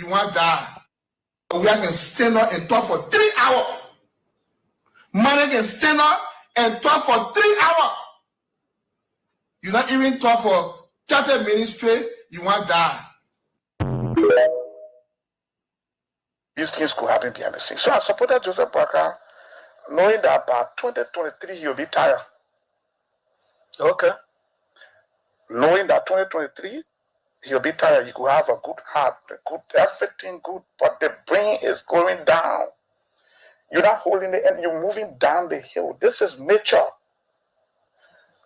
you want to die. We can stand up and talk for 3 hours. Man can stand up and talk for 3 hours. You not even talk for 30 minutes straight, you want to die. These things could happen behind the scenes. So I supported Joseph Parker, knowing that by 2023 he'll be tired. Okay. Knowing that 2023 he'll be tired, he could have a good heart, a good everything good, but the brain is going down. You're not holding it and you're moving down the hill. This is nature.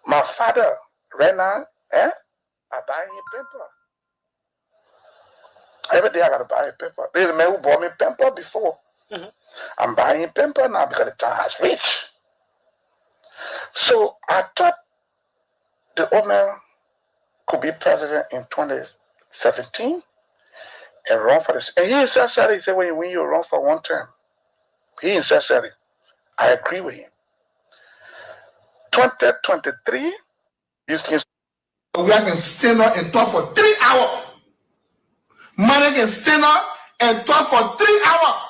My father, right now, I buy him paper. Every day I gotta buy a paper. There's a man who bought me paper before. Mm-hmm. I'm buying him paper now because the time has reached. So I thought the old man could be president in 2017 and run for this. And he himself said, he said, when you run for one term, he himself said it. I agree with him. 2023, these things. We can stand up and talk for 3 hours. Man can stand up and talk for 3 hours.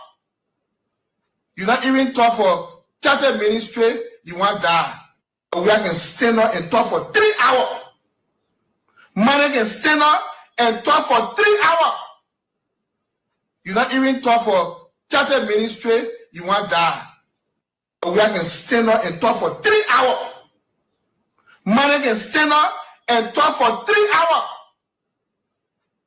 You not even talk for 30 minutes straight, you want to die. We can stand up and talk for 3 hours. Man can stand up and talk for 3 hours. You not even talk for 30 minutes straight, you want to die. We can stand up and talk for 3 hours. Man can stand up and talk for 3 hours.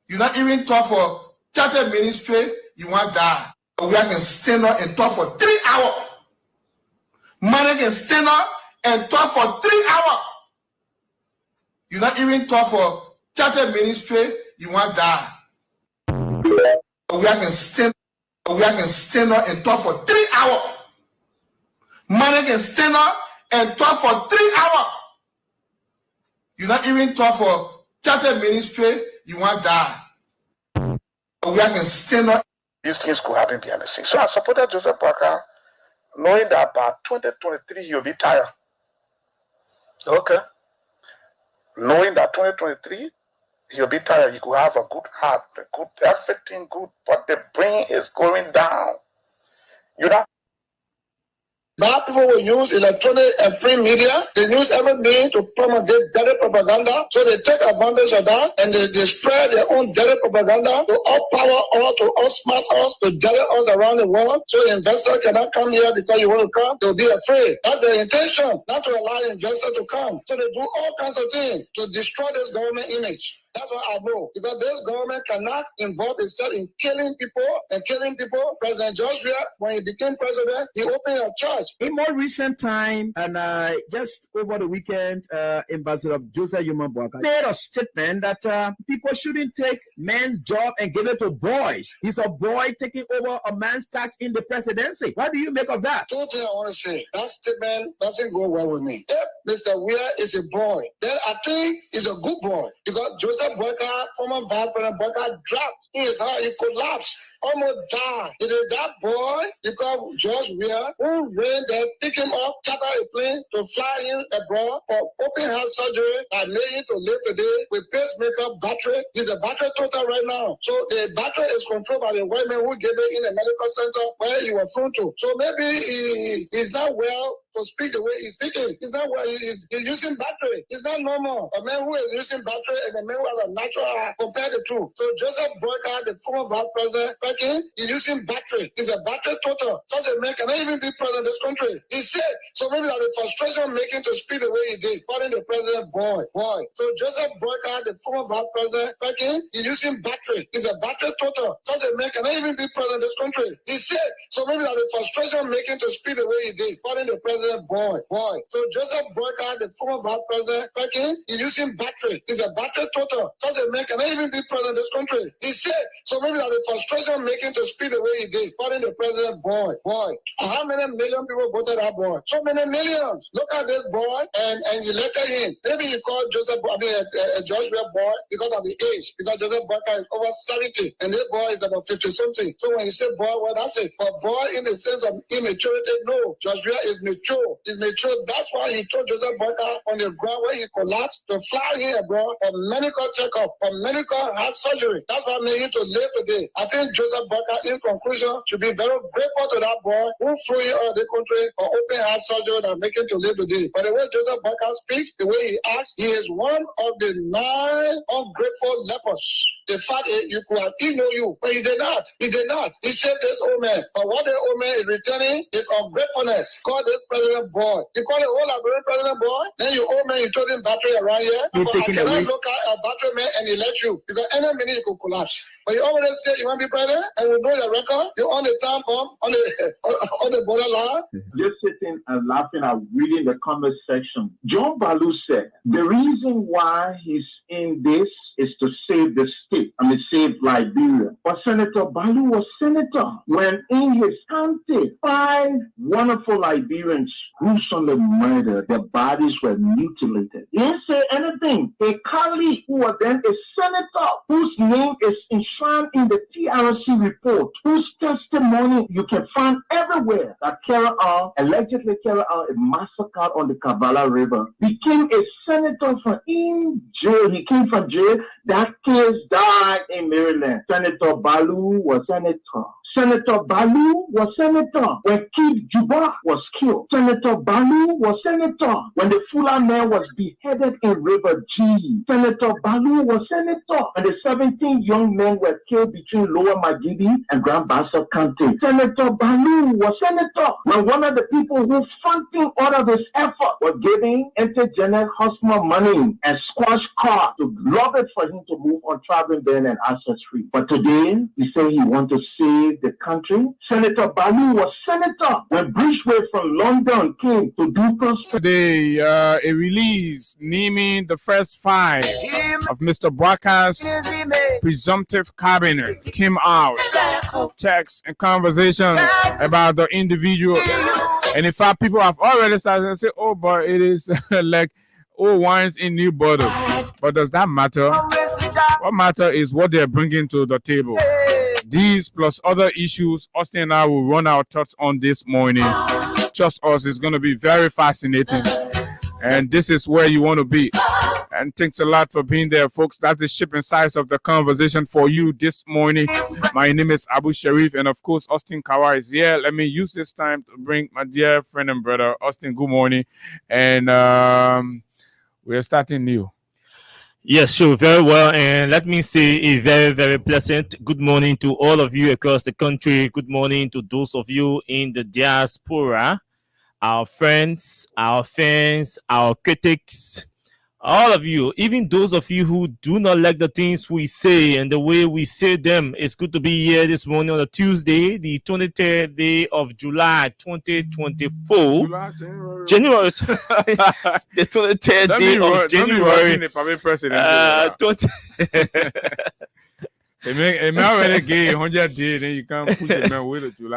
You not even talk for 30 minutes straight, you want to die. We can stand up and talk for 3 hours. Man can stand up and talk for 3 hours. You not even talk for 30 minutes straight, you want to die. We can stand up and talk for 3 hours. Man can stand up and talk for 3 hours. You not even talk for 30 minutes straight, you want to die. We can stand up. These things could happen behind the scenes. So I supported Joseph Parker, knowing that by 2023 he'll be tired. Okay. Knowing that 2023 he'll be tired, he could have a good heart, a good everything good, but the brain is going down. You know. Bad people will use electronic and print media. They use every means to promulgate dirty propaganda. So they take advantage of that and they spread their own dirty propaganda to outpower us, to outsmart us, to dirty us around the world. So investors cannot come here because you want to come. They'll be afraid. That's their intention, not to allow investors to come. So they do all kinds of things to destroy this government image. That's what I know. Because this government cannot involve itself in killing people and killing people. President Joshua, when he became president, he opened a church. In more recent time, and just over the weekend, Ambassador Joseph Boakai made a statement that people shouldn't take men's job and give it to boys. He's a boy taking over a man's task in the presidency. What do you make of that? Two things I want to say. That statement doesn't go well with me. If Mr. Weir is a boy, then I think he's a good boy. Because Joseph Boakai, former Vice President Boakai, dropped in his heart. He collapsed. Almost died. It is that boy, because George Weir, who ran there, pick him up, charter a plane to fly him abroad for open heart surgery and made him to live today with pacemaker battery. He's a battery total right now. So the battery is controlled by the white man who gave it in a medical center where he was flown to. So maybe he's not well to speak the way he's speaking. He's not well. He's using battery. It's not normal. A man who is using battery and a man who has a natural eye, compare the two. So Joseph Boakai, the former vice president, he's using battery. He's a battery total. Such a man cannot even be president of this country. He's sick. So maybe that the frustration making to speak the way he did, calling the president boy. So Joseph Boakai, the former vice president, he's using battery. He's a battery total. Such a man cannot even be president of this country. He's sick. So maybe that the frustration making to speak the way he did, calling the president boy. So Joseph Boakai, the former vice president, he's using battery. He's a battery total. Such a man cannot even be president of this country. He's sick. So maybe that the frustration making to speak the way he did, calling the president boy. How many million people voted that boy? So many millions. Look at this boy and you elected him. Maybe you call George Weah boy because of the age, because Joseph Boyka is over 70 and this boy is about 50 something. So when you say boy, well, that's it. But boy, in the sense of immaturity, no. George Weah is mature. He's mature. That's why he told Joseph Boyka on the ground where he collapsed to fly here, bro, for medical checkup, for medical heart surgery. That's what made him to live today. I think Joseph Boyka, in conclusion, should be very grateful to that boy who flew in out of the country for open heart surgery that make him to live today. But the way Joseph Boyka speaks, the way he acts, he is one of the 9 ungrateful lepers. The fact is, you could have emailed you, but he did not. He did not. He saved this old man. But what the old man is returning is ungratefulness. Call this president boy. You call the whole Liberian president boy, then you old man, you told him battery around here. But I cannot look at a battery man and elect you because any minute you could collapse. But you always say you want to be president and we know your record. You're on the time bomb, on the borderline. Just sitting and laughing at reading the comment section. John Balu said the reason why he's in this is to save the state. Save Liberia. But Senator Balu was senator when in his county 5 wonderful Liberians gruesomely murdered. Their bodies were mutilated. He didn't say anything. A colleague who was then a senator whose name is enshrined in the TRC report, whose testimony you can find everywhere, that allegedly carried out a massacre on the Kavala River, became a senator from in jail. He came from jail. That case died in Maryland. Senator Balu was senator. Senator Balu was senator when Kid Juba was killed. Senator Balu was senator when the Fula man was beheaded in River G. Senator Balu was senator when the 17 young men were killed between Lower Magidi and Grand Bassa County. Senator Balu was senator when one of the people who funding all of this effort was giving Intergenetic Hospital money and squash car to love it for him to move on traveling ban and access free. But today, he said he wants to save the country. Senator Balu was senator when Bridgeway from London came to do today a release naming the first 5 of Mr. Boyka's presumptive cabinet came out. Texts and conversations about the individual. And in fact, people have already started to say, oh, but it is like old wines in new bottles. But does that matter? What matters is what they're bringing to the table. These plus other issues, Austin and I will run our thoughts on this morning. Trust us, it's going to be very fascinating. And this is where you want to be. And thanks a lot for being there, folks. That's the shipping size of the conversation for you this morning. My name is Abu Sharif, and of course, Austin Kawa is here. Let me use this time to bring my dear friend and brother, Austin. Good morning. And we're starting new. Yes, sure, very well. And let me say a very, very pleasant good morning to all of you across the country. Good morning to those of you in the diaspora, our friends, our fans, our critics, all of you, even those of you who do not like the things we say and the way we say them. It's good to be here this morning on a Tuesday, the 23rd day of July, 2024. January. The 23rd day of January. 20.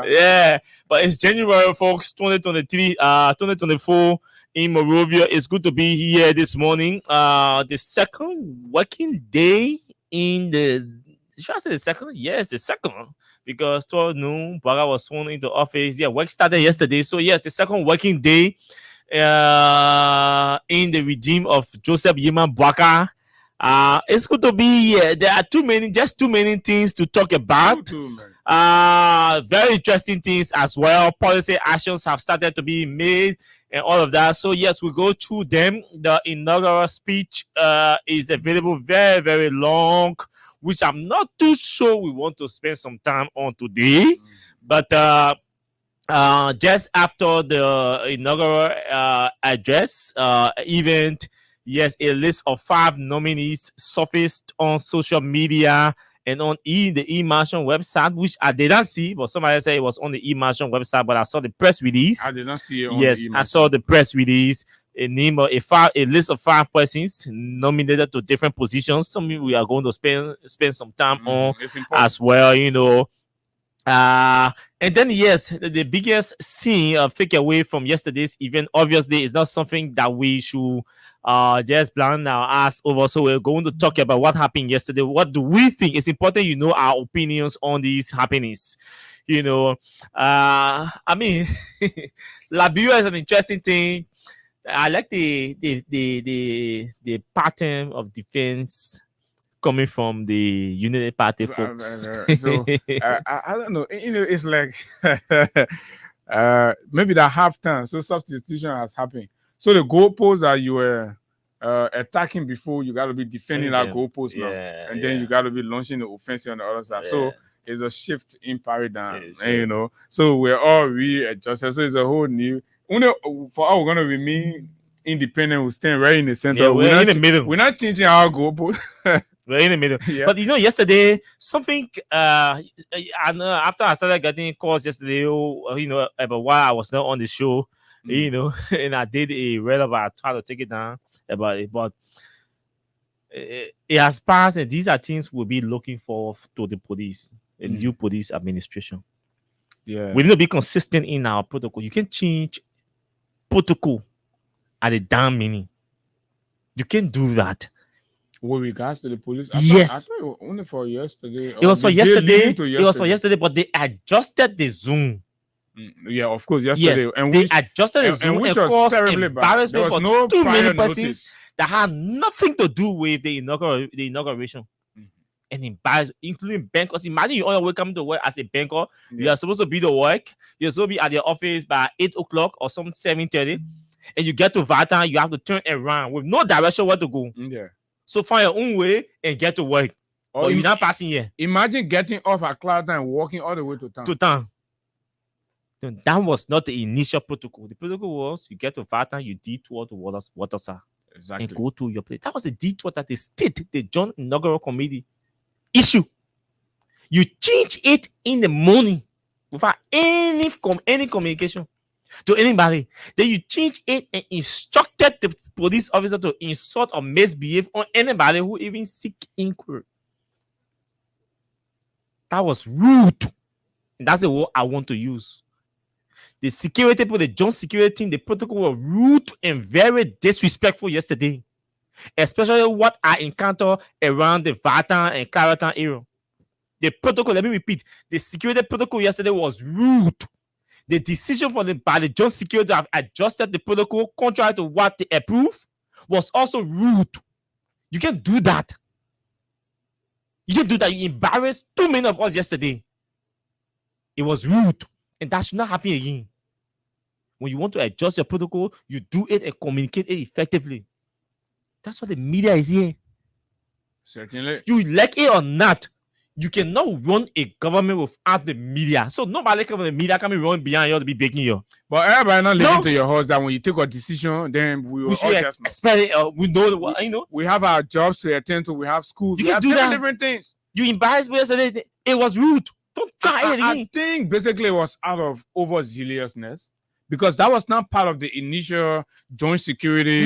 Yeah, but it's January, folks, 2023, 2024 in Morovia. It's good to be here this morning. The second working day in the, should I say the second? Yes, the second, because 12 noon, Baga was sworn into office. Yeah, work started yesterday. So yes, the second working day in the regime of Joseph Yeman Boyka. It's good to be here. There are too many things to talk about. Very interesting things as well. Policy actions have started to be made and all of that. So yes, we go through them. The inaugural speech is available, very, very long, which I'm not too sure we want to spend some time on today. But just after the inaugural address event, yes, a list of 5 nominees surfaced on social media and on the e-marshal website, which I did not see, but somebody said it was on the e-marshal website, but I saw the press release. I did not see it on yes, the I saw the press release. A list of 5 persons nominated to different positions. Some we are going to spend some time on as well, you know. And then yes, the biggest scene take away from yesterday's event obviously is not something that we should just blind our ass over. So we're going to talk about what happened yesterday. What do we think? It's important you know our opinions on these happenings. You know, I mean, Liberia is an interesting thing. I like the pattern of defense coming from the Unity Party folks. So I don't know. You know, it's like maybe that halftime, so substitution has happened. So the goalposts that you were attacking before, you got to be defending that goalpost now, and then you got to be launching the offensive on the other side. So it's a shift in paradigm, and, you know. So we're all readjusted. So it's a whole new. For all we're gonna remain independent, we stand right in the center. Yeah, we're in the middle. We're not changing our goalpost. We're in the middle. Yeah. But you know, yesterday something and after I started getting calls yesterday, you know, about why I was not on the show, you know, and I did a read about, I tried to take it down about it, but it has passed, and these are things we'll be looking for to the police, a new police administration. Yeah, we need to be consistent in our protocol. You can change protocol at a damn minute. You can't do that. With regards to the police, Yes. I thought it was only for yesterday. It was for yesterday. It was for yesterday, but they adjusted the Zoom. Yeah, of course, yesterday. Yes, and they adjusted the Zoom and caused embarrassment for no too many prior persons notice that had nothing to do with the inauguration. And embarrassed, including bankers. Imagine you on your way coming to work as a banker. You are supposed to be to work. You're supposed to be at your office by 8 o'clock or some 7:30. And you get to Vata, you have to turn around with no direction where to go. Yeah. So find your own way and get to work. Or you're not passing here. Imagine getting off at Cloud and walking all the way to town. So that was not the initial protocol. The protocol was you get to Vata, you detour to Waterside. Exactly. And go to your place. That was the detour that the state, the Joint Inaugural Committee issue. You change it in the morning without any communication to anybody. Then you change it and instructed the police officer to insult or misbehave on anybody who even seek inquiry. That was rude. And that's the word I want to use. The security people, the joint security team, the protocol were rude and very disrespectful yesterday. Especially what I encountered around the Vatan and Clarendon area. The protocol, let me repeat, the security protocol yesterday was rude. The decision by the joint security to have adjusted the protocol contrary to what they approved was also rude. You can't do that. You can't do that. You embarrassed too many of us yesterday. It was rude. And that should not happen again. When you want to adjust your protocol, you do it and communicate it effectively. That's what the media is here. Certainly. You like it or not, you cannot run a government without the media. So nobody from the media can be running behind you to be begging you. But everybody not listening to your horse that when you take a decision, then we should expect it. We know what you know. We have our jobs to attend to. We have schools. You we can have do that. different things. You embarrassed me yesterday. It was rude. Don't try it again. I think basically it was out of overzealousness. Because that was not part of the initial joint security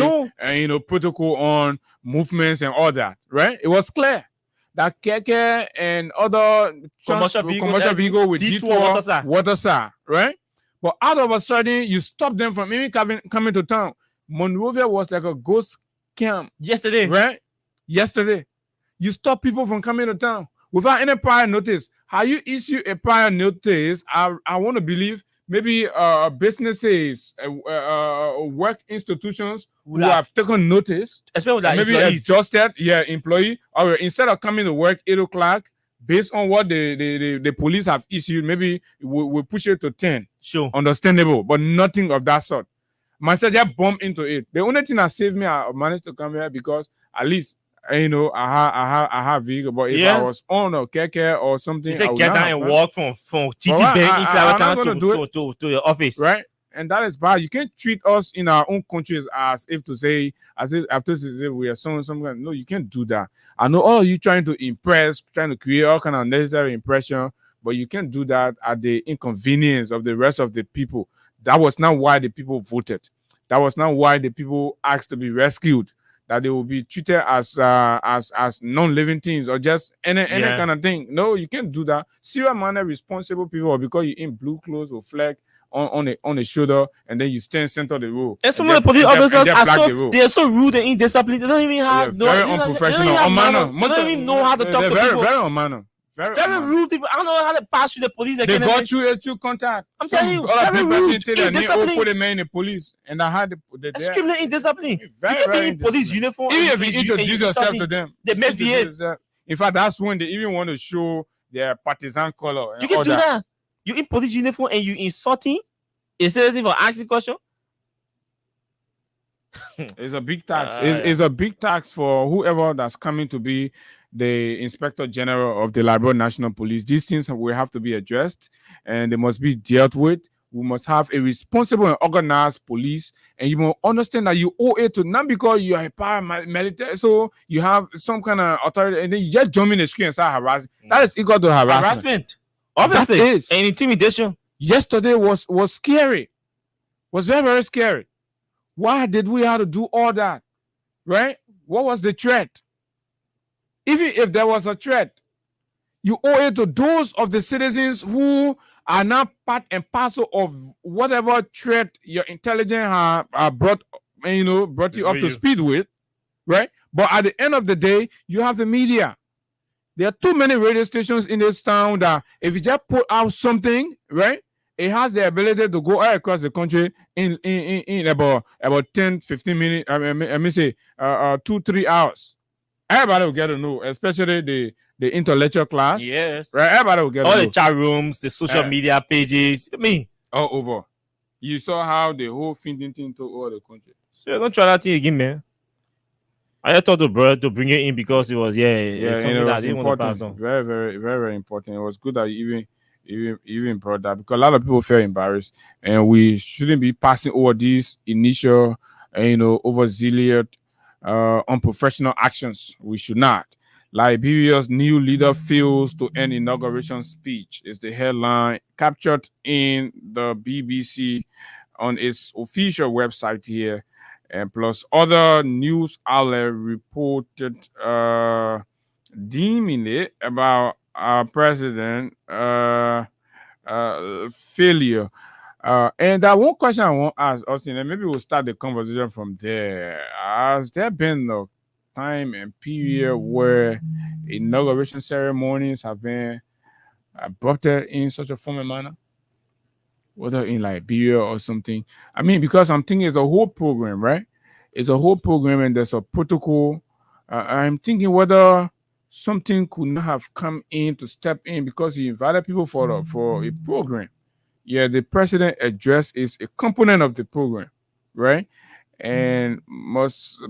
protocol on movements and all that, right? It was clear that Keke and other commercial vehicle with detour Waterside, right? But out of a sudden, you stop them from even coming to town. Monrovia was like a ghost camp yesterday, right? Yesterday, you stop people from coming to town without any prior notice. How you issue a prior notice? I want to believe. Maybe businesses, work institutions who have taken notice, especially like maybe adjusted, employee, or instead of coming to work 8 o'clock, based on what the police have issued, maybe we push it to 10. Sure, understandable, but nothing of that sort. Myself just bumped into it. The only thing that saved me, I managed to come here because at least. I have vehicle, but if I was on a keke or something, you said get down and walk from TT Bank in Clarendon to your office, right? And that is bad. You can't treat us in our own countries as if after we are something. No, you can't do that. I know you trying to impress, trying to create all kind of necessary impression, but you can't do that at the inconvenience of the rest of the people. That was not why the people voted. That was not why the people asked to be rescued. that they will be treated as non-living things or just any kind of thing. No, you can't do that. Serious manner responsible people, or because you're in blue clothes or flag on the shoulder, and then you stand center of the road. And some of the police officers are so rude and indisciplined. They don't even have very unprofessional, unmanner. They don't even know how to talk to people. Very unmanner. Very rude people. I don't know how to pass through the police. They got through contact. I'm telling you, very rude, indisciplined. Put a man in the police, and I had extremely indisciplined. Very in police uniform. Even if you introduce yourself to them, they misbehave. In fact, that's when they even want to show their partisan color. You can do that. You in police uniform and you insulting a citizen for asking question. It's a big tax. It's a big tax for whoever that's coming to be the Inspector General of the Liberia National Police. These things will have to be addressed and they must be dealt with. We must have a responsible and organized police, and you must understand that you owe it to, not because you are a paramilitary, so you have some kind of authority, and then you just jump in the screen and start harassing. That is equal to harassment. Obviously, that is. And intimidation. Yesterday was scary. Was very, very scary. Why did we have to do all that? Right? What was the threat? Even if there was a threat, you owe it to those of the citizens who are now part and parcel of whatever threat your intelligence brought you up to speed with, right? But at the end of the day, you have the media. There are too many radio stations in this town that if you just put out something, right, it has the ability to go all across the country in about 10, 15 minutes. I mean, say 2-3 hours. Everybody will get to know, especially the intellectual class. Yes. Right? Everybody will get all to know. the chat rooms, the social media pages. All over. You saw how the whole thing to all the country. So don't try that thing again, man. I just thought to bring it in because it was something it that was I didn't want to pass important. on. Very, very, very, very important. It was good that you even brought that, because a lot of people feel embarrassed, and we shouldn't be passing over these initial, overzealous, unprofessional actions. We should not. Liberia's new leader fails to end inauguration speech is the headline captured in the BBC on its official website here, and plus other news outlets reported deeming it about our president failure. And that one question I want to ask Austin, and maybe we'll start the conversation from there. Has there been a time and period where inauguration ceremonies have been abrupted in such a formal manner, whether in Liberia or something? I mean, because I'm thinking it's a whole program, right? It's a whole program, and there's a protocol. I'm thinking whether something could not have come in to step in, because he invited people for a program. Yeah, the president address is a component of the program, right? And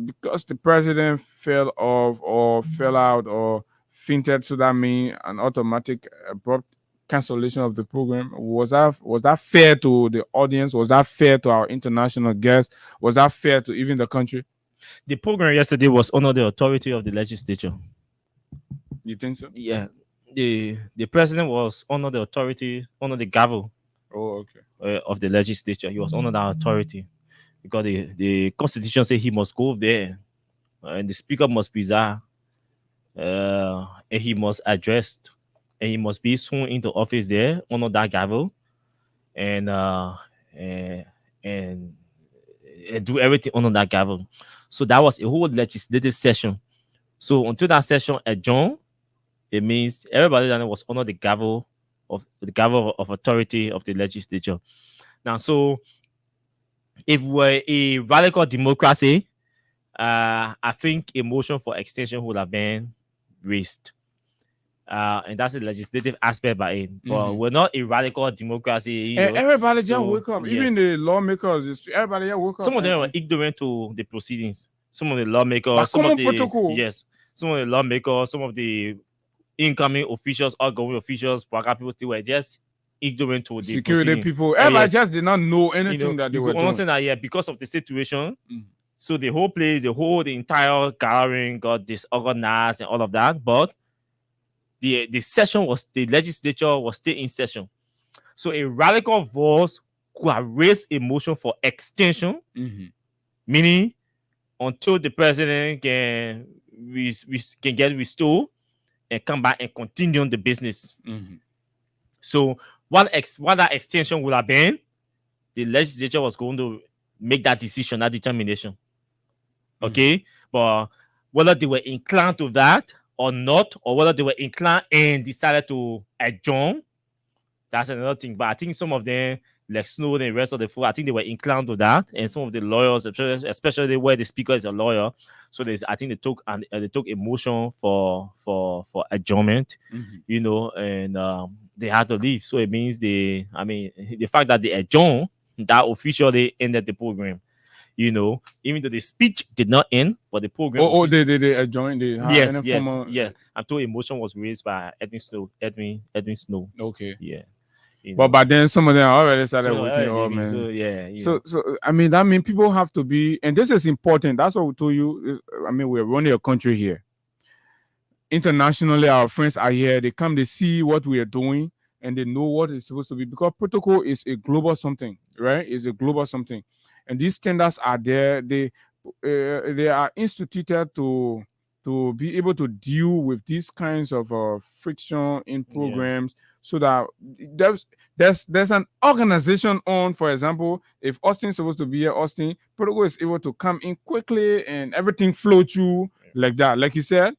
because the president fell off or fell out or fainted, so that means an automatic abrupt cancellation of the program. Was that fair to the audience? Was that fair to our international guests? Was that fair to even the country? The program yesterday was under the authority of the legislature. You think so? Yeah. The president was under the authority, under the gavel. Oh, okay. Of the legislature. He was under that authority because the constitution says he must go there, and the speaker must be there, and he must address, and he must be sworn into office there under that gavel, and do everything under that gavel. So that was a whole legislative session. So until that session adjourned, it means everybody that was under the gavel of authority of the legislature. Now, so if we're a radical democracy, I think a motion for extension would have been raised. And that's the legislative aspect by it. But we're not a radical democracy. Everybody just wake up. Yes. Even the lawmakers, everybody just wake up. Some of them were ignorant to the proceedings. Some of the lawmakers, some of the lawmakers, some of the incoming officials, outgoing officials, people still were just ignorant to the security people. Everybody just did not know anything that they were doing. Understand that, because of the situation. So the whole place, the entire gathering got disorganized and all of that. But the legislature was still in session. So a radical voice could have raised a motion for extension, meaning until the president can can get restored and come back and continue on the business. Mhm. So what that extension would have been, the legislature was going to make that decision, that determination. Okay, but whether they were inclined to that or not, or whether they were inclined and decided to adjourn, that's another thing. But I think some of them, like Snow and the rest of the folk, I think they were inclined to that, and some of the lawyers, especially where the speaker is a lawyer, so I think they took a motion for adjournment, you know, and they had to leave. So it means the fact that they adjourned, that officially ended the program. You know, even though the speech did not end, but the program. They adjoined. Yes. Until a motion was raised by Edwin Snow. Okay. Yeah. But then some of them already started working on, man. So yeah. So I mean, that means people have to be, and this is important. That's what we told you. I mean, we're running a country here. Internationally, our friends are here. They come, they see what we are doing, and they know what it's supposed to be, because protocol is a global something, right? It's a global something, and these standards are there. They are instituted to be able to deal with these kinds of friction in programs, so that there's an organization on. For example, if Austin's supposed to be here, Austin protocol is able to come in quickly and everything flow through like that. Like you said,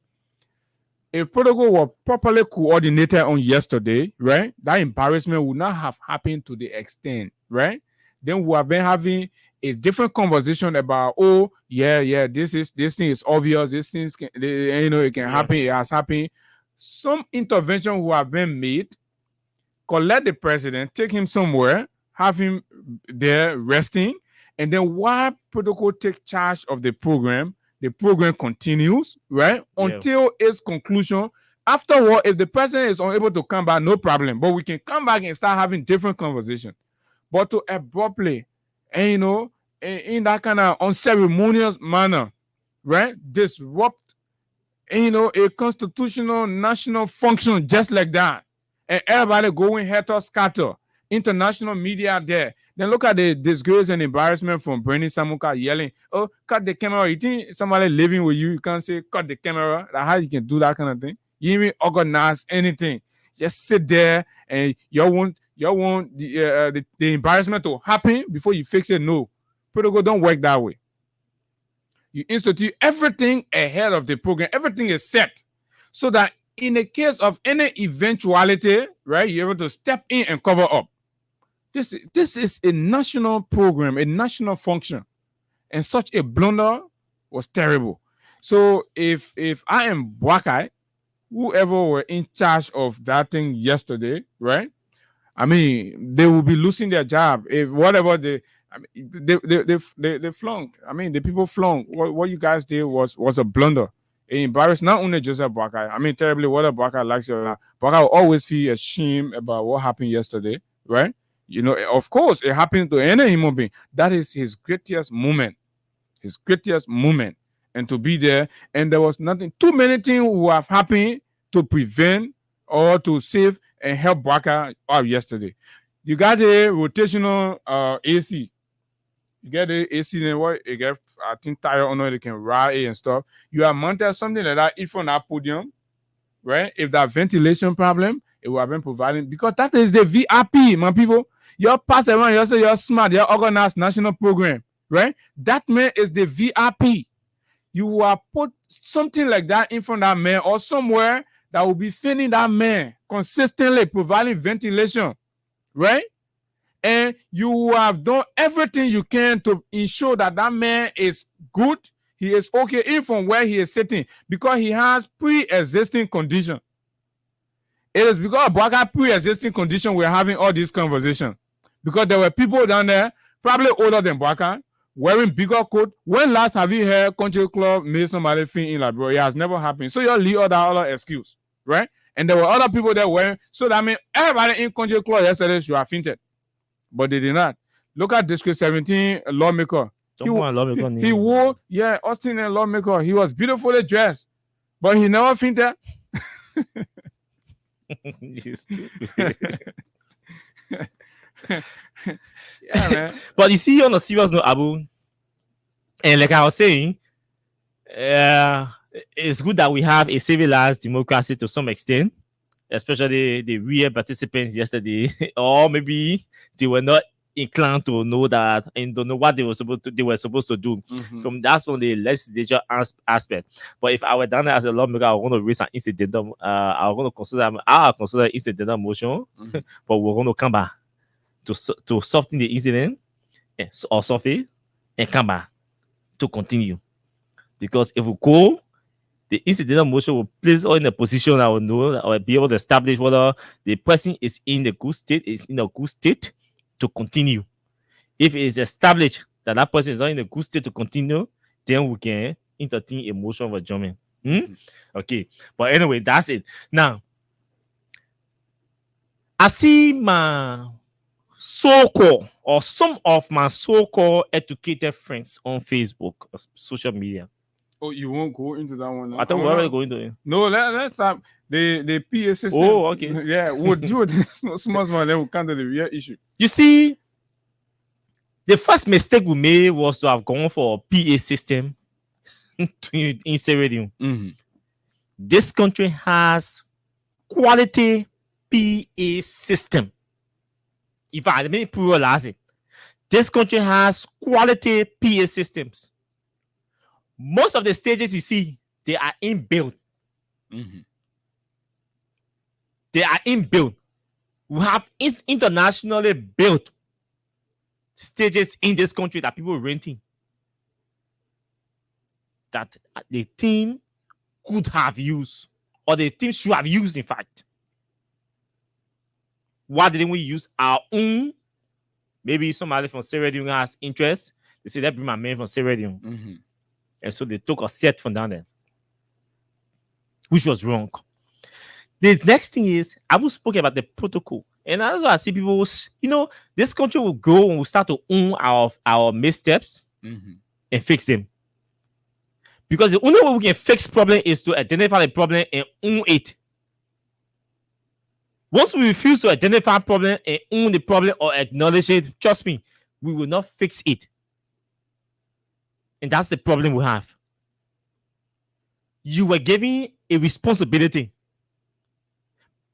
if protocol were properly coordinated on yesterday, right, that embarrassment would not have happened to the extent, right? Then we have been having a different conversation about, this thing is obvious, this thing can, it can happen, it has happened. Some intervention will have been made, collect the president, take him somewhere, have him there resting, and then while protocol take charge of the program continues, right, until its conclusion. Afterward, if the president is unable to come back, no problem, but we can come back and start having different conversation. But to abruptly, and in that kind of unceremonious manner, right, disrupt, a constitutional national function just like that, and everybody going helter scatter, international media there. Then look at the disgrace and embarrassment from Bernie Samuka yelling, "Oh, cut the camera!" You think somebody living with you can't say cut the camera? Like, how you can do that kind of thing? You even organize anything? Just sit there and you want the embarrassment to happen before you fix it. No, protocol don't work that way. You institute everything ahead of the program. Everything is set so that in the case of any eventuality, right, you're able to step in and cover up. This is a national program, a national function, and such a blunder was terrible. So if I am Bwakai, whoever were in charge of that thing yesterday, right? I mean, they will be losing their job if whatever they flunked. I mean, the people flunked. What you guys did was a blunder. It embarrassed not only Joseph Bwakai. I mean, terribly, whether Bwakai likes it or not. Bwakai will always feel ashamed about what happened yesterday, right? Of course, it happened to any human being. That is his greatest moment. His greatest moment. And to be there, and there was nothing, too many things would have happened to prevent or to save and help Bwakai out yesterday. You got a rotational AC. You get the AC, then what? You get, I think, tire on it, they can ride it and stuff. You have mounted something like that in front of that podium, right? If that ventilation problem, it will have been providing, because that is the VIP, my people. You're pass around, you say you're smart, you're organized national program, right? That man is the VIP. You will put something like that in front of that man or somewhere that will be feeding that man consistently, providing ventilation, right? And you have done everything you can to ensure that that man is good, he is okay, even from where he is sitting, because he has pre-existing condition. It is because of Bwakai pre-existing condition we're having all these conversations. Because there were people down there, probably older than Bwakai, wearing bigger coat. When last have you heard country club made somebody feel in like, bro? It has never happened. So you'll leave all that other excuse, right? And there were other people there wearing. So that means everybody in country club yesterday should have fainted, but they did not. Look at District 17 lawmaker. He wore, Austin and lawmaker. He was beautifully dressed, but he never fainted. You stupid. Yeah, man. But you see, on a serious note, Abu, and like I was saying, it's good that we have a civilized democracy to some extent, especially the real participants yesterday, or maybe they were not inclined to know that and don't know what they were supposed to do. That's from the legislature aspect. But if I were down there as a lawmaker, I want to raise an incidental. I want to consider incidental motion, but we're going to come back to soften the incident or soften and come back to continue. Because if we go, the incidental motion will place us in a position I will know or be able to establish whether the person is in a good state, to continue. If it is established that that person is not in a good state to continue, then we can entertain a motion of adjournment. Okay. But anyway, that's it. Now, I see my so-called or some of my so-called educated friends on Facebook or social media. Oh, you won't go into that one now? I thought we already going into it. No, let's stop the PA system. Oh, okay. Yeah, we'll deal with this small, then we'll come to the real issue. You see, the first mistake we made was to have gone for a PA system in radio. This country has quality PA system. If I let me pluralize it, this country has quality PA systems. Most of the stages you see, they are inbuilt. They are inbuilt. We have internationally built stages in this country that people are renting, that the team could have used, or the team should have used, in fact. Why didn't we use our own? Maybe somebody from Sierra has interest. They say, let's bring my man from Sierra. And so they took a set from down there, which was wrong. The next thing is, I will speak about the protocol. And that's why I see people, this country will grow when we start to own our missteps and fix them. Because the only way we can fix problem is to identify the problem and own it. Once we refuse to identify problem and own the problem or acknowledge it, trust me, we will not fix it. And that's the problem we have. You were given a responsibility.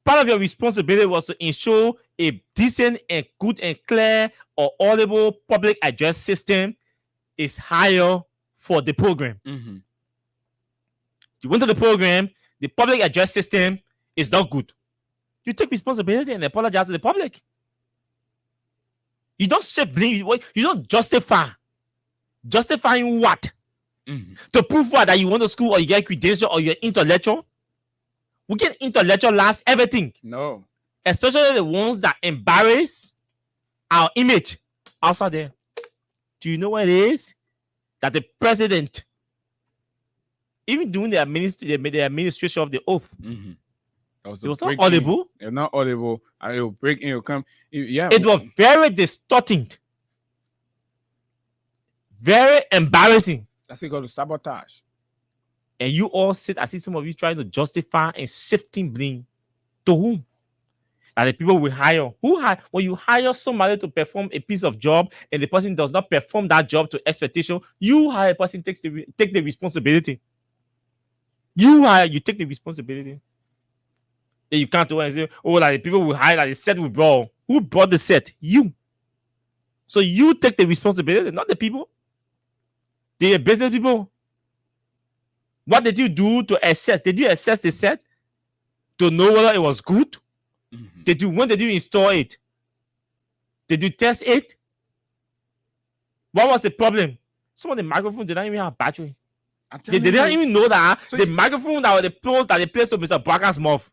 Part of your responsibility was to ensure a decent and good and clear or audible public address system is higher for the program. You went to the program, the public address system is not good. You take responsibility and apologize to the public. You don't shift blame. You don't justify. Justifying what? To prove what? That you went to school or you get credential or you're intellectual? We get intellectual last everything. No. Especially the ones that embarrass our image outside there. Do you know what it is? That the president, even doing the administration of the oath, it was not audible. It was not audible. It will break in, it will come. It was very distorting. Very embarrassing. That's called sabotage. And you all sit, I see some of you trying to justify and shifting blame. To whom? That the people we hire. When you hire somebody to perform a piece of job and the person does not perform that job to expectation, you hire a person take the responsibility. You take the responsibility. Then you can't go and say, oh, like the people we hire, like the set we brought. Who brought the set? You. So you take the responsibility, not the people. They're business people. What did you do to assess? Did you assess the set to know whether it was good? When did you install it? Did you test it? What was the problem? Some of the microphones did not even have battery. They didn't even know that the microphone that they placed to Mr. Barker's mouth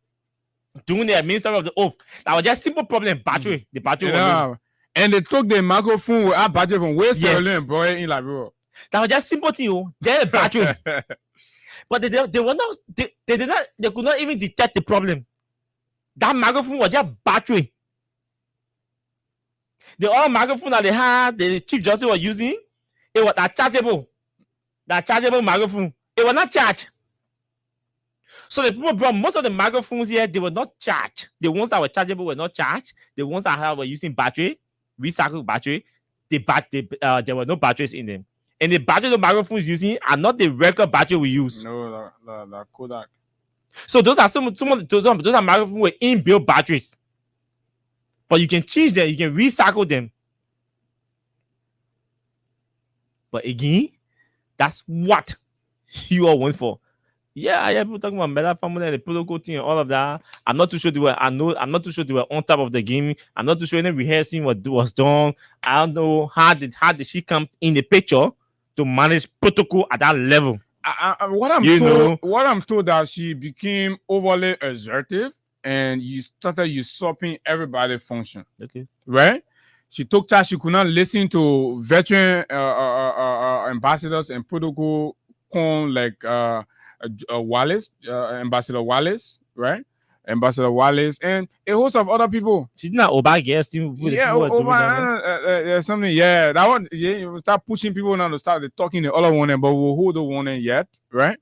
during the administration of the oath, that was just simple problem. Battery. The battery was and they took the microphone with our battery from West Carolina and brought it in like bro. That was just simple thing. They had a battery. But they could not even detect the problem. That microphone was just battery. The other microphone that they had, the Chief Justice was using, it was chargeable. That chargeable microphone. It was not charged. So the people brought most of the microphones here, they were not charged. The ones that were chargeable were not charged. The ones that were using battery, recycled battery, there were no batteries in them. And the battery the microphone is using are not the regular battery we use. No, the Kodak. So those are some of those are microphones with inbuilt batteries. But you can change them, you can recycle them. But again, that's what you all went for. Yeah, I hear people talking about meta formula and the protocol thing and all of that. I'm not too sure they were. I'm not too sure they were on top of the game. I'm not too sure any rehearsing was done. I don't know how did she come in the picture to manage protocol at that level. What I'm told that she became overly assertive and you started usurping everybody's function. Okay, right? She took charge. She could not listen to veteran ambassadors and protocol like Wallace, Ambassador Wallace, right? Ambassador Wallace, and a host of other people. She's not Oba guest. There's something. Yeah, that one. Yeah, you start pushing people now to start talking the other one, but we'll hold the one yet, right?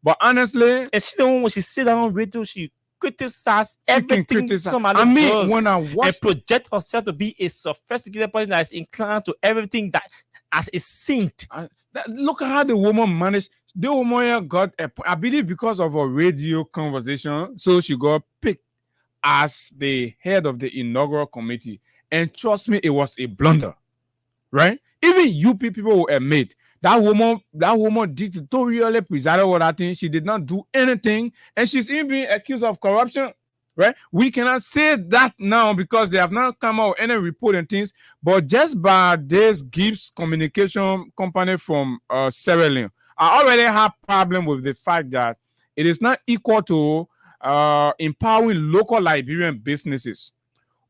But honestly, and she the one when she sit down on radio, she criticize everything somebody does, when I watch and project herself to be a sophisticated person that is inclined to everything that as a saint. Look at how the woman managed. The woman got, I believe, because of a radio conversation, so she got picked as the head of the inaugural committee. And trust me, it was a blunder, right? Even UP people will admit that woman dictatorially presided over that thing. She did not do anything, and she's even being accused of corruption, right? We cannot say that now because they have not come out with any report and things, but just by this Gibbs communication company from Sierra Leone, I already have problem with the fact that it is not equal to empowering local Liberian businesses.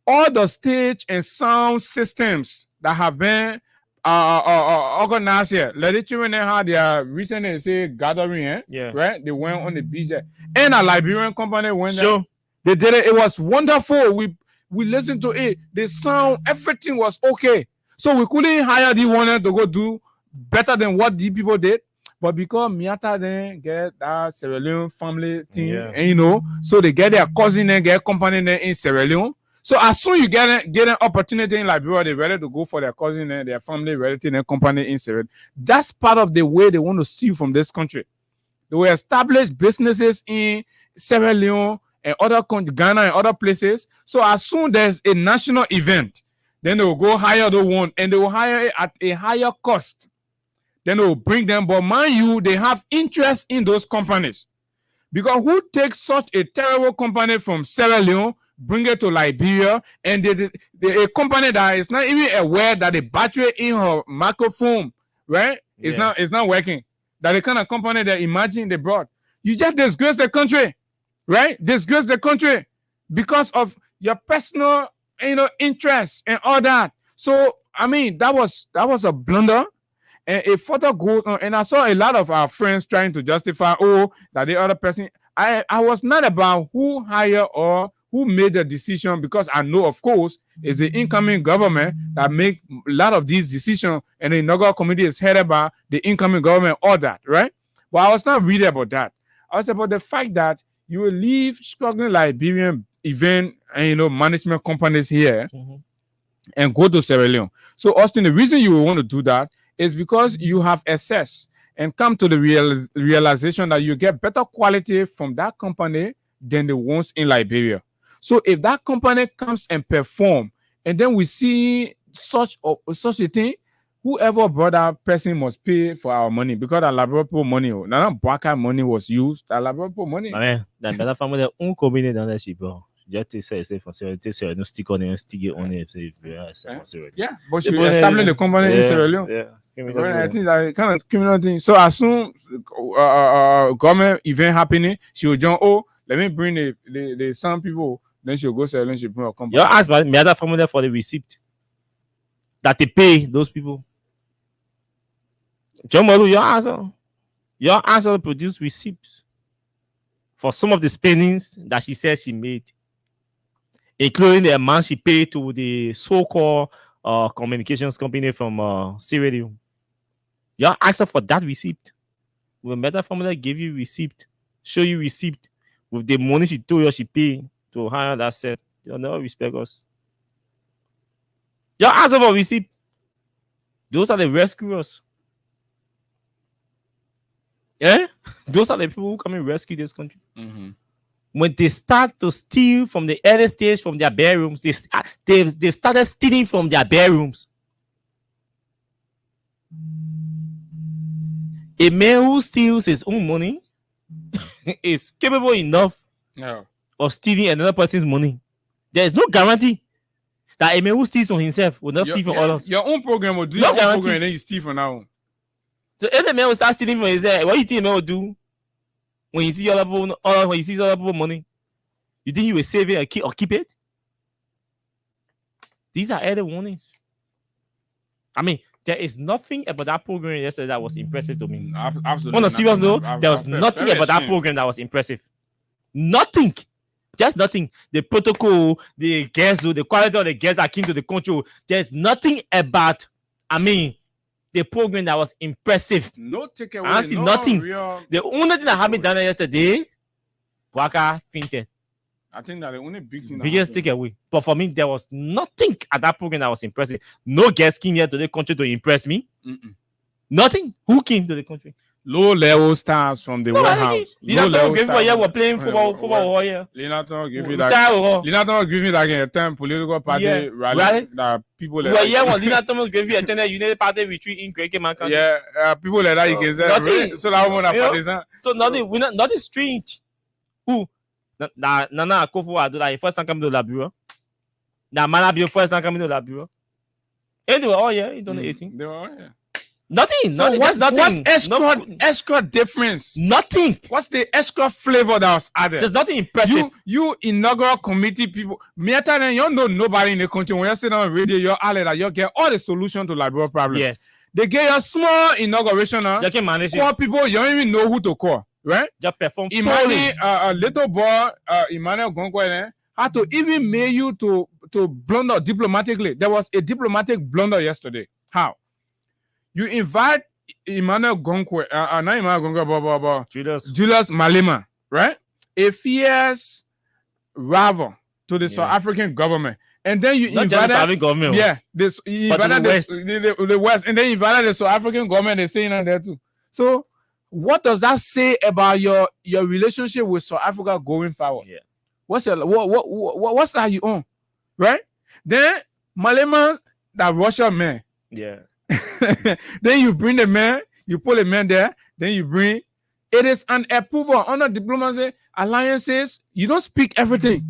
All the stage and sound systems that have been organized here, let it children had their recently say gathering, right? They went on the beach there, and a Liberian company went there. They did it. It was wonderful. We listened to it. The sound, everything was okay. So we couldn't hire the one to go do better than what the people did. But because Miata then get that Sierra Leone family thing, and so they get their cousin and get company there in Sierra Leone. So as soon as you get an opportunity in Liberia, they're ready to go for their cousin and their family relative and company in Sierra Leone. That's part of the way they want to steal from this country. They will establish businesses in Sierra Leone and other Ghana and other places. So as soon as there's a national event, then they will go hire the one, and they will hire it at a higher cost. Then they will bring them, but mind you, they have interest in those companies. Because who takes such a terrible company from Sierra Leone, bring it to Liberia, and a company that is not even aware that the battery in her microphone, right, is not working. That the kind of company that imagine they brought. You just disgrace the country, right? Disgrace the country because of your personal, interests and all that. So I mean, that was a blunder. And it further goes on, and I saw a lot of our friends trying to justify, that the other person. I was not about who hired or who made the decision, because I know, of course, it's the incoming government that make a lot of these decisions, and the inaugural committee is headed by the incoming government, all that, right? But I was not really about that. I was about the fact that you will leave struggling Liberian event and management companies here and go to Sierra Leone. So, Austin, the reason you will want to do that is because you have assessed and come to the realization that you get better quality from that company than the ones in Liberia. So if that company comes and perform, and then we see such a thing, whoever brought that person must pay for our money, because our laboratory money, not Baka money was used, our laboratory money. Man, that better family un combine dans la chip. Just say for say no stick on it, stick it on it. Yeah, but you establish the company in Sierra Leone. I think that kind of criminal thing. So as soon government event happening, she will join. Let me bring the some people. Then she'll go Sierra Leone. She bring a company. You ask about me other family for the receipt that they pay those people. John Malu, your answer to produce receipts for some of the spendings that she said she made, including the amount she paid to the so-called communications company from Sierra Leone. You answer for that receipt. Will Meta Formula give you receipt, show you receipt with the money she told you she paid to hire that set? You'll never respect us. You answer for receipt. Those are the rescuers. Yeah, those are the people who come and rescue this country. Mm-hmm. When they start to steal from the early stage from their bedrooms, they started stealing from their bedrooms. A man who steals his own money is capable enough of stealing another person's money. There is no guarantee that a man who steals from himself will not steal from others. Your own program will do your own program and then you steal from now on. So if the man will start stealing from himself, what do you think the man will do when he sees other people money? You think he will save it or keep it? These are early warnings. I mean, there is nothing about that program yesterday that was impressive to me. Absolutely. On a serious note, there was nothing about that program that was impressive. Nothing. Just nothing. The protocol, the guests, the quality of the guests that came to the country. There's nothing about, the program that was impressive. No takeaway. Honestly, nothing. The only thing that happened down there yesterday, Waka fainted. I think that the only biggest takeaway. But for me, there was nothing at that program that was impressive. No guests came here to the country to impress me. Nothing. Who came to the country? Low level stars from the warehouse. We're playing football here. Linaton give you that a time political party rally that people like that. When Linaton gave you a United Party retreat in Grekeman. Yeah, people like that you can say. Nothing. So that woman partisan. So nothing strange. Who? Nana Akufo-Addo that first time coming to the bureau. That man be first time coming to the bureau. And they were all here in 2018. They were all here. Nothing. So what's nothing? What extra difference? Nothing. What's the extra flavor that was added? There's nothing impressive. You inaugural committee people. Me at time you know nobody in the country. When you sit on radio, you're all that you get all the solution to liberal problems. Yes. They get a small inauguration. You can manage call people you don't even know who to call. Right? Just perform. Imagine a little boy, Emmanuel Gonkwe, had to even make you to blunder diplomatically. There was a diplomatic blunder yesterday. How? You invite Emmanuel Gonkwe, not Emmanuel Gonkwe, Julius Malema, right? A fierce rival to the South African government. And then you invited government. Yeah, you invited the West. And then you invited the South African government, they're saying that there too. So what does that say about your relationship with South Africa going forward? Yeah. What's that you own? Right? Then Malema, that Russian man. Yeah. Then you bring the man, you put a man there, then you bring it is an approval under diplomacy alliances. You don't speak everything.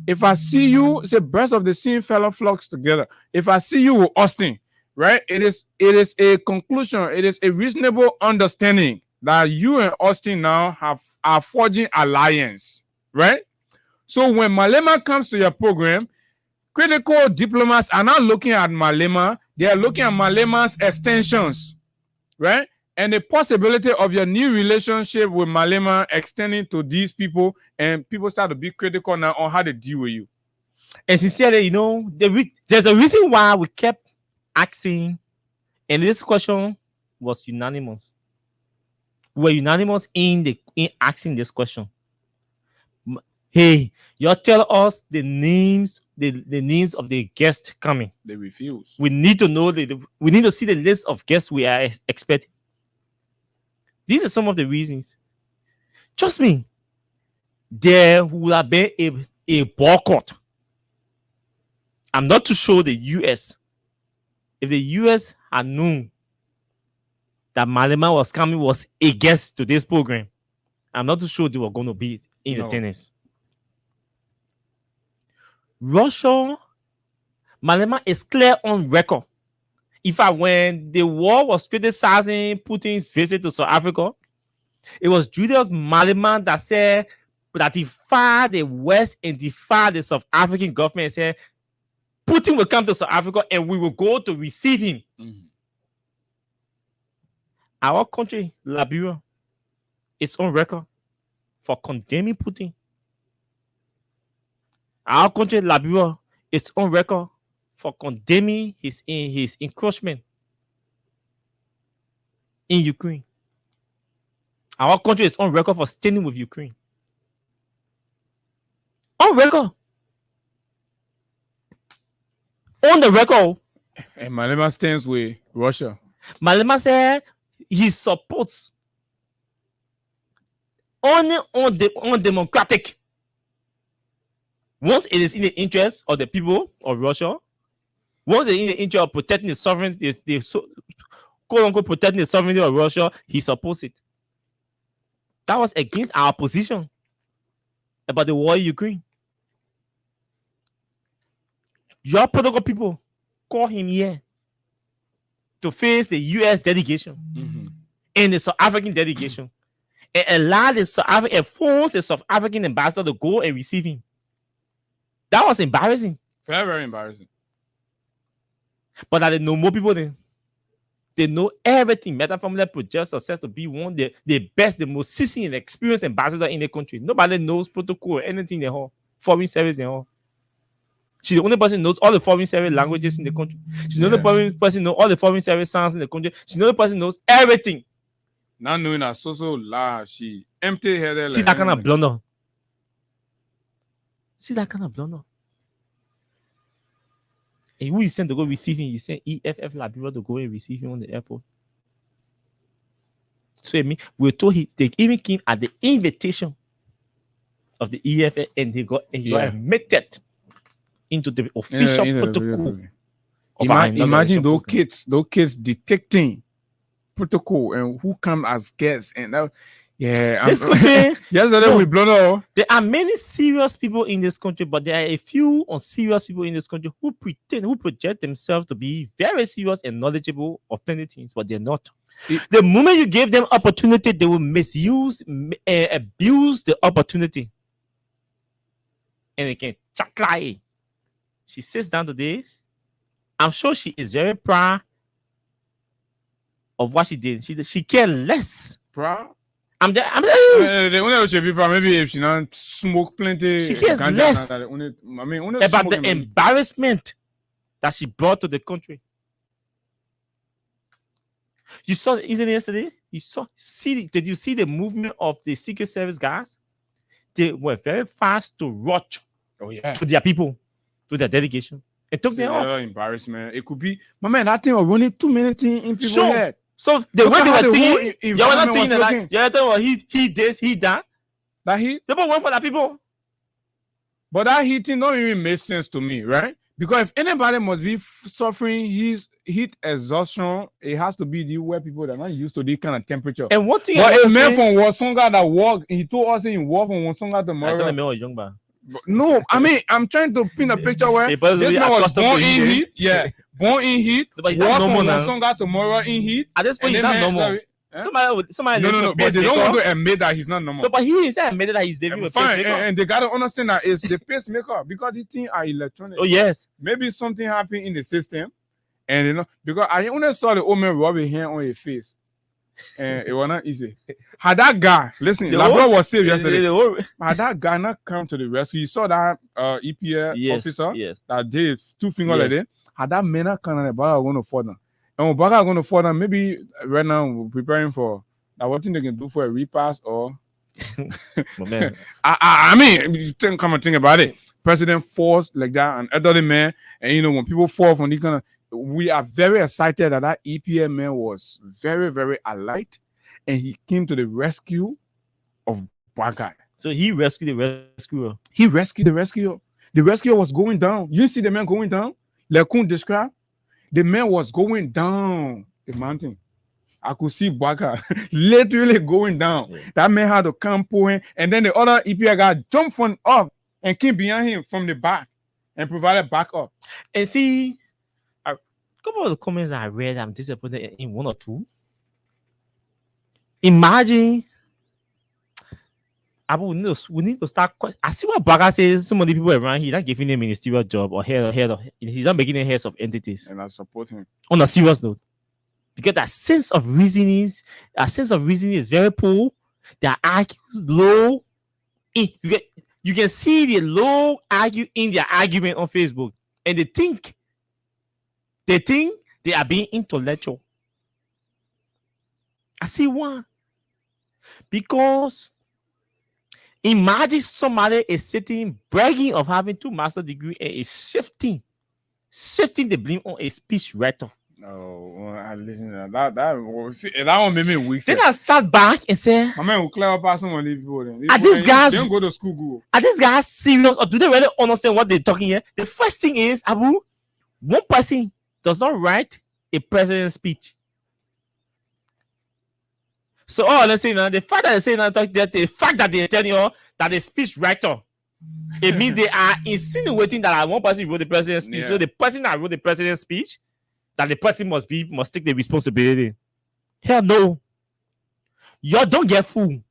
If I see you, it's a breast of the same fellow flocks together. If I see you with Austin, right? It is a conclusion, it is a reasonable understanding that you and Austin now are forging alliance, right? So when Malema comes to your program, critical diplomats are not looking at Malema, they are looking at Malema's extensions, right? And the possibility of your new relationship with Malema extending to these people, and people start to be critical now on how they deal with you. And sincerely, there's a reason why we kept asking, and this question was unanimous. We were unanimous in asking this question. Hey, you tell us the names of the guests coming. They refuse. We need to know we need to see the list of guests we are expecting. These are some of the reasons. Trust me, there would have been a boycott. I'm not too sure the US. If the US had known that Malema was a guest to this program, I'm not too sure they were going to be in attendance. Russia, Malema is clear on record. In fact, when the war was criticizing Putin's visit to South Africa, it was Julius Malema that said that defied the West and defied the South African government and said Putin will come to South Africa and we will go to receive him. Mm-hmm. Our country, Liberia, is on record for condemning Putin. Our country, Liberia, is on record for condemning his encroachment in Ukraine. Our country is on record for standing with Ukraine. On record. On the record. And Malema stands with Russia. Malema said he supports only undemocratic. Once it is in the interest of the people of Russia, once it's in the interest of protecting the sovereignty, quote unquote protecting the sovereignty of Russia, he supports it. That was against our position about the war in Ukraine. Your protocol people call him here to face the US delegation and the South African delegation and allow the South African, force the South African ambassador to go and receive him. That was embarrassing. Very, very embarrassing. But that they know more people than they know everything. Meta Formula projects herself to be one of the best, the most seasoned and experienced ambassador in the country. Nobody knows protocol or anything they have. Foreign service they have. She's the only person who knows all the foreign service languages in the country. She's the only person who knows all the foreign service sounds in the country. She's the only person who knows everything. Not knowing that so la, she empty-headed. See that kind of blunder. See that kind of blunder. And who is sent to go receive him? He sent EFF like people to go and receive him on the airport. So I mean, we told they even came at the invitation of the EFF, and he got admitted into the official protocol. Imagine those kids detecting protocol and who come as guests and that. Yeah, this country. We blow. There are many serious people in this country, but there are a few unserious people in this country who project themselves to be very serious and knowledgeable of many things, but they're not. The moment you give them opportunity, they will misuse and abuse the opportunity. And they can chatly. She sits down today. I'm sure she is very proud of what she did. She cares less. Proud? I'm telling you. The only should be proud. Maybe if she not smoke plenty. She cares less about the embarrassment that she brought to the country. You saw the incident yesterday. Did you see the movement of the Secret Service guys? They were very fast to rush. To their people, to their delegation. It took them off. Embarrassment. It could be, my man. That thing was running too many things in people's head. So the way they were thinking, you were not thinking like, he this, he that. That heat? They both went for that people. But that heating don't even make sense to me, right? Because if anybody must be suffering his heat exhaustion, it has to be the where people that are not used to this kind of temperature. And one thing, but a man from Wasonga that walked, he told us he walked from Wasonga to Mara. I thought the man was young, man. No, I mean, I'm trying to paint a picture where this man was born in heat. Yeah, born in heat. Walk from Wasonga to Mara in heat. At this point, he's not normal. Somebody. No. But they don't want to admit that he's not normal. No, but he is admitted that he's David. Fine, and they gotta understand that it's the pacemaker because these things are electronic. Oh yes. Maybe something happened in the system, and because I only saw the old man rubbing hand on his face, and it was not easy. Had that guy, listen, Labrador was saved yesterday. Had that guy not come to the rescue, you saw that EPA officer that did 2 fingers like that. Had that man not come on the bar, going to fall down. And when Baga are going to fall down, maybe right now we're preparing for that. What thing they can do for a repass or? Man. I mean, you come and think about it. President falls like that, an elderly man, and when people fall from this kind of, we are very excited that EPA man was very, very alert, and he came to the rescue of Baga. So he rescued the rescuer. He rescued the rescuer. The rescuer was going down. You see the man going down? Lekun described. The man was going down the mountain. I could see Baka literally going down. Yeah. That man had to come pull him, and then the other EPA guy jumped from up and came behind him from the back and provided backup. And see, a couple of the comments I read, I'm disappointed in one or two. Imagine, we need to start. I see what Baga says. Some of the people around, he's not giving them a ministerial job or head of. He's not making them heads of entities. And I support him. On a serious note, because that sense of reasoning is very poor. Their IQ low. You can see the low IQ in their argument on Facebook, and they think they are being intellectual. I see one because. Imagine somebody is sitting bragging of having 2 master's degrees and is shifting the blame on a speech writer. No, Listen, that one made me weak. Then I sat back and said, My man will clear up some of these people. Then. Are these guys? They don't go to school. Go. Are these guys serious, or do they really understand what they're talking here? The first thing is, Abu, one person does not write a president's speech. So, let's say now, the fact that they say now, the fact that they're telling you that the speech writer, it means they are insinuating that one person wrote the president's speech. Yeah. So the person that wrote the president's speech, that the person must take the responsibility. Hell no. You don't get fooled.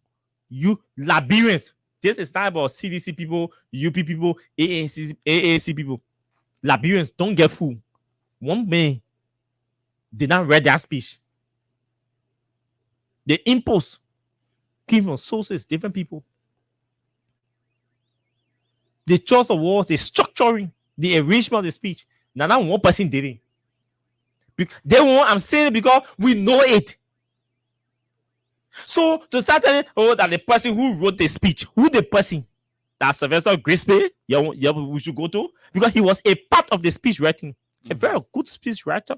You Liberians. This is not about CDC people, UP people, AAC people. Liberians, don't get fooled. One man did not read that speech. The impulse came from sources, different people. The choice of words, the structuring, the arrangement of the speech. Now that one person did it. I'm saying it because we know it. So to start telling that the person who wrote the speech, who the person that Sylvester Grisby, we should go to, because he was a part of the speech writing, a very good speech writer.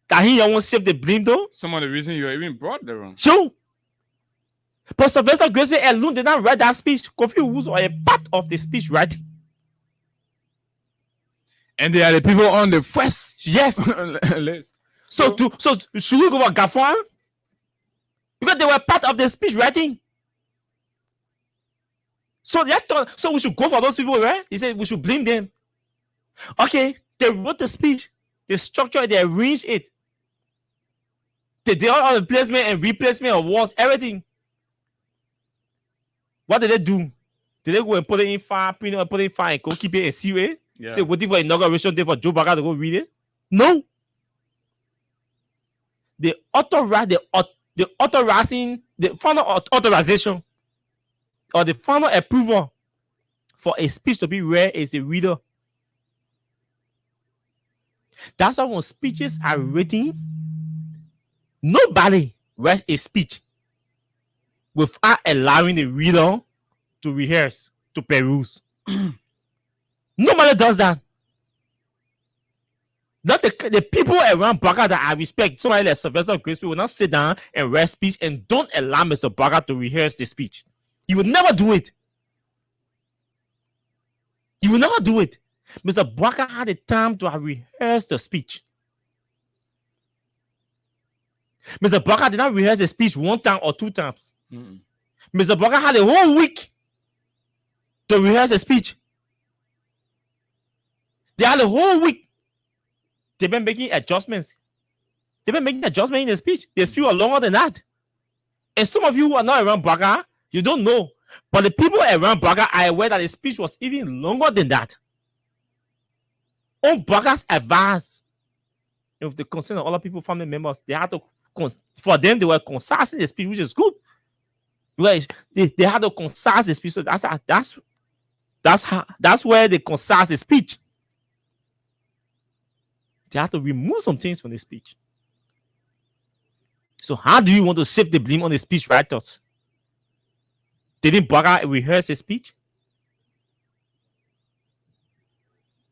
Can he almost shift the blame though? Some of the reason you even brought the wrong. Sure. But Sylvester Grisby alone did not write that speech. Kofi was a part of the speech writing. And they are the people on the first. Yes. So should we go for Gafwan? Because they were part of the speech writing. So we should go for those people, right? He said we should blame them. Okay, they wrote the speech, they structured it, they arranged it. They did all the placement and replacement of words, everything. What did they do? Did they go and put it in file, print it, put it in file, and go keep it and seal it? Yeah. Say waiting for inauguration day for Joe Biden to go read it? No. They authorizing the final authorization or the final approval for a speech to be read is a reader. That's why when speeches are written, nobody writes a speech without allowing the reader to rehearse, to peruse. Nobody does that. Not the people around Baka that I respect, somebody like Sylvester Grisby will not sit down and write speech and don't allow Mr. Baka to rehearse the speech. He would never do it. He will never do it. Mr. Baka had the time to have rehearsed the speech. Mr. Baka did not rehearse the speech one time or two times. Mr. Baka had a whole week to rehearse the speech. They had a whole week. They've been making adjustments. They've been making adjustments in the speech. The speech was longer than that. And some of you who are not around Baka, you don't know. But the people around Baka are aware that the speech was even longer than that. On Baka's advice, with the consent of other people, family members, they had to, for them, they were concise in the speech, which is good. They had to concise the speech. So that's where they concise the speech. They have to remove some things from the speech. So how do you want to shift the blame on the speech writers? Didn't Baka rehearse his speech?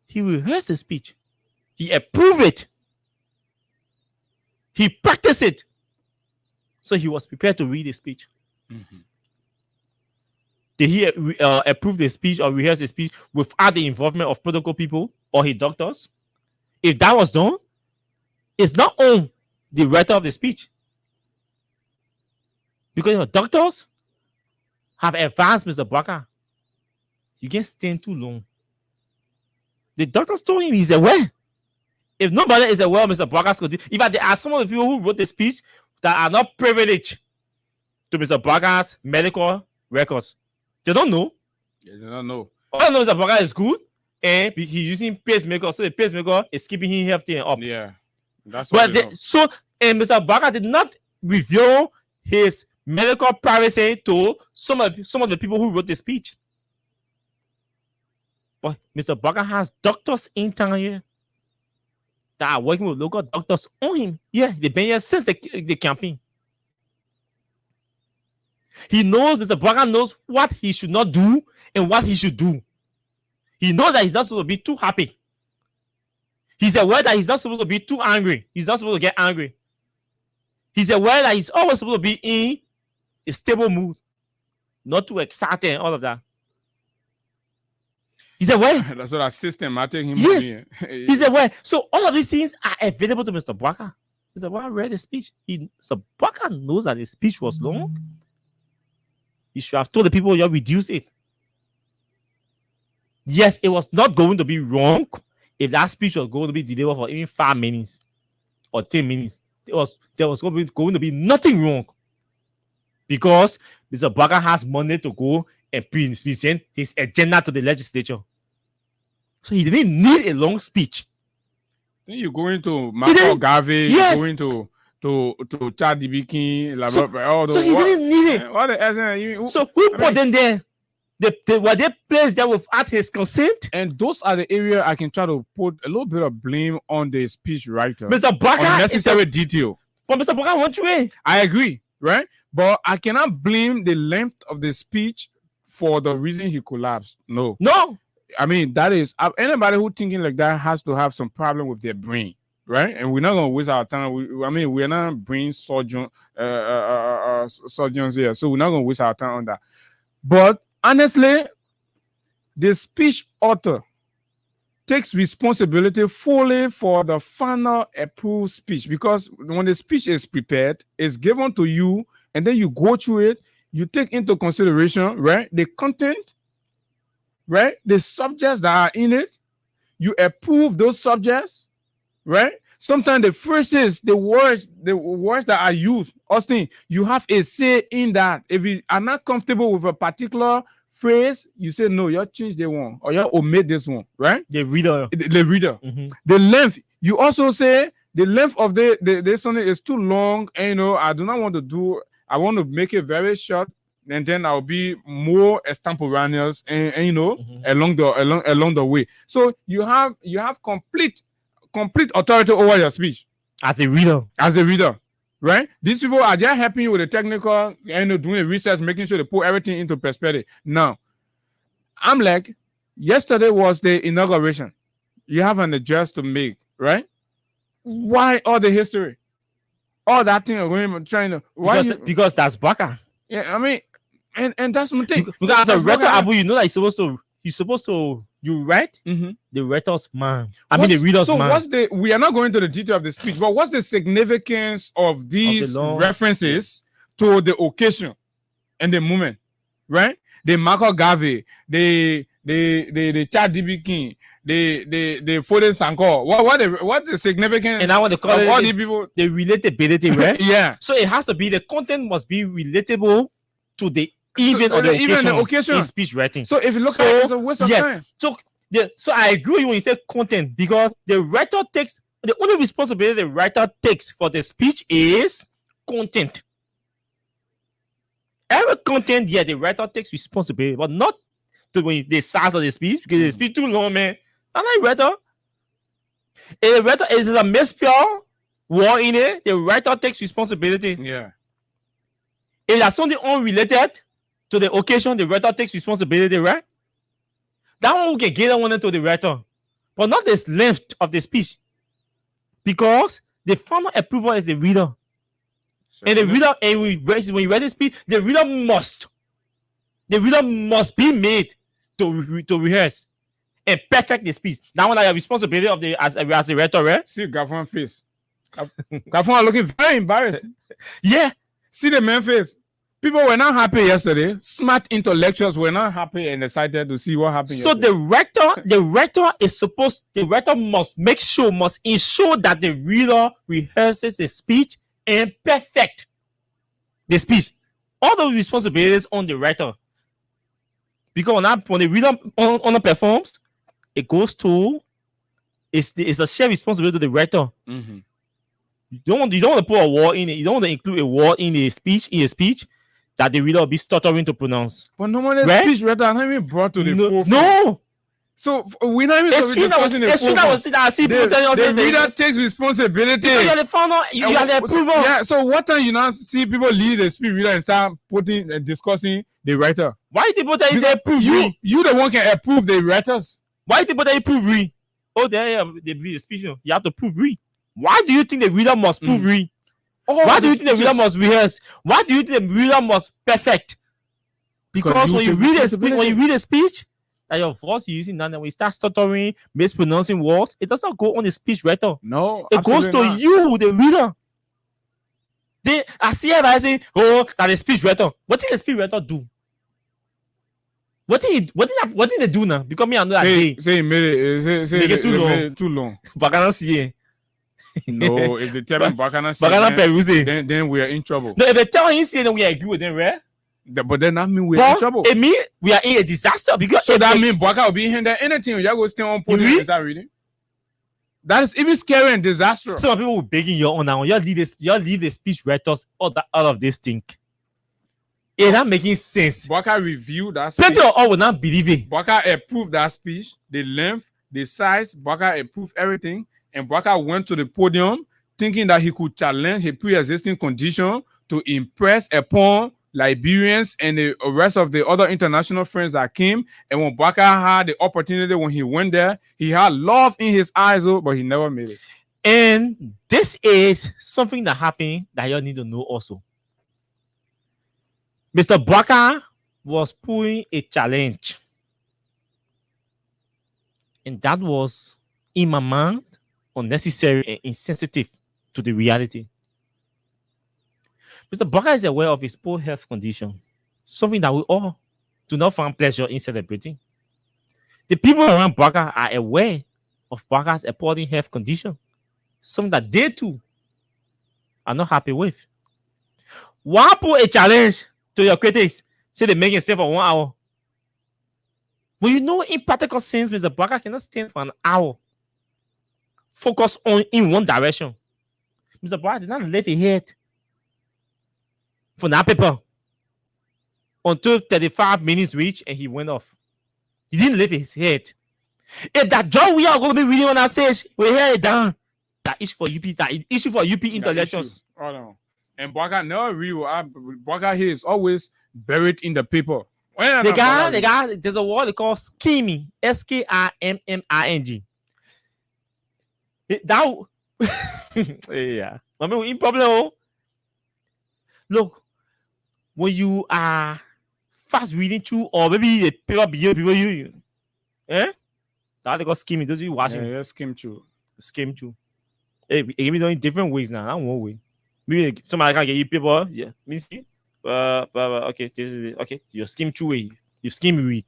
He rehearsed the speech. He approved it. He practiced it. So he was prepared to read the speech. Did he approve the speech or rehearse the speech without the involvement of protocol people or his doctors? If that was done, it's not on the writer of the speech. Because your doctors have advised Mr. Baka, you can't stand too long. The doctors told him he's aware. If nobody is aware of Mr. Baka's condition, in fact, there are some of the people who wrote the speech that are not privileged to Mr. Baka's medical records. They don't know. They don't know. All I know is that Baka is good. And he's using pacemaker, so the pacemaker is keeping him healthy and up. Yeah, that's what. And Mr. Baka did not reveal his medical privacy to some of the people who wrote the speech. But Mr. Baka has doctors in town here that are working with local doctors on him. Yeah, they've been here since the campaign. He knows, Mr. Baka knows what he should not do and what he should do. He knows that he's not supposed to be too happy. He's aware that he's not supposed to be too angry. He's not supposed to get angry. He's aware that he's always supposed to be in a stable mood, not too excited and all of that. He's aware. That's what our system. I take him. Yes, he's aware. So all of these things are available to Mr. Bwaka. Mr. Bwaka read the speech. Mr. Bwaka knows that the speech was long. He should have told the people, you reduce it. Yes, it was not going to be wrong if that speech was going to be delivered for even 5 minutes or 10 minutes. There was going to be nothing wrong because Mr. Bwaka has money to go and present his agenda to the legislature. So he didn't need a long speech. Then you go into Marco Garvey, yes. you go into Chad Dibiki, so he didn't need it. What the essence? So who put them there? Were they placed there without his consent? And those are the areas I can try to put a little bit of blame on the speech writer. Mr. Bwaka, unnecessary detail. But Mr. Bwaka wants you in. I agree, right? But I cannot blame the length of the speech for the reason he collapsed. No. I mean, that is anybody who thinking like that has to have some problem with their brain, right? And we're not gonna waste our time. We're not brain surgeons here, so we're not gonna waste our time on that. But honestly, the speech author takes responsibility fully for the final approved speech, because when the speech is prepared, it's given to you, and then you go through it, you take into consideration, right, the content, right, the subjects that are in it, you approve those subjects, right? Sometimes the phrases, the words that are used, Austin, you have a say in that. If you are not comfortable with a particular phrase, you say no, you change the one, or you omit this one, right? The reader. Mm-hmm. The length, you also say the length of the something is too long, and I do not want to do. I want to make it very short, and then I'll be more extemporaneous, and along the way. So you have complete authority over your speech as a reader. Right? These people are just helping you with the technical, doing the research, making sure they put everything into perspective. Now, I'm like, yesterday was the inauguration. You have an address to make, right? Why all the history? All that thing trying to because that's Bwaka. Yeah, I mean, and that's my thing. Because as a writer, Abu, you know that you're supposed to write the writer's mind. The reader's mind. So we are not going to the detail of the speech, but what's the significance of these references to the occasion and the moment, right? The Marco Garvey, the Chad D.B. King, the Foden Sanko. What the significance? And I want to call it all the people, the relatability, right? Yeah. So it has to be, the content must be relatable to the even the occasion in speech writing. So if you look at it, it's a waste of time. So I agree when you say content, because the writer takes the only responsibility the writer takes for the speech is content. Every content, the writer takes responsibility, but not when the size of the speech, because the speech too long, man. I'm like writer. If the writer is a misspell word in it, the writer takes responsibility. Yeah. If there's something unrelated to the occasion, the writer takes responsibility, right? That one we can get that one into the writer, but not the length of the speech, because the final approval is the reader. And the reader, when you write the speech, the reader must be made to rehearse and perfect the speech. That one is a responsibility of as the writer, right? See Gafon face. Gafon looking very embarrassed. Yeah. See the man face. People were not happy yesterday. Smart intellectuals were not happy and excited to see what happened. So yesterday. the writer must ensure that the reader rehearses the speech and perfect the speech. All those responsibilities on the writer. Because when the reader performs, it goes to it's a shared responsibility to the writer. Mm-hmm. You don't want to put a word in it. You don't want to include a word in a speech that the reader will be stuttering to pronounce. But normally the speech writer are not even brought to the forefront. No. So we're not even discussing the forefront. The reader takes responsibility. You are the founder, you are the approval. Yeah, so what time you now see people lead the speech reader and start putting and discussing the writer? Why the people that say approve? You the one can approve the writers. Why the people that approve? oh, they read the speech. You have to prove read. Why do you think the reader must prove read? Why do you think the reader must rehearse? Why do you think the reader must perfect? Because when you read a speech, that your voice you're using now, when you start stuttering, mispronouncing words, it doesn't go on the speech writer. No, it goes to you, the reader. I see everybody saying, "Oh, that the speech writer." What did the speech writer do? What did they do now? Because me, I know that say make it too long. Bakana see. No, if they tell me Bakana see, then we are in trouble. No, if they tell him see, then we agree with them, right? But then that means we're in trouble. It means we are in a disaster because so that means Baka will be hindered anything. You go stay on podium and start reading. That is even scary and disastrous. Some people will begging you on now. You leave the speech writers out of this thing. It's not making sense. Baka reviewed that speech. People all will not believe it. Baka approved that speech, the length, the size. Baka approved everything, and Baka went to the podium thinking that he could challenge a pre-existing condition to impress upon Liberians and the rest of the other international friends that came. And when Baka had the opportunity, when he went there, he had love in his eyes, but he never made it. And this is something that happened that you need to know also. Mr. Baka was pulling a challenge. And that was, in my mind, unnecessary and insensitive to the reality. Mr. Baka is aware of his poor health condition, something that we all do not find pleasure in celebrating. The people around Baka are aware of Baka's appalling health condition, something that they too are not happy with. Why put a challenge to your critics? Say they make it for 1 hour. But you know, in practical sense, Mr. Baka cannot stand for an hour. Focus in one direction. Mr. Baka did not lift his head for that paper until 35 minutes reached and he went off. He didn't lift his head. If that job we are going to be reading on that stage, we hear it down. That issue for UP, that issue for UP intellectuals. Oh no. And Baka never real. Baka here is always buried in the paper. The guy, there's a word they call scheming. SKIMMING. That yeah. I mean, in problem. Look, when you are fast reading through, or maybe the paper before you, that they got scheming. Those you watching? Yeah, skim through. Skim through. It can be done in different ways now. Not one way. Maybe somebody can get you paper. Yeah, means okay, this is it. Okay, you skim through it. You skim read.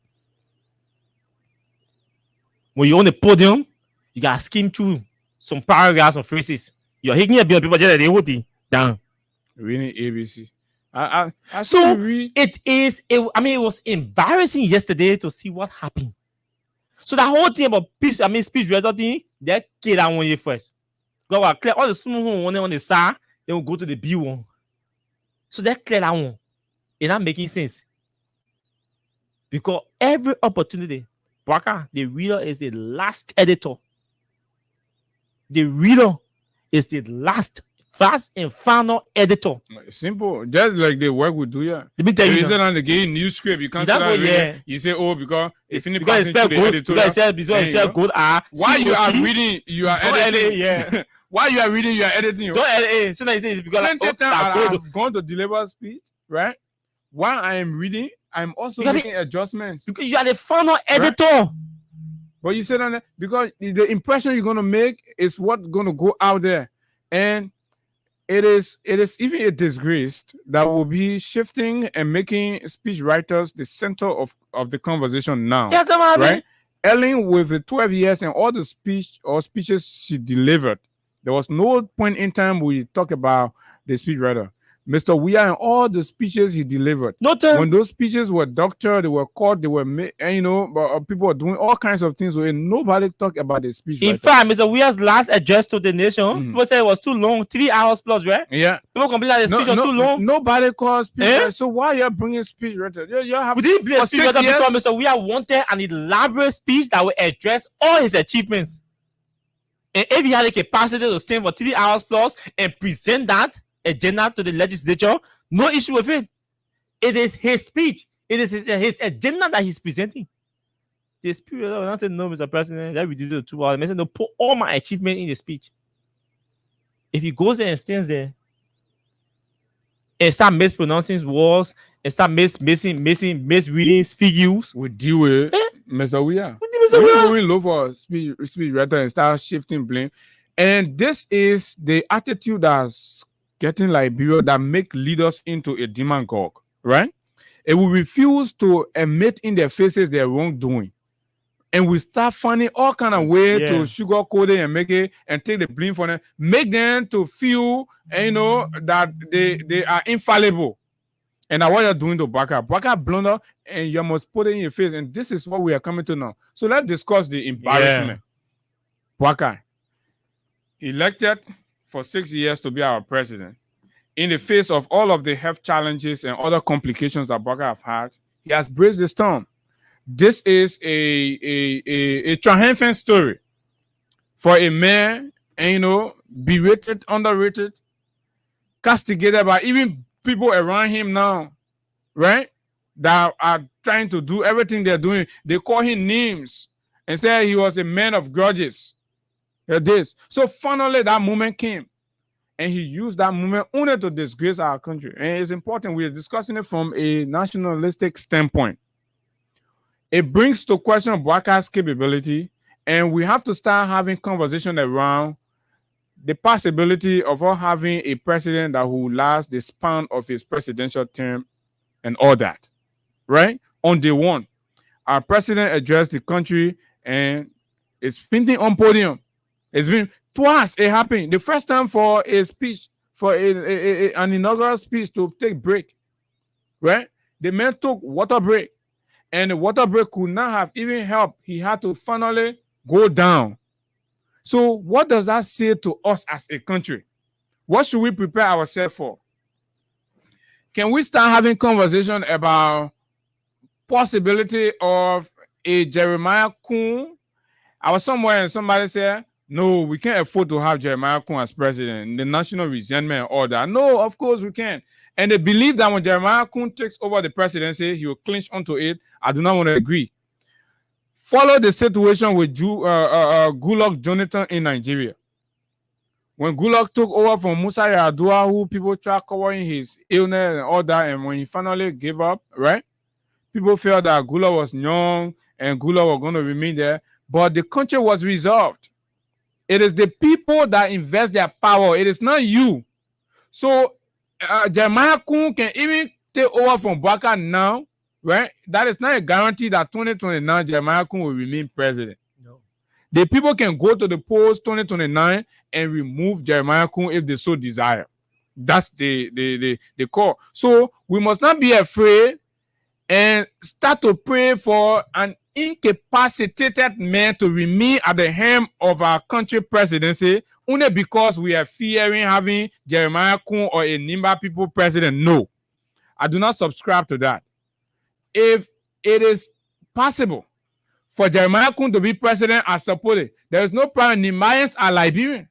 When you're on the podium, you gotta skim through some paragraphs or phrases. You're hitting a bit of paper just like they hold it down. Reading ABC. So it is. It was embarrassing yesterday to see what happened. So that whole thing about speech writer thing, they kill that one first. Go and clear all the small one on the side, then we'll go to the B one. So they clear that one. It's not making sense. Because every opportunity, Baka, the reader is the last editor. The reader is the last and final editor. Simple. Just like the work we do here. Let me tell you. On the game news script, you can't say you say, oh, because if you because it's spelled good. Why you are reading, you are editing. Yeah. Why you are reading, you are editing. Don't edit it. Sometimes it's because I've gone to deliver speech, right? While I am reading, I'm also making adjustments. Because you are the final editor. Right? But you said on that because the impression you're gonna make is what's gonna go out there. And it is even a disgrace that will be shifting and making speech writers the center of the conversation now. Yes, right? Ellen, with the 12 years and all the speeches she delivered, there was no point in time we talk about the speech writer. Mr. Weir and all the speeches he delivered. When those speeches were doctored, they were caught, they were made, people were doing all kinds of things. And nobody talked about the speech writer. In fact, Mr. Weir's last address to the nation, people said it was too long, 3 hours plus, right? Yeah. People complained that the speech was too long. Nobody calls speech writer. So why are you bringing speech writer? You have we didn't bring a speech writer because Mr. Weir wanted an elaborate speech that would address all his achievements. And if he had the capacity to stand for 3 hours plus and present that agenda to the legislature, no issue with it. It is his speech. It is his agenda that he's presenting. this period. I said, no, Mr. President, that reduces to 2 hours. I said, no, put all my achievement in the speech. If he goes there and stands there and start mispronouncing words and start misreading figures, we deal with Mr. Weir. We look for speech writer and start shifting blame. And this is the attitude that's getting Liberia that make leaders into a demagogue, right? It will refuse to admit in their faces their wrongdoing. And we start finding all kind of way to sugarcoat it and make it and take the blame for them, make them to feel, that they are infallible. And now what you're doing to Baka blunder, and you must put it in your face. And this is what we are coming to now. So let's discuss the embarrassment. Baka, elected for 6 years to be our president, in the face of all of the health challenges and other complications that Baka have had, he has braced the storm. This is a triumphant story for a man, berated, underrated, castigated by even people around him now, right? That are trying to do everything they're doing. They call him names and say he was a man of grudges. So finally that moment came. And he used that moment only to disgrace our country. And it's important. We're discussing it from a nationalistic standpoint. It brings to question Baka's capability, and we have to start having conversation around the possibility of us having a president that will last the span of his presidential term and all that, right? On day one, our president addressed the country and is fainting on podium. It's been twice it happened. The first time for a speech, for an inaugural speech to take break, right? The man took water break. And the water break could not have even helped. He had to finally go down. So what does that say to us as a country? What should we prepare ourselves for? Can we start having conversation about possibility of a Jeremiah Kun? I was somewhere and somebody said, no, we can't afford to have Jeremiah Kun as president. The national resentment and all that. No, of course we can. And they believe that when Jeremiah Kun takes over the presidency, he will clinch onto it. I do not want to agree. Follow the situation with Goodluck Jonathan in Nigeria. When Goodluck took over from Musa Yar'Adua, who people tried covering his illness and all that, and when he finally gave up, right? People felt that Goodluck was young and Goodluck was going to remain there. But the country was resolved. It is the people that invest their power. It is not you. So Jeremiah Kun can even take over from Baka now, right? That is not a guarantee that 2029 Jeremiah Kun will remain president. No. The people can go to the polls 2029 and remove Jeremiah Kun if they so desire. That's the call. So we must not be afraid and start to pray for an incapacitated man to remain at the helm of our country presidency only because we are fearing having Jeremiah Kun or a Nimba people president. No, I do not subscribe to that. If it is possible for Jeremiah Kun to be president, I support it. There is no problem. Nimbayans are Liberian.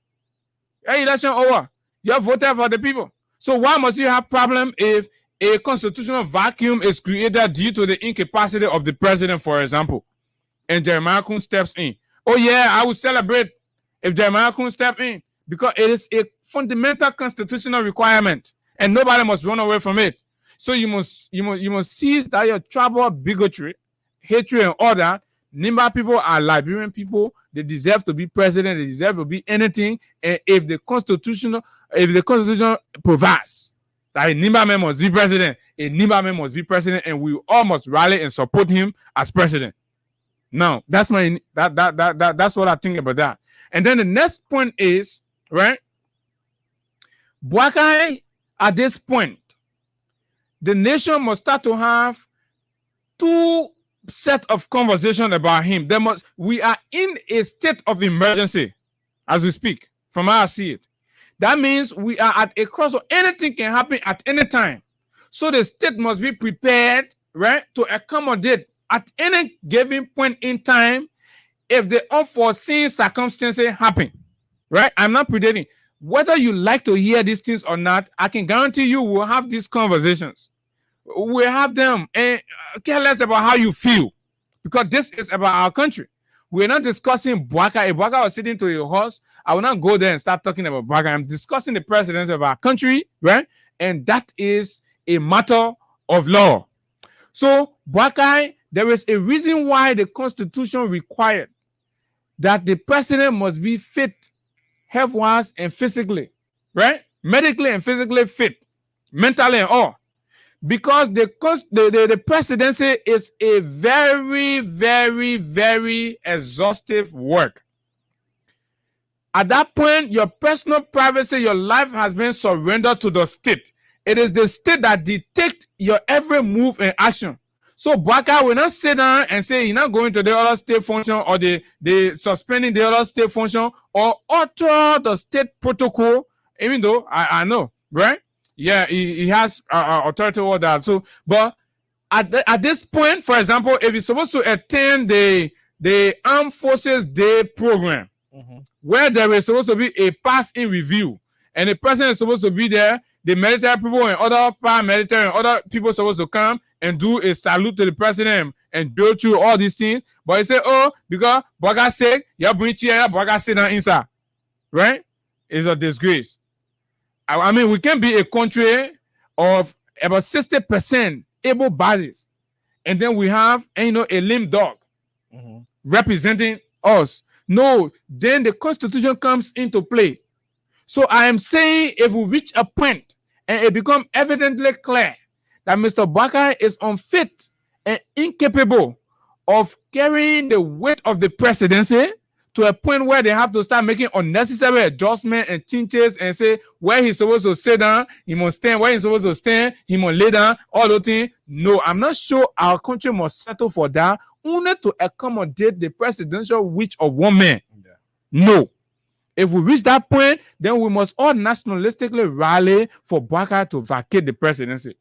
Hey, election over. You have voted for the people. So why must you have problem if a constitutional vacuum is created due to the incapacity of the president, for example, and Jeremiah Kun steps in? Oh yeah, I will celebrate if Jeremiah Kun step in because it is a fundamental constitutional requirement, and nobody must run away from it. So you must see that your tribal bigotry, hatred, and all that. Nimba people are Liberian people. They deserve to be president. They deserve to be anything. And if the constitution provides that a Nimba man must be president, a Nimba man must be president, and we all must rally and support him as president. Now, that's what I think about that. And then the next point is, right? Bwakai, at this point, the nation must start to have two set of conversation about him. We are in a state of emergency as we speak, from how I see it. That means we are at a crossroad. Anything can happen at any time. So the state must be prepared, right, to accommodate at any given point in time if the unforeseen circumstances happen, right? I'm not predicting. Whether you like to hear these things or not, I can guarantee you we'll have these conversations. We'll have them and care less about how you feel. because this is about our country. We're not discussing Bwaka. If Bwaka was sitting to a horse, I will not go there and start talking about Bwaka. I'm discussing the presidency of our country, right? And that is a matter of law. So, Bwaka, there is a reason why the Constitution required that the president must be fit, health-wise and physically, right? Medically and physically fit, mentally and all. Because the presidency is a very, very, very exhaustive work. At that point, your personal privacy, your life has been surrendered to the state. It is the state that dictates your every move and action. So Bwaka will not sit down and say he's not going to the other state function, or the suspending the other state function, or alter the state protocol, even though I know, right? Yeah, he has authority over that. So, but at this point, for example, if he's supposed to attend the Armed Forces Day program, where there is supposed to be a pass-in review, and the president is supposed to be there, the military people and other paramilitary and other people are supposed to come and do a salute to the president and go through all these things. But he said, oh, because Bwaka said, you bring chair, Bwaka sit down inside. Right? It's a disgrace. I mean, we can be a country of about 60% able bodies, and then we have, a lame dog representing us. No, then the Constitution comes into play. So I am saying, if we reach a point and it becomes evidently clear that Mr. Bwaka is unfit and incapable of carrying the weight of the presidency, to a point where they have to start making unnecessary adjustments and changes and say where he's supposed to sit down, he must stand, where he's supposed to stand, he must lay down, all those things. No, I'm not sure our country must settle for that only to accommodate the presidential wish of one man. Yeah. No. If we reach that point, then we must all nationalistically rally for Bwaka to vacate the presidency.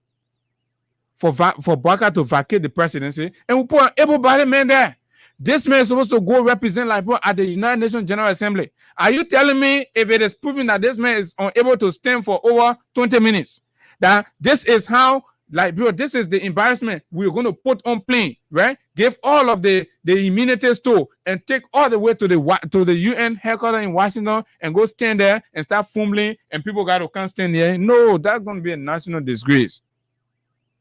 For Bwaka to vacate the presidency, and we put an able-bodied man there. This man is supposed to go represent Liberia at the United Nations General Assembly. Are you telling me, if it is proven that this man is unable to stand for over 20 minutes, that this is how, this is the embarrassment we're going to put on plane, right? Give all of the immunities to, and take all the way to the UN headquarters in Washington and go stand there and start fumbling, and people got to come stand there. No, that's going to be a national disgrace.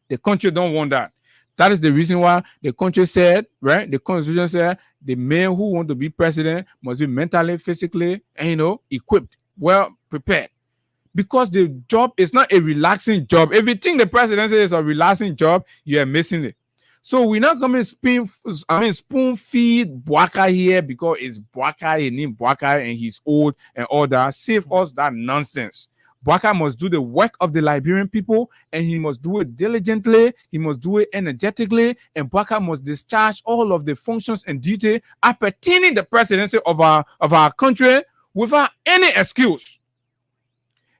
The country don't want that. That is the reason why the country said, right? The Constitution said the men who want to be president must be mentally, physically, and equipped, well prepared. Because the job is not a relaxing job. If you think the presidency is a relaxing job, you are missing it. So we're not going to spoon feed Bwaka here because it's Bwaka, he named Bwaka, and he's old and all that. Save us that nonsense. Bwaka must do the work of the Liberian people, and he must do it diligently, he must do it energetically, and Bwaka must discharge all of the functions and duty appertaining the presidency of our country without any excuse.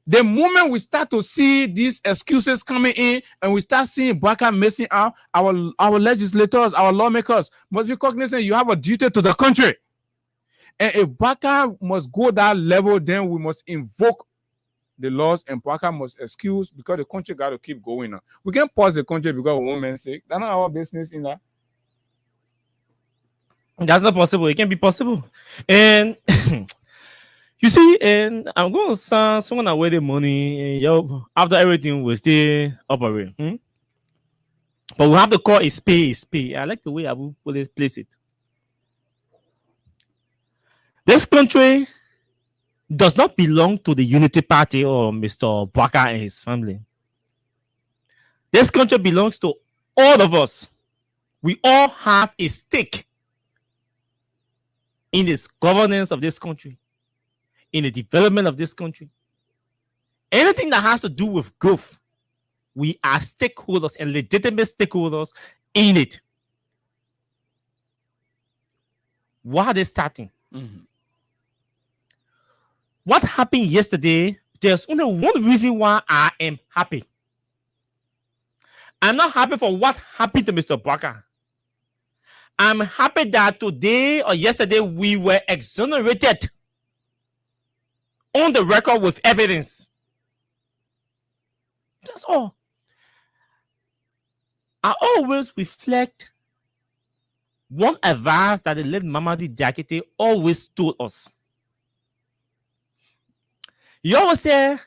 The moment we start to see these excuses coming in, and we start seeing Bwaka missing out, our legislators, our lawmakers must be cognizant you have a duty to the country. And if Bwaka must go that level, then we must invoke the laws, and Bwaka must excuse, because the country got to keep going on. We can't pause the country because of one man's sake. That's not our business in that. That's not possible. It can be possible. And you see, and I'm going to send someone away the money, and after everything will still operate. But we have to call a spade a spade. I like the way I will place it. This country does not belong to the Unity Party or Mr. Bwaka and his family. This country belongs to all of us. We all have a stake in this governance of this country, in the development of this country. Anything that has to do with growth, we are stakeholders and legitimate stakeholders in it. Why are they starting? What happened yesterday, there's only one reason why I am happy. I'm not happy for what happened to Mr. Bwaka. I'm happy that today or yesterday we were exonerated on the record with evidence. That's all. I always reflect one advice that the late Mamadi Diakite always told us. He always said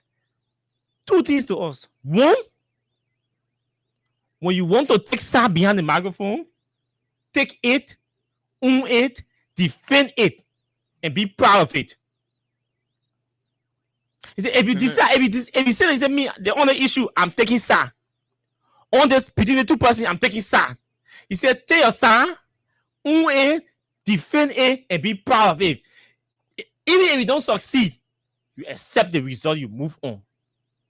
two things to us. One, when you want to take side behind the microphone, take it, own it, defend it, and be proud of it. He said, if you decide, if you say me, the only issue, I'm taking side. On this between the two persons, I'm taking side. He said, take your side, own it, defend it, and be proud of it. Even if you don't succeed, you accept the result, you move on.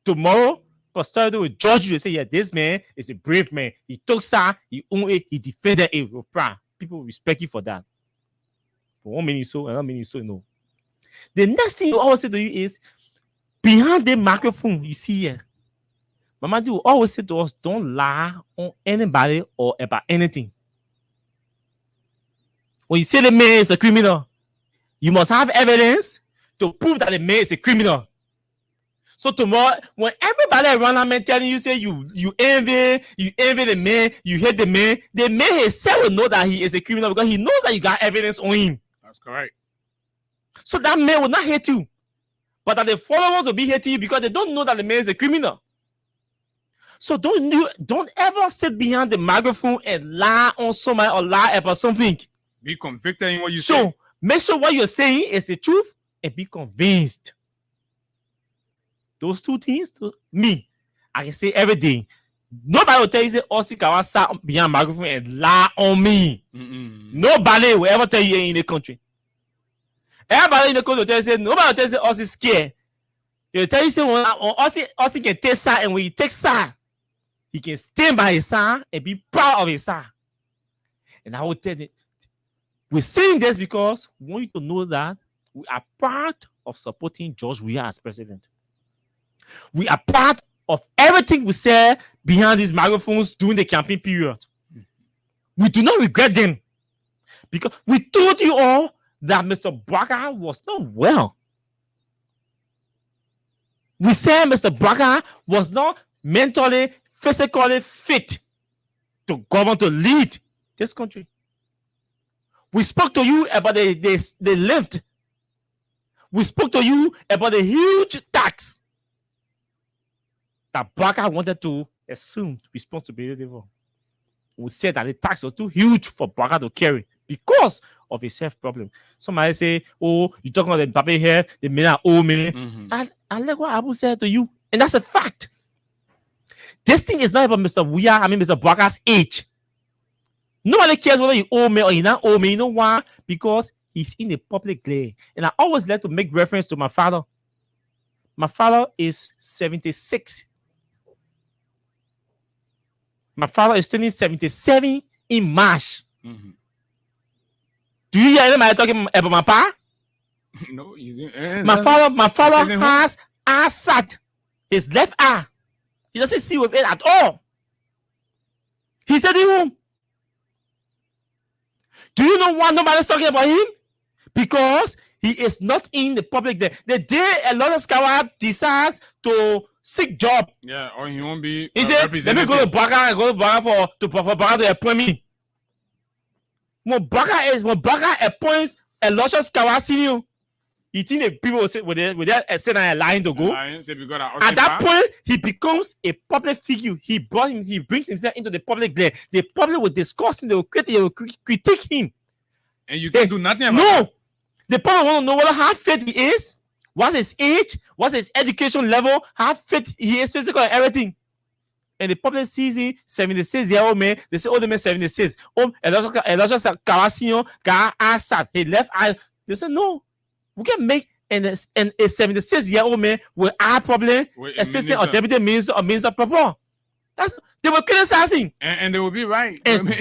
Tomorrow, posterity will judge you and say, yeah, this man is a brave man. He took side, he owned it, he defended it with pride. People will respect you for that. For 1 minute so, another minute so, no. The next thing you always say to you is, behind the microphone, you see here, Mama will always say to us, don't lie on anybody or about anything. When you say the man is a criminal, you must have evidence to prove that the man is a criminal. So tomorrow, when everybody around that man telling you, say you envy the man, you hate the man himself will know that he is a criminal because he knows that you got evidence on him. That's correct. So that man will not hate you. But that the followers will be hating you because they don't know that the man is a criminal. So don't ever sit behind the microphone and lie on somebody or lie about something. Be convicted in what you So say. make sure what you're saying is the truth and be convinced. Those two things to me, I can say every day. Nobody will tell you, say, Ossie Kawa sat behind the microphone and lie on me. Nobody will ever tell you in the country. Everybody in the country will tell you, say, nobody will tell you, say, Ossie scared. They'll tell you, say, when Ossie can take side, and when he takes side, he can stand by his side and be proud of his side. And I will tell you, we're saying this because we want you to know that we are part of supporting George Weah as president. We are part of everything we said behind these microphones during the campaign period. We do not regret them because we told you all that Mr. Braga was not well. We said Mr. Braga was not mentally, physically fit to govern, to lead this country. We spoke to you about the lift. We spoke to you about the huge tax that Braga wanted to assume responsibility for. We said that the tax was too huge for Braga to carry because of his health problem. Somebody say, oh, you talking about the baby here, the men are old men. And like what Abu said to you. And that's a fact. This thing is not about Mr. Braga's age. Nobody cares whether you're old man or you're not old man. You know why? Because he's in the public glare. And I always like to make reference to my father. My father is 76. My father is turning 77 in March. Do you hear anybody talking about my pa? No, my father has eyesight. His left eye. He doesn't see with it at all. He's at home. Do you know why nobody's talking about him? Because he is not in the public there. The day a lot of scholars decides to seek job. Yeah, or he won't be. He said, let me go to Braga and go to Braga for Braga to appoint me. When Braga appoints a lot of scholars senior, you think the people will sit with their saying a line to go? At that point, he becomes a public figure. He brings himself into the public glare. The public will discuss him, they will critique him. And you can't do nothing about it. No. The public want to know how fit he is, what's his age, what's his education level, how fit he is physically and everything. And the public sees him, 76-year-old man, they say, oh, the man 76. Oh, and just Kawasio, got eyesight, he left eye. They say, no. We can make a 76-year-old man with eye problem, assistant or deputy minister or minister proper. They were criticizing. And they will be right. And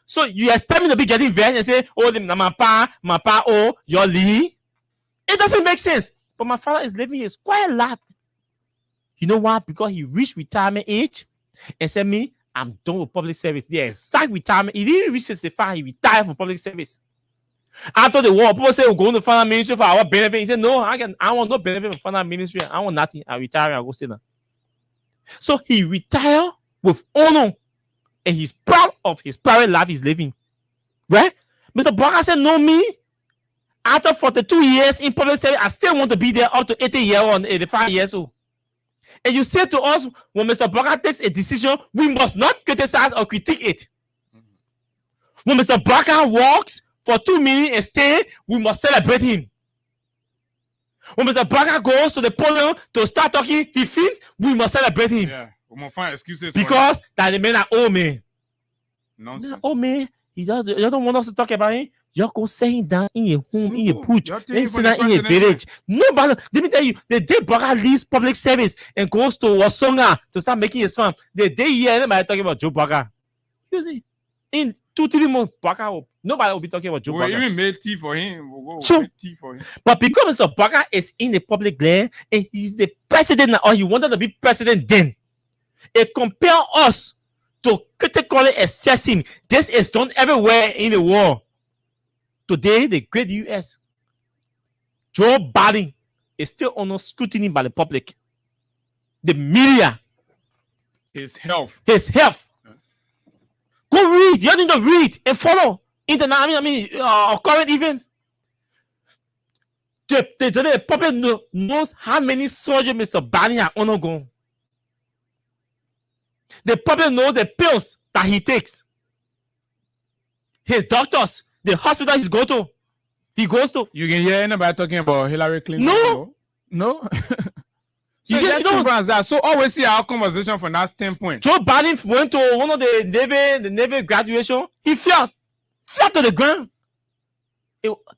so you expect me to be getting vexed and say, oh, my pa, oh, your Lee. It doesn't make sense. But my father is living his quiet life. You know why? Because he reached retirement age and said, me, I'm done with public service. The exact retirement. He didn't reach 65. He retired from public service. After the war, people say we're going to finance ministry for our benefit. He said, no, I want no benefit from finance ministry. I want nothing. I retire. I go sit down. So he retired with honor. And he's proud of his private life he's living. Right? Mr. Barker said, no, me. After 42 years in public service, I still want to be there up to 80 years or 85 years old. And you say to us, when Mr. Barker takes a decision, we must not criticize or critique it. When Mr. Barker walks for 2 minutes and stays, we must celebrate him. When Mr. Barker goes to the podium to start talking, he feels we must celebrate him. Yeah, we must find excuses because that the men are old men. Nonsense. Oh man, you don't want us to talk about him. Y'all go set him down in your home, in your pooch, and sit down in your village. Nobody, let me tell you, the day Barker leaves public service and goes to Wasonga to start making his farm, the day you hear anybody talking about Joe Barker, you see, in 2-3 months, Barker, nobody will be talking about Joe Barker. We even made tea for him. We'll Sure. Tea for him. But because Mr. Barker is in the public glare and he's the president now, or he wanted to be president then, it compels us to critically assess him. This is done everywhere in the world. Today, the great US, Joe Biden is still under scrutiny by the public. The media. His health. Go read. You need to read and follow current events. The public knows how many surgeries Mr. Biden has undergone. The public knows the pills that he takes. His doctors, the hospital he goes to. You can hear anybody talking about Hillary Clinton? No. So you that. So always see our conversation from that standpoint. Joe Biden went to one of the Navy graduation. He fell to the ground.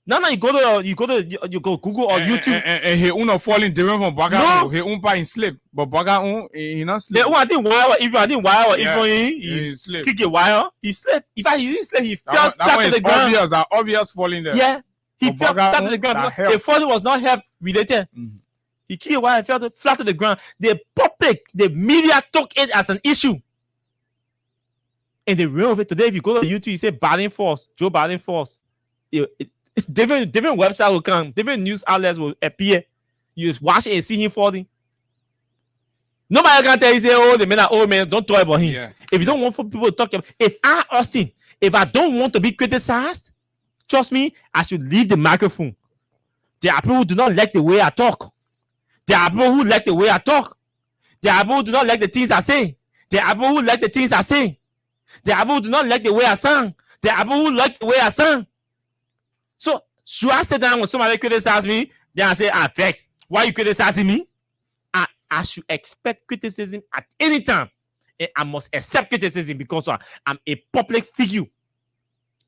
Now you go Google or YouTube. And he not falling different from Barker. No. He won't in sleep, but Barker he not sleep. I didn't wire. He sleep. Kick a wire. He slept. In fact, he didn't sleep. He fell flat to the ground. Obvious falling there. Yeah, he fell flat to the ground. The fall was not health related. Mm-hmm. He kicked a wire and fell flat to the ground. The public, the media took it as an issue. And they ran over it today. If you go to YouTube, you say Biden falls, Joe Biden falls. Different websites will come, different news outlets will appear. You watch it and see him falling. Nobody can tell you, say, oh, the men are old men, don't talk about him. Yeah. If you don't want for people to talk about, if I don't want to be criticized, trust me, I should leave the microphone. There are people who do not like the way I talk. There are people who like the way I talk. There are people who do not like the things I say. There are people who like the things I say. There are people who do not like the way I sing. There are people who like the way I sing. So, should I sit down when somebody criticize me? Then I say, vex. Why are you criticizing me? I should expect criticism at any time. And I must accept criticism because I'm a public figure.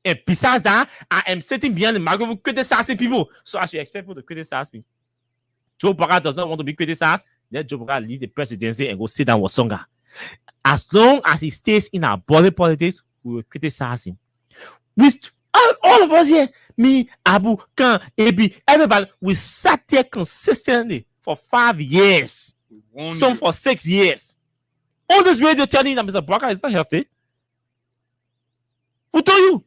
And besides that, I am sitting behind the microphone criticizing people. So I should expect people to criticize me. Joe Barker does not want to be criticized. Let Joe Barker leave the presidency and go sit down with Songa. As long as he stays in our body politics, we will criticize him. All of us here, me, Abu, Khan, AB, everybody, we sat there consistently for 5 years. Some for 6 years. All this radio telling you that Mr. Barker is not healthy. Who told you?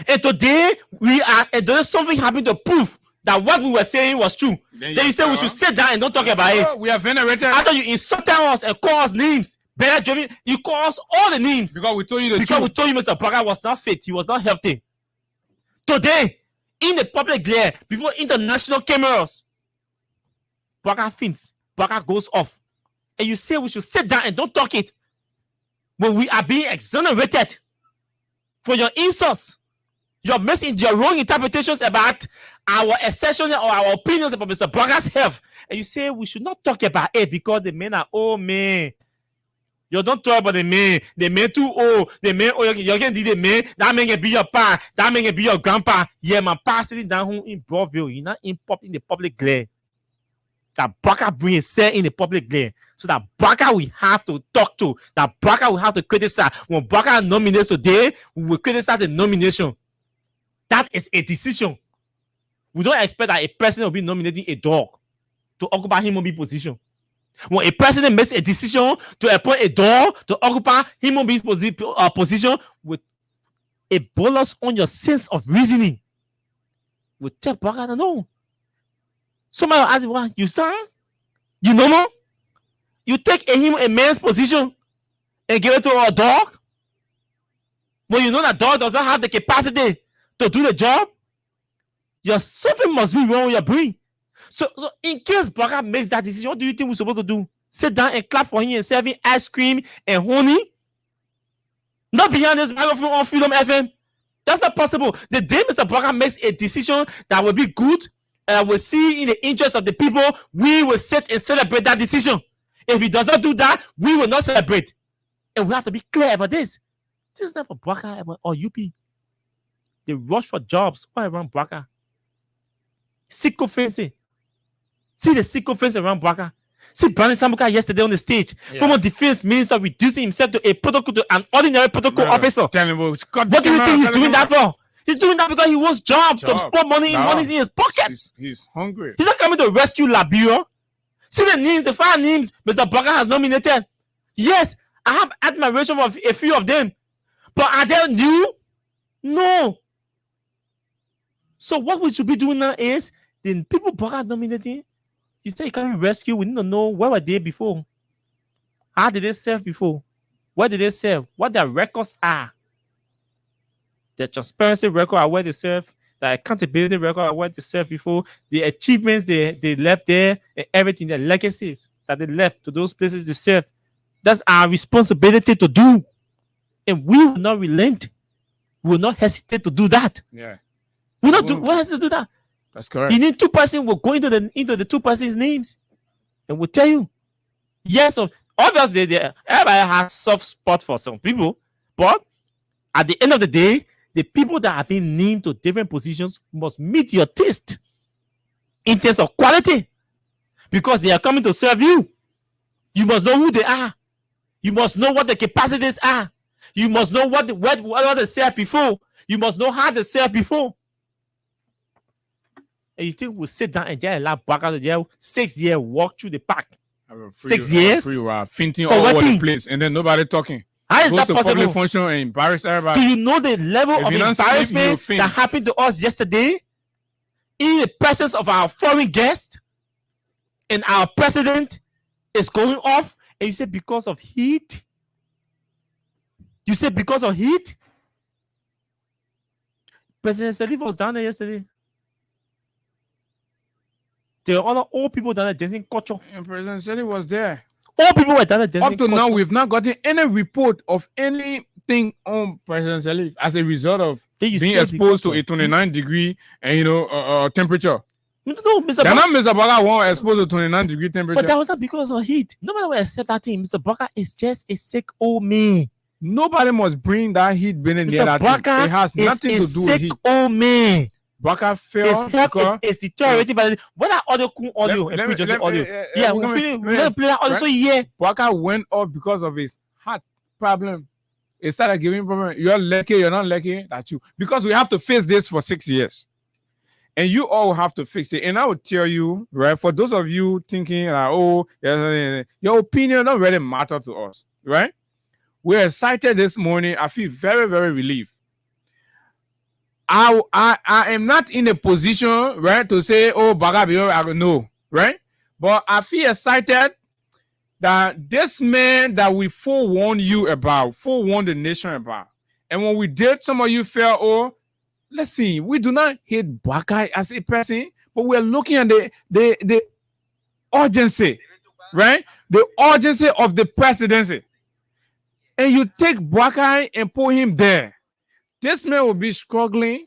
And today, there's something happened to prove that what we were saying was true. Then you say we should sit down and don't talk about it. We are venerated. After you insulted us and call us names, you call us all the names. Because we told you we told you Mr. Barker was not fit. He was not healthy. Today, in the public glare, before international cameras, Barker faints. Barker goes off. And you say we should sit down and don't talk it. When we are being exonerated for your insults, your wrong interpretations about our assertions or our opinions about Mr. Barker's health. And you say we should not talk about it because the men are old men. You don't talk about the men. The men too old. The men, you can do the men. That man can be your pa. That man can be your grandpa. Yeah, my pa sitting down home in Broadville. You're not in the public glare. That Barker bring himself in the public glare. So that Barker we have to talk to. That Barker we have to criticize. When Barker nominates today, we will criticize the nomination. That is a decision. We don't expect that a president will be nominating a dog to occupy him being position. When a president makes a decision to appoint a dog to occupy him being position with a bolus on your sense of reasoning, we tell Barker no. Somebody will ask you, what? You stand? You know more? You take a man's position and give it to a dog? when you know that dog does not have the capacity to do the job, something must be wrong with your brain. So in case Baka makes that decision, what do you think we're supposed to do? Sit down and clap for him and serve him ice cream and honey? Not behind this microphone on Freedom FM. That's not possible. The day Mr. Baka makes a decision that will be good and will see in the interest of the people, we will sit and celebrate that decision. If he does not do that, we will not celebrate. And we have to be clear about this. This is not for Baka or UP. They rush for jobs all around Baka. Sicko fancy. See the sicko fancy around Baka. See Brandon Sambuka yesterday on the stage. Former defense minister reducing himself to a protocol, to an ordinary protocol officer. What do you think he's doing that for? He's doing that because he wants jobs to put money in his pockets. He's hungry. He's not coming to rescue Liberia. See the names, the 5 names Mr. Baka has nominated. Yes, I have admiration for a few of them. But are they new? No. So what we should be doing now is the people Baka nominating. You say you can't rescue. We need to know where were they before. How did they serve before? Where did they serve? What their records are. The transparency record are where they serve. The accountability record are where they served before. The achievements they left there and everything, the legacies that they left to those places they serve. That's our responsibility to do. And we will not relent. We will not hesitate to do that. Yeah. We will not hesitate to do that. That's correct. You need 2 persons will go into the 2 persons' names and will tell you. Yes, so obviously everybody has soft spot for some people, but at the end of the day, the people that have been named to different positions must meet your taste in terms of quality, because they are coming to serve you. You must know who they are. You must know what the capacities are. You must know what they served before. You must know how they served before. And you think we'll sit down and just allow Baka to jail 6 years walk through the park? 6 years? Fainting all over the place and then nobody talking. How is that to possible? Public function and embarrass everybody. Do you know the level of embarrassment that happened to us yesterday in the presence of our foreign guest, and our president is going off, and you say because of heat? You say because of heat? President Salif was down there yesterday. There were other old people down there dancing culture. And President Salif was there. All people were down there dancing. Up to now, we've not gotten any report of anything on President Salif as a result of being exposed to a 29-degree and temperature. No, Mr. They're not Mr. Baka won't exposed to 29-degree temperature. But that was not because of heat. Nobody will accept that thing. Mr. Baka is just a sick old man. Nobody must bring that heat being in there. It has nothing to do with heat. Old man. Baka fell. It's deteriorating. But what are audio cool audio and pre-adjusted audio? Yeah, we're gonna play that audio. So yeah, Baka went off because of his heart problem. It started giving problem. You're lucky. You're not lucky. That's you. Because we have to face this for 6 years, and you all have to fix it. And I would tell you, right, for those of you thinking, your opinion don't really matter to us, right? We're excited this morning. I feel very, very relieved. I am not in a position, right, to say, oh, Baka, I don't know, right? But I feel excited that this man that we forewarned you about, forewarned the nation about, and when we did, some of you felt, oh, let's see, we do not hate Baka as a person, but we're looking at the urgency, right? The urgency of the presidency. And you take Baka and put him there. This man will be struggling,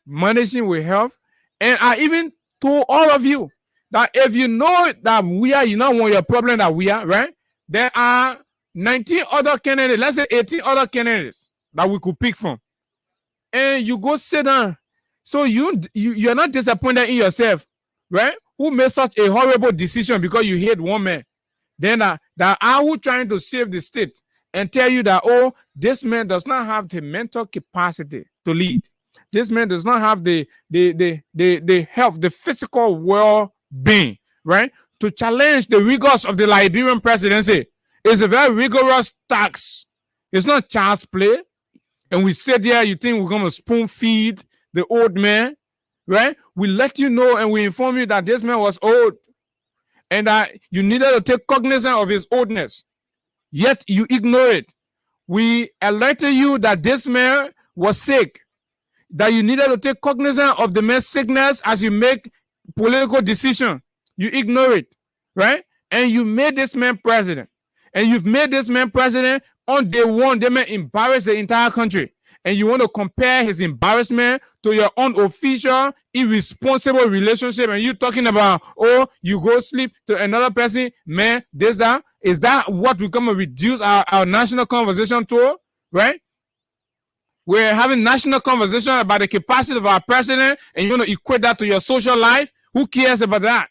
managing with health. And I even told all of you that if you know that you not want your problem that we are, right? There are 19 other candidates, let's say 18 other candidates that we could pick from. And you go sit down. So you're not disappointed in yourself, right? Who made such a horrible decision because you hate one man. Then that are who trying to save the state and tell you that, oh, this man does not have the mental capacity to lead. This man does not have the health, the physical well-being, right? To challenge the rigors of the Liberian presidency. It's a very rigorous task. It's not child's play. And we sit here, you think we're going to spoon feed the old man, right? We let you know and we inform you that this man was old and that you needed to take cognizance of his oldness. Yet you ignore it. we alerted you that this man was sick, that you needed to take cognizance of the man's sickness as you make political decision. You ignore it, right? And you made this man president. And you've made this man president on day one. They may embarrass the entire country. And you want to compare his embarrassment to your unofficial, irresponsible relationship. And you talking about, oh, you go sleep to another person, man, this, that. Is that what we come to reduce our national conversation to, right? We're having national conversation about the capacity of our president, and you want to equate that to your social life. Who cares about that?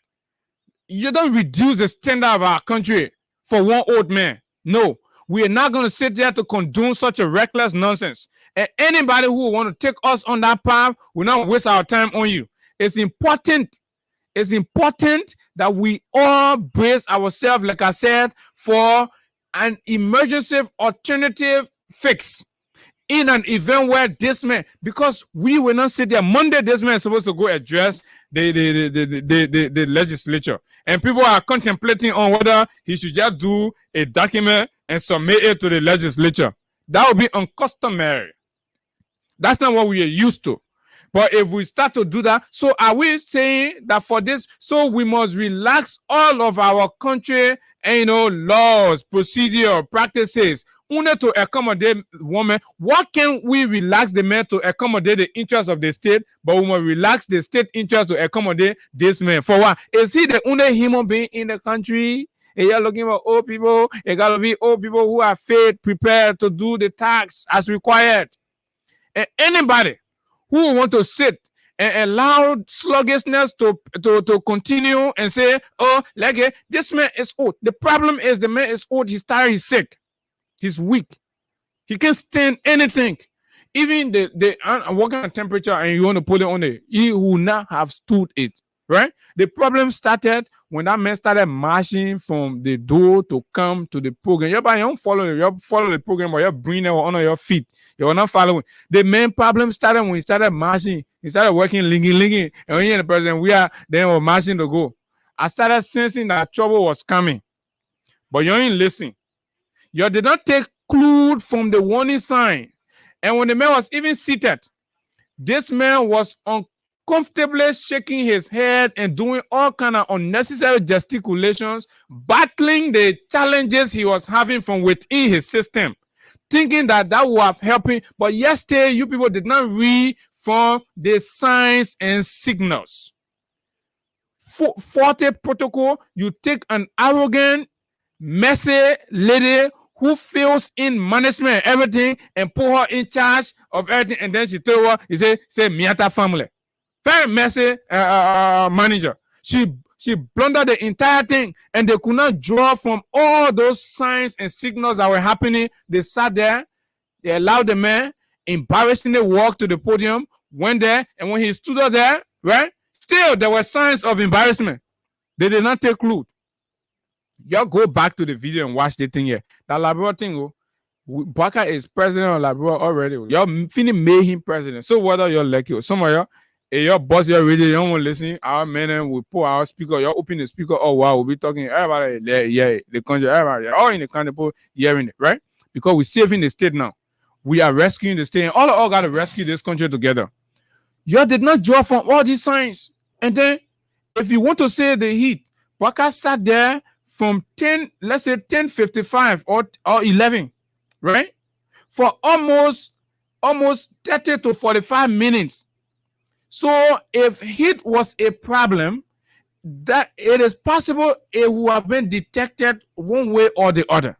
You don't reduce the standard of our country for one old man. No, we are not going to sit there to condone such a reckless nonsense. And anybody who want to take us on that path will not waste our time on you. It's important that we all brace ourselves, like I said, for an emergency alternative fix in an event where this man, because we will not sit there. Monday, this man is supposed to go address the legislature, and people are contemplating on whether he should just do a document and submit it to the legislature. That would be uncustomary. That's not what we are used to. But if we start to do that, so are we saying that for this, so we must relax all of our country and laws, procedure, practices, only to accommodate women? What can we relax the men to accommodate the interests of the state, but we must relax the state interest to accommodate this man? For what? Is he the only human being in the country? And you're looking for old people. It gotta be old people who are fit, prepared to do the tax as required. And anybody who want to sit and allow sluggishness to continue and say, oh, like this man is old. The problem is the man is old. He's tired. He's sick. He's weak. He can't stand anything. Even the working temperature, and you want to put it on it, he will not have stood it. Right? The problem started when that man started marching from the door to come to the program. You don't follow the program, but you're bringing it on your feet. You're not following. The main problem started when he started marching. He started working, linking. And when you're the president, then we're marching to go. I started sensing that trouble was coming. But you ain't listening. You did not take clue from the warning sign. And when the man was even seated, this man was uncomfortably shaking his head and doing all kind of unnecessary gesticulations, battling the challenges he was having from within his system, thinking that would have helped him. But yesterday, you people did not read from the signs and signals. 40 protocol, you take an arrogant, messy lady who fails in management, everything, and put her in charge of everything, and then she tell her, he say Miata family. Very messy manager. She blundered the entire thing, and they could not draw from all those signs and signals that were happening. They sat there, they allowed the man embarrassingly walk to the podium, went there, and when he stood up there, right, still there were signs of embarrassment. They did not take clue. Y'all go back to the video and watch the thing here. That Labrador thing, Baka is president of Labrador already. Y'all finna made him president. So whether you're lucky, some of y'all, your boss, you're ready, you don't want to listen. Our men will pull our speaker, you open the speaker. Oh wow, we'll be talking. Everybody, yeah, the country, everybody, all in the country, hearing it, right? Because we're saving the state now. We are rescuing the state. And all got to rescue this country together. You did not draw from all these signs. And then, if you want to say the heat, Baka sat there from 10, let's say 10:55 or 11, right? For almost 30 to 45 minutes. So if heat was a problem, that it is possible it would have been detected one way or the other,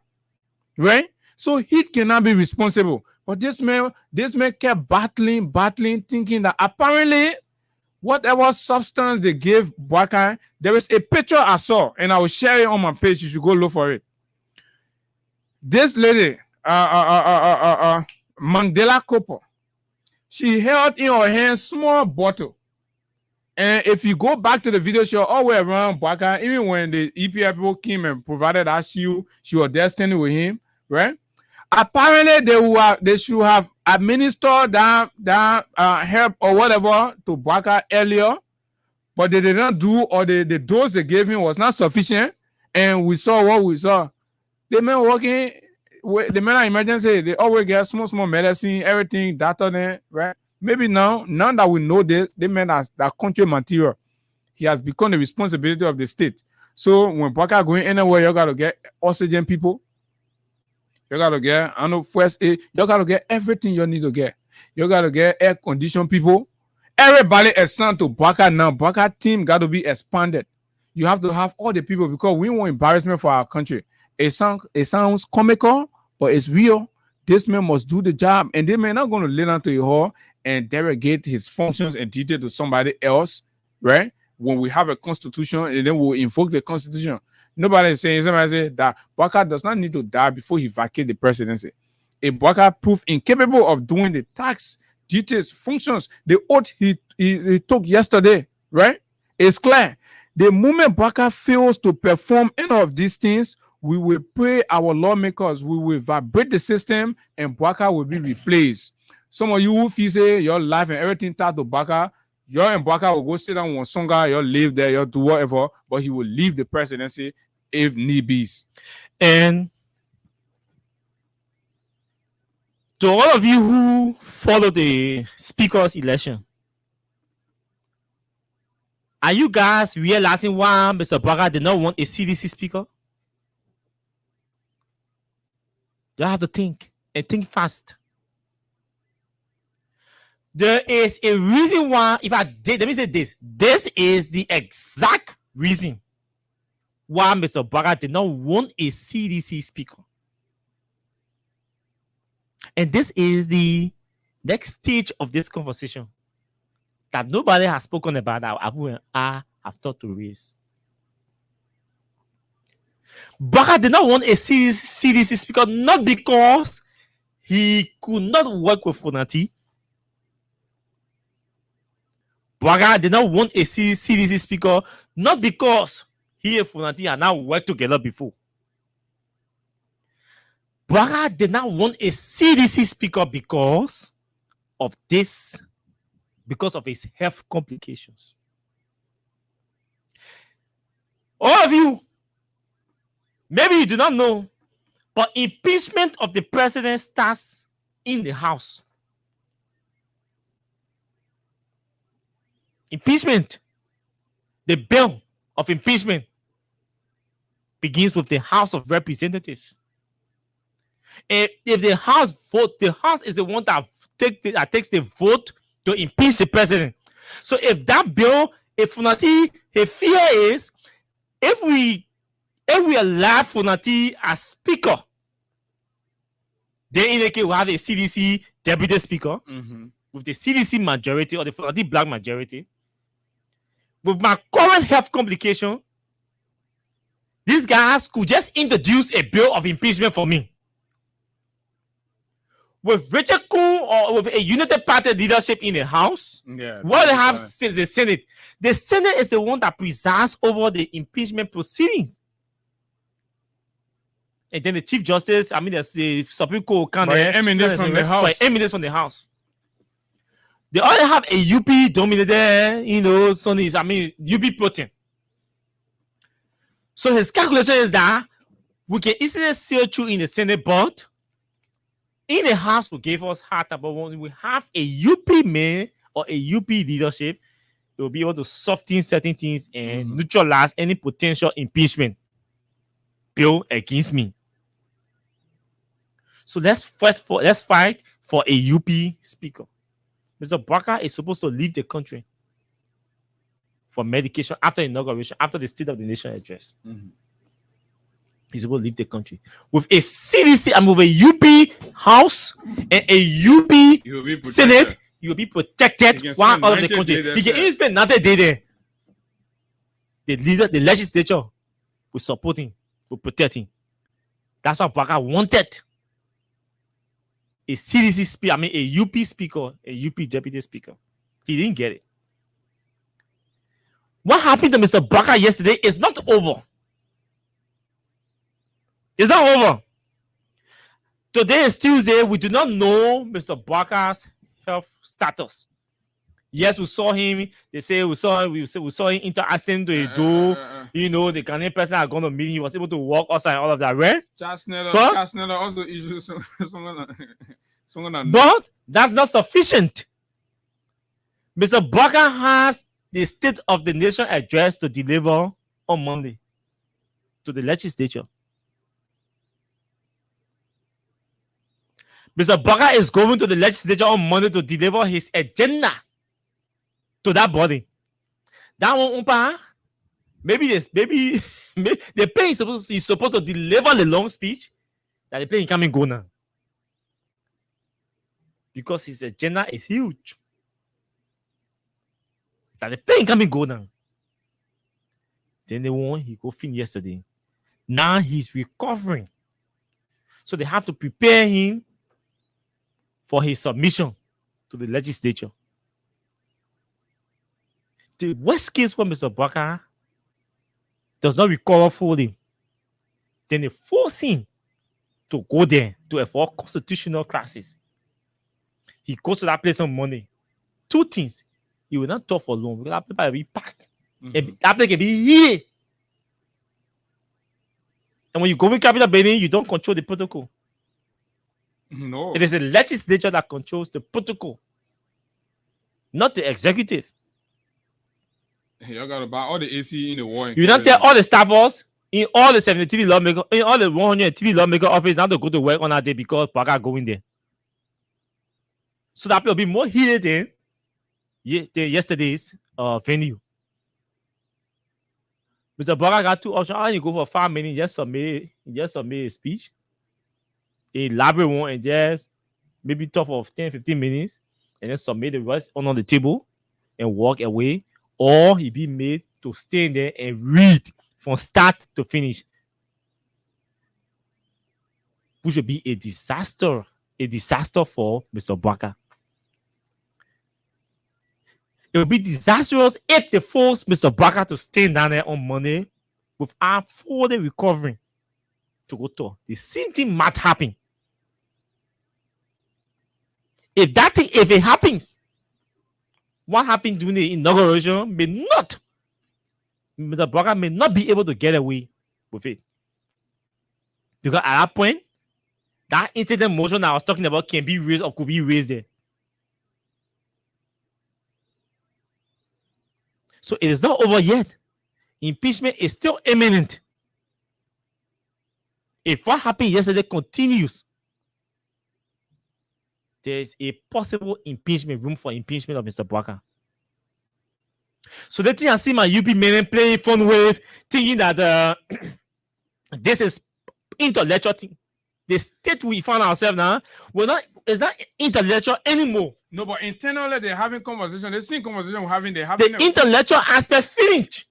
right? So heat cannot be responsible. But this man kept battling, thinking that apparently whatever substance they gave Baka, there is a picture I saw, and I will share it on my page. You should go look for it. This lady, Mandela Cooper, she held in her hand small bottle. And if you go back to the video, she was all the way around Baka. Even when the EPA people came and provided that she was there standing with him, right? Apparently, they should have administered that help or whatever to Baka earlier, but they did not do, or the dose they gave him was not sufficient. And we saw what we saw. The man walking, the men are emergency, they always get small medicine, everything, doctor then, right? Maybe now that we know this, they men are that country material. He has become the responsibility of the state. So when Baka going anywhere, you gotta get oxygen people. You gotta get, I know, first aid. You gotta get everything you need to get. You gotta get air condition people. Everybody is sent to Baka now. Baka team got to be expanded. You have to have all the people because we want embarrassment for our country. It sounds comical, but it's real. This man must do the job, and they may not going to lay down to a hall and delegate his functions and detail to somebody else, right? When we have a constitution, and then we'll invoke the constitution. Nobody is saying, somebody say that Baka does not need to die before he vacates the presidency. If Baka proved incapable of doing the tax duties, functions, the oath he took yesterday, right? It's clear. The moment Baka fails to perform any of these things, we will pray our lawmakers, we will vibrate the system, and Baka will be replaced. Some of you who feel say your life and everything tied to Baka, your and Baka will go sit down one songa, you'll live there, you'll do whatever, but he will leave the presidency if need be. And to all of you who follow the speaker's election, are you guys realizing why Mr. Baka did not want a CDC speaker? You have to think and think fast. There is a reason why, if I did, let me say this. This is the exact reason why Mr. Baka did not want a CDC speaker. And this is the next stage of this conversation that nobody has spoken about that Abu and I have thought to raise. Baka did not want a CDC speaker, not because he could not work with Funati. Baka did not want a CDC speaker, not because he and Funati are now worked together before. Baka did not want a CDC speaker because of this, because of his health complications. All of you, maybe you do not know, but impeachment of the president starts in the House. Impeachment, the bill of impeachment, begins with the House of Representatives. If the House vote, the House is the one that takes the vote to impeach the president. So if that bill, if Funati, the fear is, if we allow Funati as speaker, then in the case we have a CDC deputy speaker with the CDC majority or the Funati black majority. With my current health complication, these guys could just introduce a bill of impeachment for me. With Richard Kuhn or with a United Party leadership in the House, what they have is the Senate. The Senate is the one that presides over the impeachment proceedings. And then the Chief Justice, the Supreme Court can emanate from the House. They already have a UP dominated, Sunnis, UP protein. So his calculation is that we can easily sail through in the Senate, but in the House will give us hard, but when we have a UP man or a UP leadership, they will be able to soften certain things and neutralize any potential impeachment bill against me. So let's fight for a UP speaker. Mr. Baka is supposed to leave the country for medication after inauguration, after the State of the Nation address. He's supposed to leave the country with a CDC and with a UP House and a UP Senate. You will be protected while out of the country. He can even spend another day there. The legislature will support him, will protect him. That's what Baka wanted. A CDC speaker, a UP speaker, a UP deputy speaker. He didn't get it. What happened to Mr. Baka yesterday is not over. It's not over. Today is Tuesday. We do not know Mr. Baka's health status. Yes, we saw him. They say we saw him interacting to a door. You know, the Ghanaian person are going to meet. He was able to walk outside and all of that, right? Chasnella also issues But that's not sufficient. Mr. Barker has the State of the Nation address to deliver on Monday to the legislature. Mr. Barker is going to the legislature on Monday to deliver his agenda to that body. That one, maybe the pen is supposed to deliver the long speech that the pen can't go now. Because his agenda is huge. That the pen can't go now. Then the one he go fin yesterday. Now he's recovering. So they have to prepare him for his submission to the legislature. The worst case for Mr. Barker does not recover fully. Then they force him to go there to afford constitutional classes. He goes to that place on Monday. Two things. He will not talk for long because that paper will be packed. That place can be here. And when you go with capital building, you don't control the protocol. No. It is the legislature that controls the protocol, not the executive. Y'all gotta buy all the AC in the war. You don't tell all the staffers in all the 73 lawmakers, in all the 103 lawmaker office not to go to work on that day because Barker going there. So that will be more heated than yesterday's venue. Mr. Barker got two options. Either you go for 5 minutes, just submit a speech, a elaborate one, and just maybe talk for 10-15 minutes, and then submit the rest on the table and walk away. Or he be made to stand there and read from start to finish, which would be a disaster for Mr. Barker. It would be disastrous if they force Mr. Barker to stand down there on Monday without fully recovering to go talk. The same thing might happen. If it happens, what happened during the inauguration Mr. Barker may not be able to get away with it. Because at that point, that incident motion I was talking about can be raised or could be raised there. So it is not over yet. Impeachment is still imminent. If what happened yesterday continues, there is a possible room for impeachment of Mr. Barker. So the thing I see my UP men playing fun with, thinking that this is intellectual thing. The state we find ourselves now, is not intellectual anymore. No, but internally they're having conversation. The same conversation we're having. The intellectual aspect finished.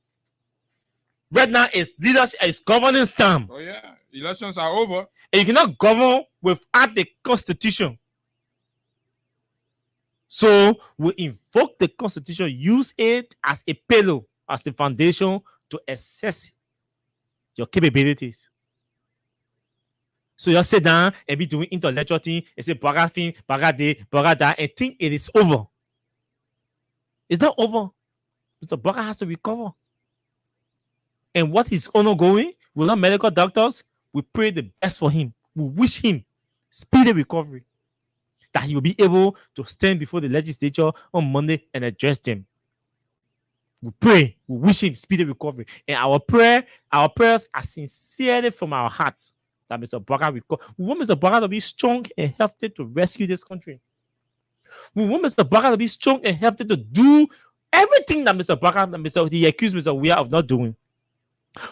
Right now, is leadership, is governance time. Oh yeah, elections are over. And you cannot govern without the constitution. So we invoke the constitution, use it as a pillow, as the foundation to assess your capabilities. So you sit down and be doing intellectual thing and say Barker thing, Barker day, Barker that, and think it is over. It's not over. Mr. Barker has to recover. And what is ongoing, we're not medical doctors. We pray the best for him. We wish him speedy recovery, that he will be able to stand before the legislature on Monday and address them. We pray, we wish him speedy recovery. And our prayers are sincerely from our hearts that Mr. Barker recover. We want Mr. Barker to be strong and healthy to rescue this country. We want Mr. Barker to be strong and healthy to do everything that Mr. Barker, he accused Mr. Weir of not doing.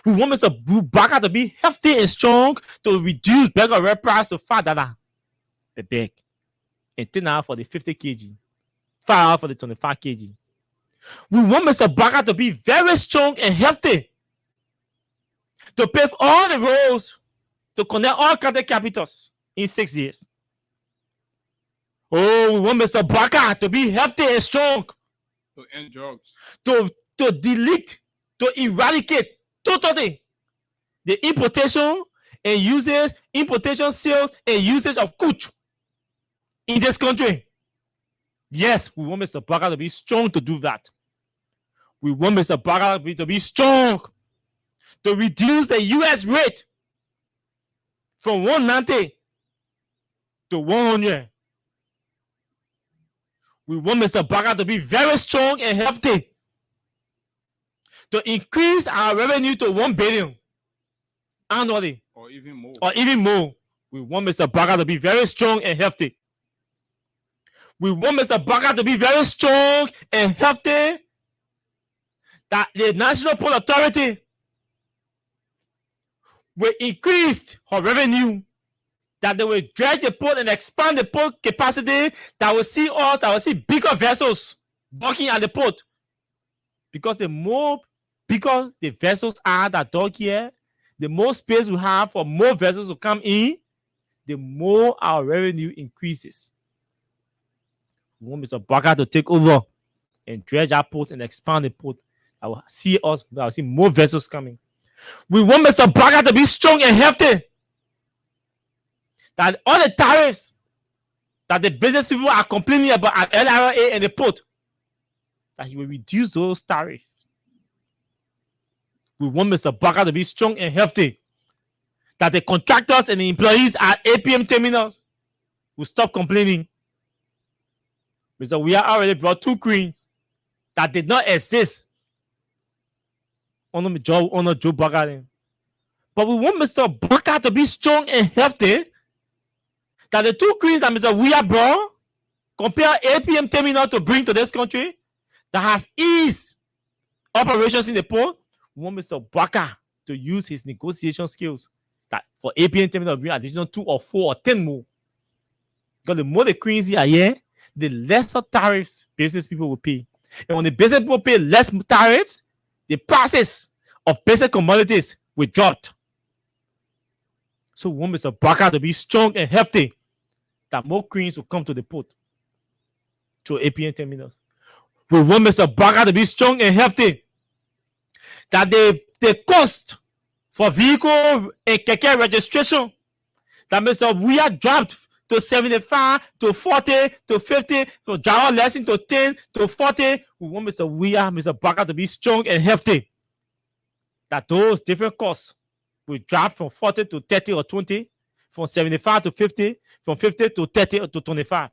We want Mr. Barker to be healthy and strong to reduce beggar red price to $5 per bag. And $10 for the 50 kg, $5 for the 25 kg. We want Mr. Barker to be very strong and healthy to pave all the roads to connect all county capitals in 6 years. Oh, we want Mr. Barker to be healthy and strong to end drugs, to delete, to eradicate totally the importation, sales, and usage of kuch in this country. Yes, we want Mr. Barker to be strong to do that. We want Mr. Barker to be strong to reduce the US rate from 190 to 100. We want Mr. Barker to be very strong and healthy to increase our revenue to 1 billion annually Or even more. We want Mr. Barker to be very strong and healthy. We want Mr. Barker to be very strong and healthy that the National Port Authority will increase her revenue, that they will dredge the port and expand the port capacity, that will see bigger vessels docking at the port. Because the more bigger the vessels are that dock here, the more space we have for more vessels to come in, the more our revenue increases. We want Mr. Barker to take over and dredge our port and expand the port. I will see more vessels coming. We want Mr. Barker to be strong and healthy. That all the tariffs that the business people are complaining about at LRA and the port, that he will reduce those tariffs. We want Mr. Barker to be strong and healthy. That the contractors and the employees at APM terminals will stop complaining. Mr. We already brought 2 cranes that did not exist on Joe Barker. But we want Mr. Barker to be strong and healthy. That the 2 cranes that Mr. Weir brought, compare APM terminal to bring to this country, that has eased operations in the port, we want Mr. Barker to use his negotiation skills that for APM terminal to bring additional 2 or 4 or 10 more. Because the more the cranes are here, the lesser tariffs business people will pay. And when the business people pay less tariffs, the prices of basic commodities will drop. So we want Mr. Barker to be strong and healthy, that more cranes will come to the port, to APM terminals. We want Mr. Barker to be strong and healthy, that the cost for vehicle and keke registration, that Mr. Weir dropped to 75, to 40, to 50, for driver lesson to 10, to 40. We want Mr. Barker to be strong and healthy, that those different costs will drop from 40 to 30 or 20, from 75 to 50, from 50 to 30 or to 25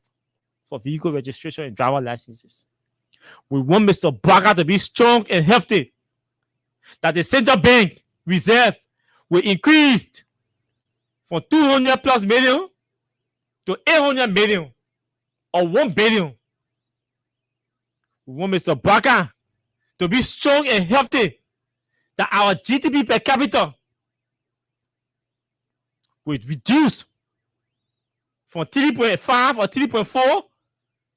for vehicle registration and driver licenses. We want Mr. Barker to be strong and healthy, that the central bank reserve will increase from 200 plus million to 800 million or 1 billion. We want Mr. Barker to be strong and healthy, that our GDP per capita will reduce from 3.5 or 3.4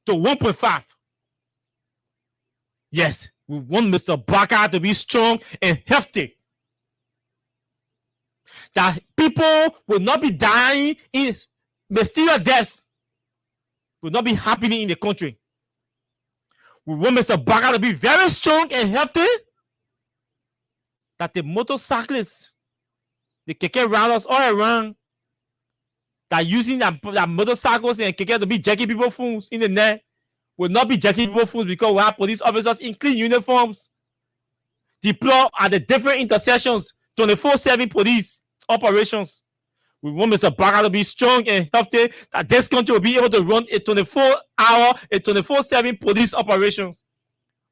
to 1.5. Yes, we want Mr. Barker to be strong and healthy, that people will not be dying in mysterious deaths, will not be happening in the country. We want Mr. Barker to be very strong and healthy, that the motorcyclists, the keke riders all around, that using that motorcycles and keke to be jacking people's phones in the net, will not be jacking people's phones, because we have police officers in clean uniforms deployed at the different intersections, 24/7 police operations. We want Mr. Barker to be strong and healthy, that this country will be able to run a 24-hour, a 24/7 police operations.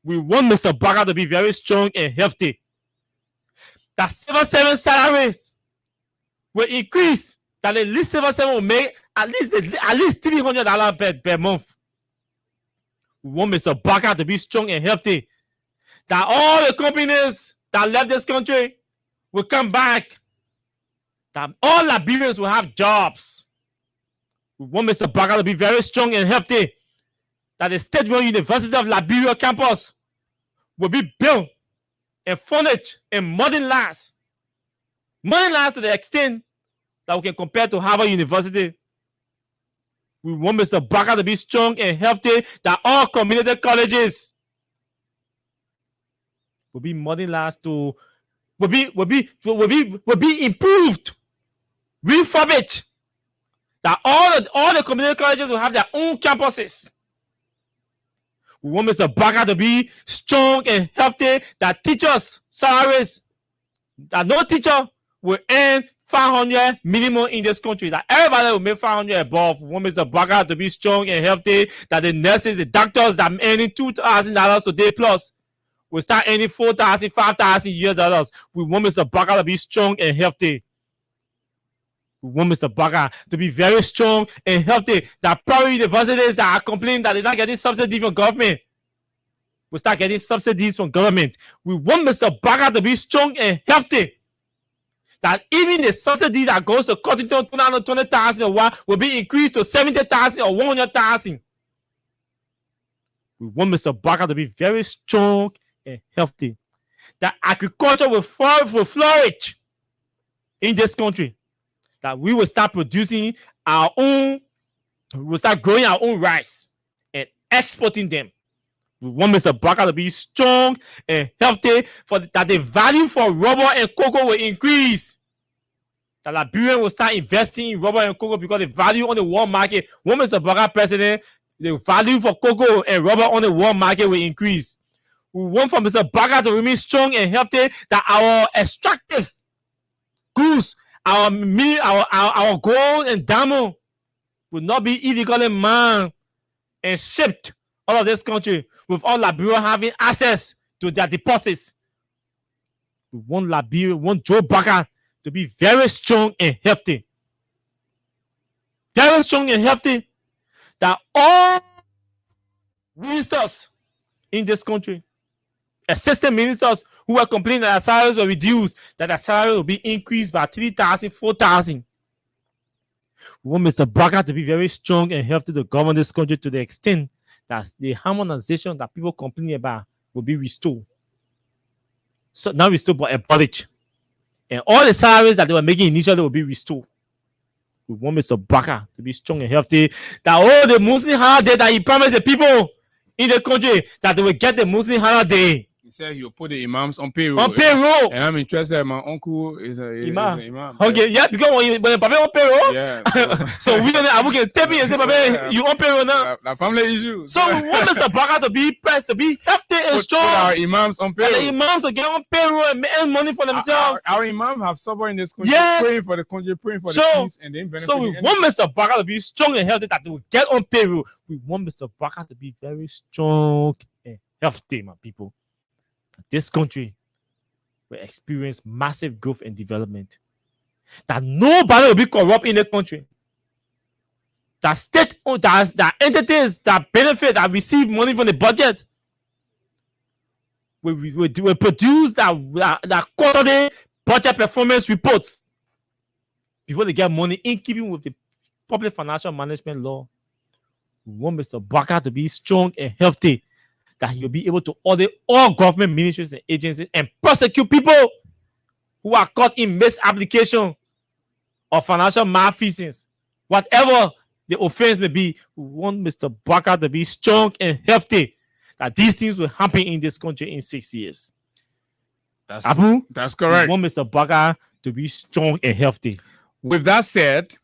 We want Mr. Barker to be very strong and healthy, that civil servant salaries will increase, that the least civil servant will make at least $300 per month. We want Mr. Barker to be strong and healthy, that all the companies that left this country will come back, that all Liberians will have jobs. We want Mr. Barker to be very strong and healthy, that the State-run University of Liberia campus will be built and furnished in modernized to the extent that we can compare to Harvard University. We want Mr. Barker to be strong and healthy, that all community colleges will be modernized to will be improved, refurbished, that all the community colleges will have their own campuses, We want Mr. Baka to be strong and healthy. That teachers' salaries, that no teacher will earn 500 minimum in this country. That everybody will make 500 above. We want Mr. Baka to be strong and healthy. That the nurses, the doctors that are earning $2,000 today plus will start earning $4,000, $5,000 US. We want Mr. Baka to be strong and healthy. We want Mr. Baka to be very strong and healthy. That private universities that are complaining that they're not getting subsidies from government will start getting subsidies from government. We want Mr. Baka to be strong and healthy. That even the subsidy that goes to Cottington, 220,000 will be increased to 70,000 or 100,000. We want Mr. Baka to be very strong and healthy. That agriculture will flourish in this country. That we will start producing our own, we will start growing our own rice and exporting them. We want Mr. Baka to be strong and healthy, that the value for rubber and cocoa will increase. That Liberians will start investing in rubber and cocoa because the value on the world market, when Mr. Baka president, the value for cocoa and rubber on the world market will increase. We want for Mr. Baka to remain strong and healthy, that our extractive goods, our gold and diamond will not be illegally mined and shipped out of this country with all Liberia having access to their deposits. We want Liberia, we want Joe Baka to be very strong and healthy. Very strong and healthy. That all ministers in this country, assistant ministers who are complaining that their salaries were reduced, that their salary will be increased by 3,000, 4,000. We want Mr. Baka to be very strong and healthy to govern this country to the extent that the harmonization that people complain about will be restored. So not restored, but abolished. And all the salaries that they were making initially will be restored. We want Mr. Baka to be strong and healthy. That all the Muslim holiday that he promised the people in the country, that they will get the Muslim holiday. He said he'll put the imams on payroll. On payroll. And I'm interested. My uncle is a imam. Okay, yeah, because when Papa on payroll, yeah. so we can tell me and say, Papa, you on payroll now. The family issues. So we want Mr. Baka to be pressed, to be healthy and strong. Put our imams on payroll. And the imams will get on payroll and earn money for themselves. Our imams have suffered in this country, yes, praying for the country, praying for the peace, and then benefit. So we want Mr. Baka to be strong and healthy, that they will get on payroll. We want Mr. Baka to be very strong and healthy, my people. This country will experience massive growth and development. That nobody will be corrupt in the country. That state, that entities that benefit, that receive money from the budget, will produce that quarterly budget performance reports before they get money, in keeping with the public financial management law. We want Mr. Baka to be strong and healthy, that he'll be able to audit all government ministries and agencies and prosecute people who are caught in misapplication of financial malfeasance. Whatever the offense may be, we want Mr. Baka to be strong and healthy, that these things will happen in this country in 6 years. That's correct. We want Mr. Baka to be strong and healthy. With that said,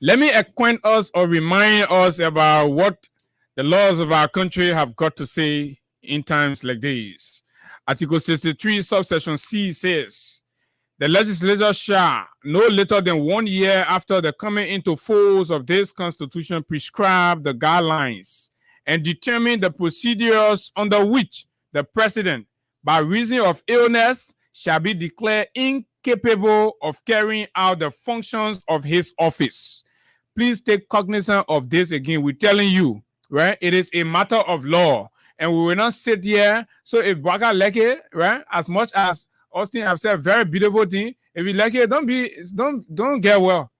let me acquaint us or remind us about what the laws of our country have got to say in times like these. Article 63, subsection C says, the legislature shall, no later than 1 year after the coming into force of this constitution, prescribe the guidelines and determine the procedures under which the president, by reason of illness, shall be declared incapable of carrying out the functions of his office. Please take cognizance of this again. We're telling you, right? It is a matter of law, and we will not sit here. So if Baka like it, right, as much as Austin have said, very beautiful thing. If you like it, don't get well.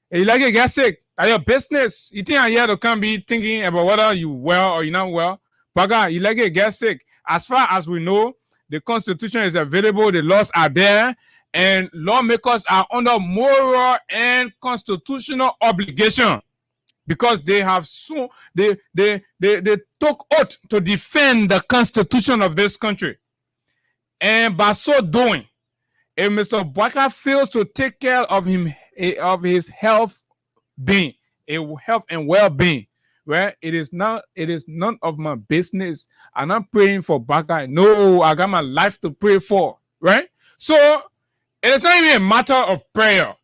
If you like it, get sick. That's your business. You think I'm here to come be thinking about whether you well or you're not well. Baka, you like it, get sick. As far as we know, the Constitution is available, the laws are there, and lawmakers are under moral and constitutional obligation, because they have they took oath to defend the Constitution of this country. And by so doing, if Mr. Baka fails to take care of his health and well-being, Right? It is none of my business. I'm not praying for Baka. No, I got my life to pray for. Right? So it is not even a matter of prayer.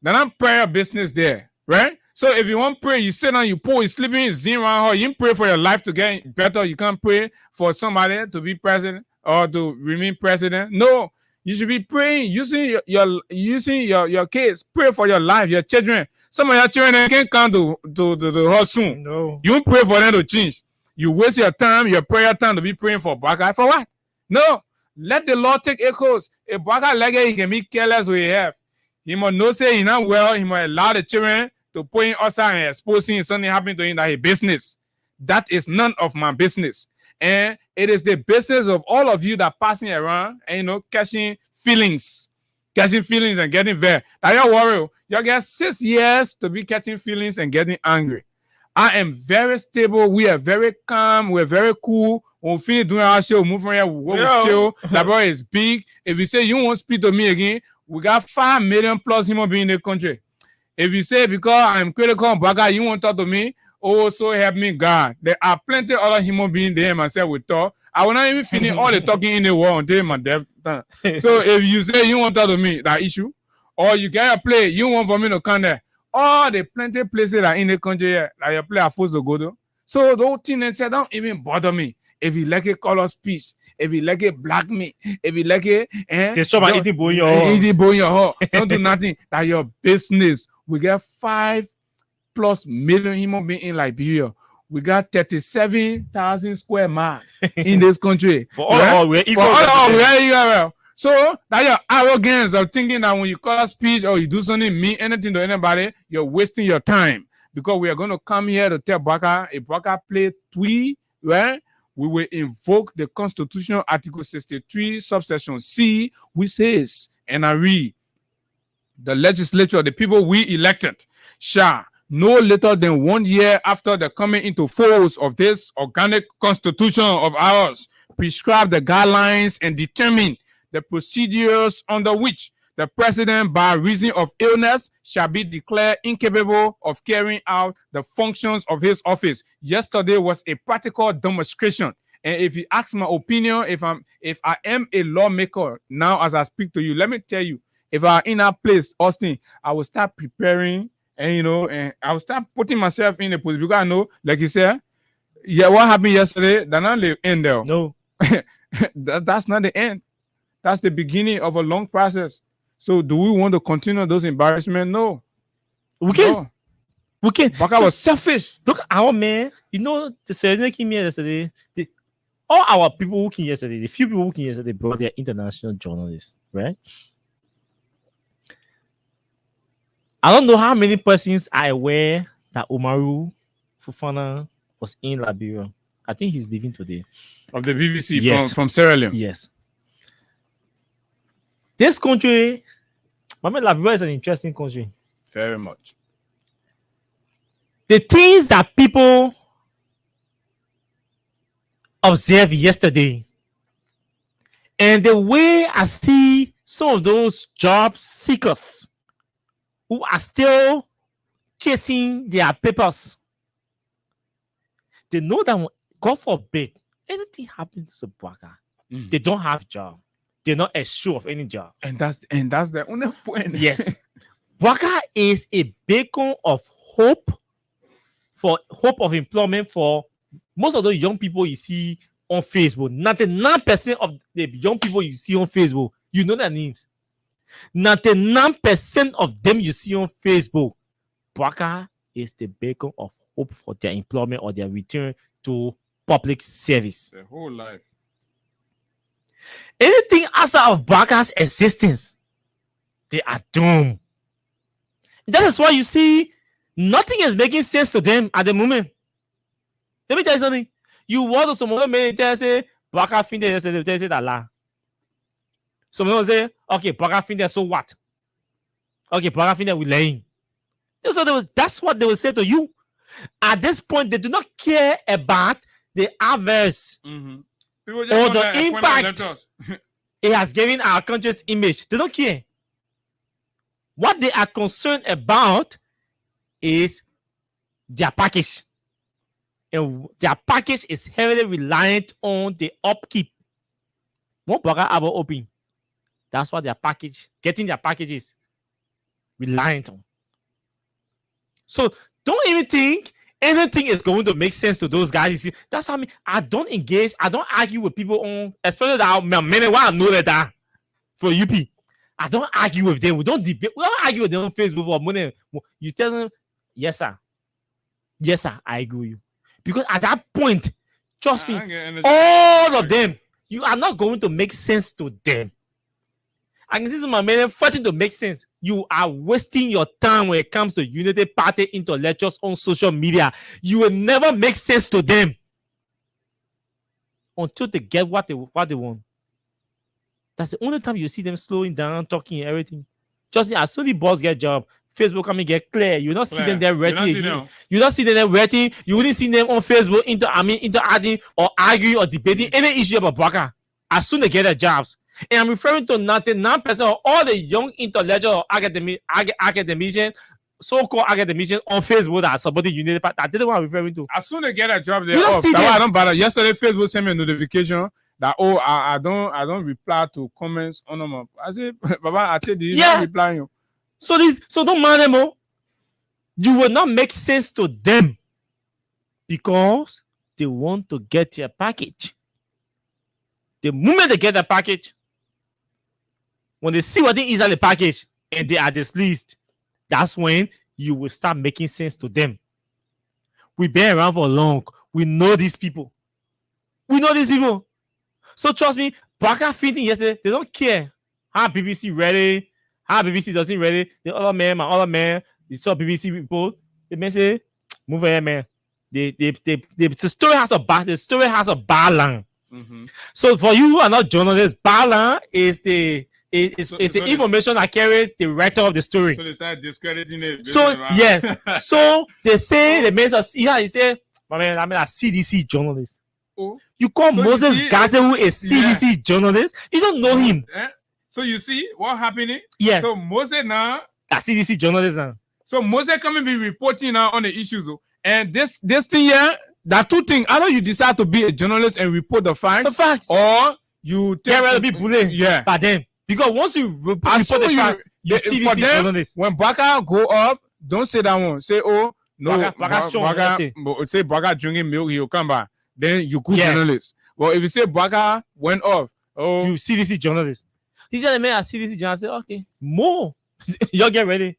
They're not prayer business there. Right? So if you want prayer, you sit down, you pull, you sleeping, you zing around her, you pray for your life to get better. You can't pray for somebody to be president or to remain president. No, you should be praying, using your kids. Pray for your life, your children. Some of your children they can't come to the house soon. No. You pray for them to change. You waste your time, your prayer time to be praying for Baka. For what? No. Let the Lord take echoes. If Baka like it, he can be careless with he have. He must know say he's not well. He must allow the children to put him outside and exposing something happening to him that his business. That is none of my business. And it is the business of all of you that passing around and catching feelings and getting very. Now you worry. You get 6 years to be catching feelings and getting angry. I am very stable. We are very calm. We're very cool. When we finish doing our show, move from here, we go chill. That boy is big. If you say you won't speak to me again, we got 5 million plus human beings in the country. If you say because I'm critical on Baka, you won't talk to me, oh, so help me God. There are plenty of other human beings there myself will talk. I will not even finish all the talking in the world until my death time. So if you say you won't talk to me, that issue, or you get a play, you want for me to come there. All the plenty places that in the country here, that your play are supposed to go to. So the whole thing they say, don't even bother me. If you like a color speech, if you like it black me, if you like it, eating boy your heart. Don't do nothing. That your business. We got 5+ million human beings in Liberia. We got 37,000 square miles in this country. For all, we're equal. So that your arrogance of thinking that when you call a speech or you do something mean anything to anybody, you're wasting your time. Because we are going to come here to tell Baka, if Baka play tweet, right? We will invoke the Constitutional Article 63, subsection C, which says, and I read, the legislature, the people we elected, shall no later than 1 year after the coming into force of this organic constitution of ours, prescribe the guidelines and determine the procedures under which the president, by reason of illness, shall be declared incapable of carrying out the functions of his office. Yesterday was a practical demonstration. And if you ask my opinion, if I am a lawmaker now as I speak to you, let me tell you, if I in that place, Austin, I will start preparing and and I will start putting myself in a position because I know, like you said, yeah, what happened yesterday, that's not the end there. No. That's not the end. That's the beginning of a long process. So do we want to continue those embarrassments? No. We can. No. We can. Baka was selfish. Look, our man, the Serena came here yesterday. All our people who came yesterday, the few people who came yesterday brought their international journalists, right? I don't know how many persons are aware that Umaru Fofana was in Liberia. I think he's leaving today. Of the BBC Yes. from Sierra Leone. Yes. This country, Liberia is an interesting country. Very much. The things that people observed yesterday and the way I see some of those job seekers who are still chasing their papers, they know that, God forbid, anything happens to Baka, they don't have job. They're not assured of any job. And that's the only point. Yes. Baka is a beacon of hope of employment for most of the young people you see on Facebook. 99% of the young people you see on Facebook, you know their names. 99% of them you see on Facebook, Baka is the beacon of hope for their employment or their return to public service. The whole life. Anything outside of Baka's existence, they are doomed. That is why you see nothing is making sense to them at the moment. Let me tell you something. You want to some other men tell say Baka fin there, they tell you that lie. Some will say, okay, Baka fin there, so what? Okay, Baka fin there, we laying. So that's what they will say to you. At this point, they do not care about the adverse or the impact it has given our country's image. They don't care. What they are concerned about is their package. and their package is heavily reliant on the upkeep. One burger about open. That's what their package, getting their packages reliant on. So don't even think anything is going to make sense to those guys. You see, that's how I don't engage, I don't argue with people on, especially that many why I know that for UP. I don't argue with them. We don't debate. We don't argue with them on Facebook or money. You tell them, yes, sir. Yes, sir. I agree with you. Because at that point, trust me, all of them, you are not going to make sense to them. I can see some men fighting to make sense. You are wasting your time when it comes to Unity Party intellectuals on social media. You will never make sense to them until they get what they want. That's the only time you see them slowing down, talking, everything. Just as soon as the boss get job, Facebook come and get clear. You don't see them there writing. You don't see them there writing. You wouldn't see them on Facebook interacting or arguing or debating any issue about Baka. As soon as they get their jobs. And I'm referring to 99% of all the young intellectual academicians, so-called academicians on Facebook that are supporting Unity Party. That's what I'm referring to. As soon as they get a job, they're off. That's why I don't bother. Yesterday, Facebook sent me a notification that I don't reply to comments on them. I said, Baba, I tell you, not replying. So don't mind them all. You will not make sense to them because they want to get your package. The moment they get the package, when they see what is inside the package and they are displeased, that's when you will start making sense to them. We've been around for long. We know these people. So trust me, Baka feeding yesterday, they don't care how BBC ready, how BBC doesn't ready. The other man, they saw BBC report. They may say, move here, man. The story has a balance. Mm-hmm. So for you who are not journalists, balance is the information that carries the writer of the story. So they start discrediting it. So yes, so they say they made us. Yeah, he said, my man, I'm a CDC journalist. Oh. You call so Moses Gazewu a CDC journalist? You don't know him. So you see what happening? Yeah. So Moses now a CDC journalist now. So Moses coming be reporting now on the issues, and this thing here. There are two things. Either you decide to be a journalist and report the facts, or you rather be bullied. Yeah. By them. Because once you report the facts, you see this journalist. When Baka go off, don't say that one. Say, oh, no, Baka say Baka drinking milk, he'll come back. Then you good journalist. Well, if you say Baka went off, oh, you CDC journalist. These are the men at CDC journalist. Say, okay, more. Y'all get ready.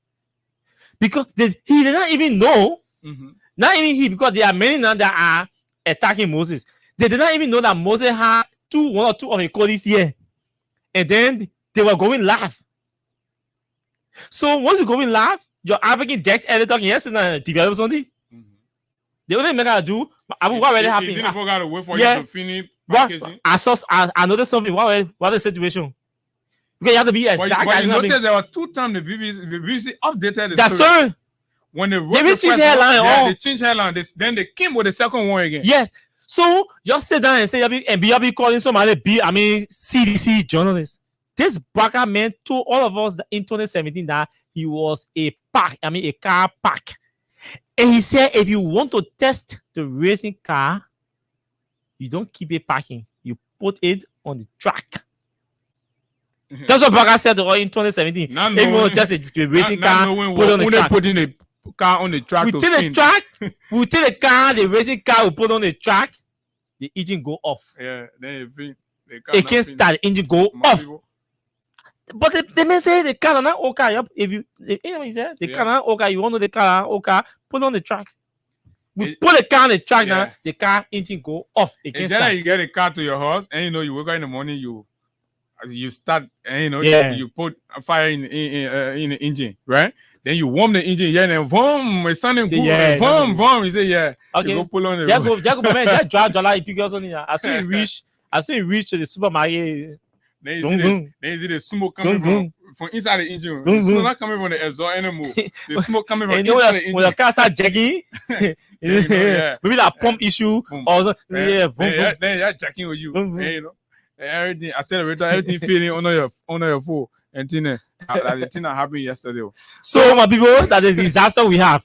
Because he did not even know. Mm-hmm. Not even he, because there are many now that are attacking Moses. They did not even know that Moses had one or two of his colleagues here. And then they were going live. So once you go in live, your African Dex editor can yesterday develop something. Mm-hmm. The only thing I gotta do, what already happened. You didn't gotta wait for you to finish packaging. I noticed something. What the situation? Because you have to be exact. But you noticed there were 2 times the BBC updated the story. When they changed headline, they changed headline. Then they came with the second one again. Yes. So just sit down and say, and be calling somebody CDC journalist. This Baka man told all of us in 2017 that he was a car pack. And he said, if you want to test the racing car, you don't keep it parking. You put it on the track. That's what Baka said in 2017. If you want to test a racing car, put it on the track. Putting a car on the track. We take the track. We take the car, the racing car. We put on the track. The engine go off. Yeah, then it can't start. The engine go off. But they may say the car not okay. If you say the car not okay, you want to the car okay, put on the track. We put the car on the track now. The car engine go off. It can't start. You get a car to your house, and you wake up in the morning. You start, and you put a fire in the engine, right? Then you warm the engine, and then boom, it's sounding good. Boom. You say, okay. You go pull on the road. Just drive dollar. Pick us on it. As soon as you reach to the supermarket, then you see the smoke coming from inside the engine. The smoke not coming from the exhaust anymore. The smoke coming from inside the engine. When the car start jacking, maybe that pump issue or something. Then you're jacking with you. Everything accelerator, everything feeling on your phone. And the thing that happened yesterday. So my people, that is the disaster we have.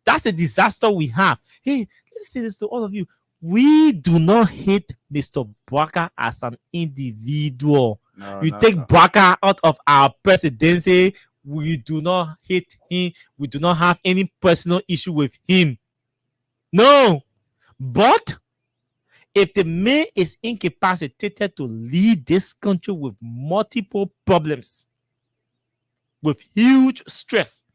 That's the disaster we have. Hey, let me say this to all of you. We do not hate Mr. Bwaka as an individual. You take Bwaka out of our presidency, we do not hate him. We do not have any personal issue with him. No. But if the man is incapacitated to lead this country with multiple problems, with huge stress,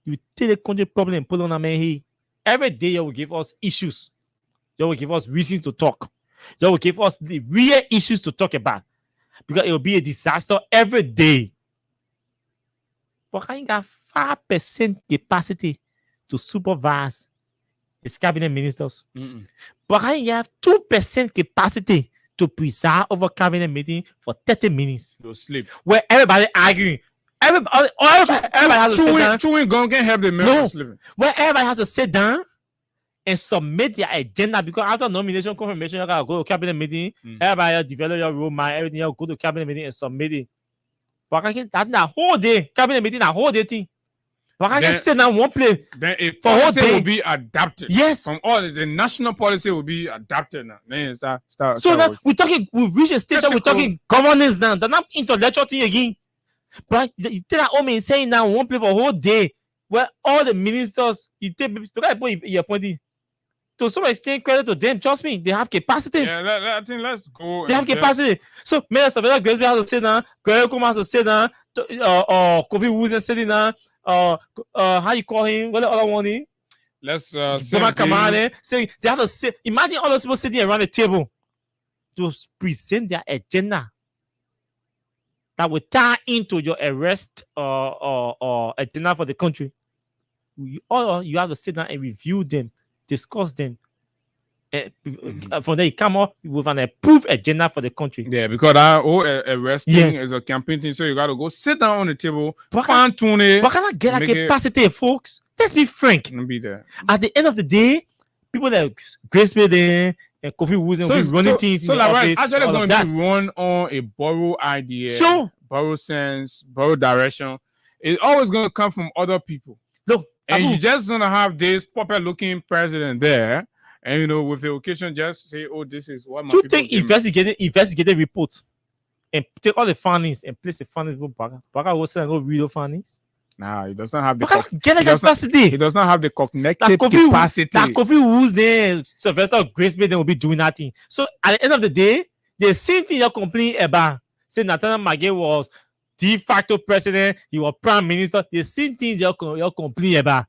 you take the country problem and put on a man here. Every day you will give us issues. You will give us reasons to talk. You will give us the real issues to talk about. Because it will be a disaster every day. But can you got 5% capacity to supervise his cabinet ministers? But can you have 2% capacity to preside over cabinet meeting for 30 minutes? You'll sleep. Where everybody arguing. Everybody has to sit down. Chewing gum can help the man sleeping. Where everybody has to sit down and submit their agenda, because after nomination confirmation, you gotta go to cabinet meeting. Everybody develop your roadmap, everything. You go to cabinet meeting and submit it. But I can that whole day cabinet meeting, that whole day thing. But I can sit down one place. Then a for whole policy day will be adapted. Yes, from all the national policy will be adapted now. Then start. So now we're talking. We've reached a stage. We're talking governance now. They're not intellectual thing again. But you tell that old man saying now one place for a whole day where all the ministers you take you appointed. To some extent, credit to them. Trust me, they have capacity. Yeah, I think let's go. They have capacity. So, Minister Grace has to sit down. Greg Kuma has to sit down. Kofi Woods is sitting down. How you call him? What the other one is? Let's say they have to sit. Imagine all those people sitting around the table to present their agenda that will tie into your arrest or agenda for the country. You have to sit down and review them, discuss them. From there, you come up with an approved agenda for the country. Yeah, because that whole arresting is a campaign thing, so you got to go sit down on the table, fine tune it. But can I get a capacity, folks? Let's be frank. Be there. At the end of the day, people that Grace there and Kofi Woods and running things. So, like, actually going to be run on a borrow idea, borrow sense, borrow direction. It's always going to come from other people. Look, and you just gonna have this puppet-looking president there, and with the occasion, just say, "Oh, this is what my people." Take investigative report and take all the findings and place the findings. Baka will say, "Go read the findings." Nah, he does not have the capacity. He does not have the cognitive capacity. That Kofi Woods there, Sylvester Grace, they will be doing nothing. So at the end of the day, the same thing you're complaining about. Say Nathaniel Magay was de facto president, he was prime minister. The same things you're complaining about.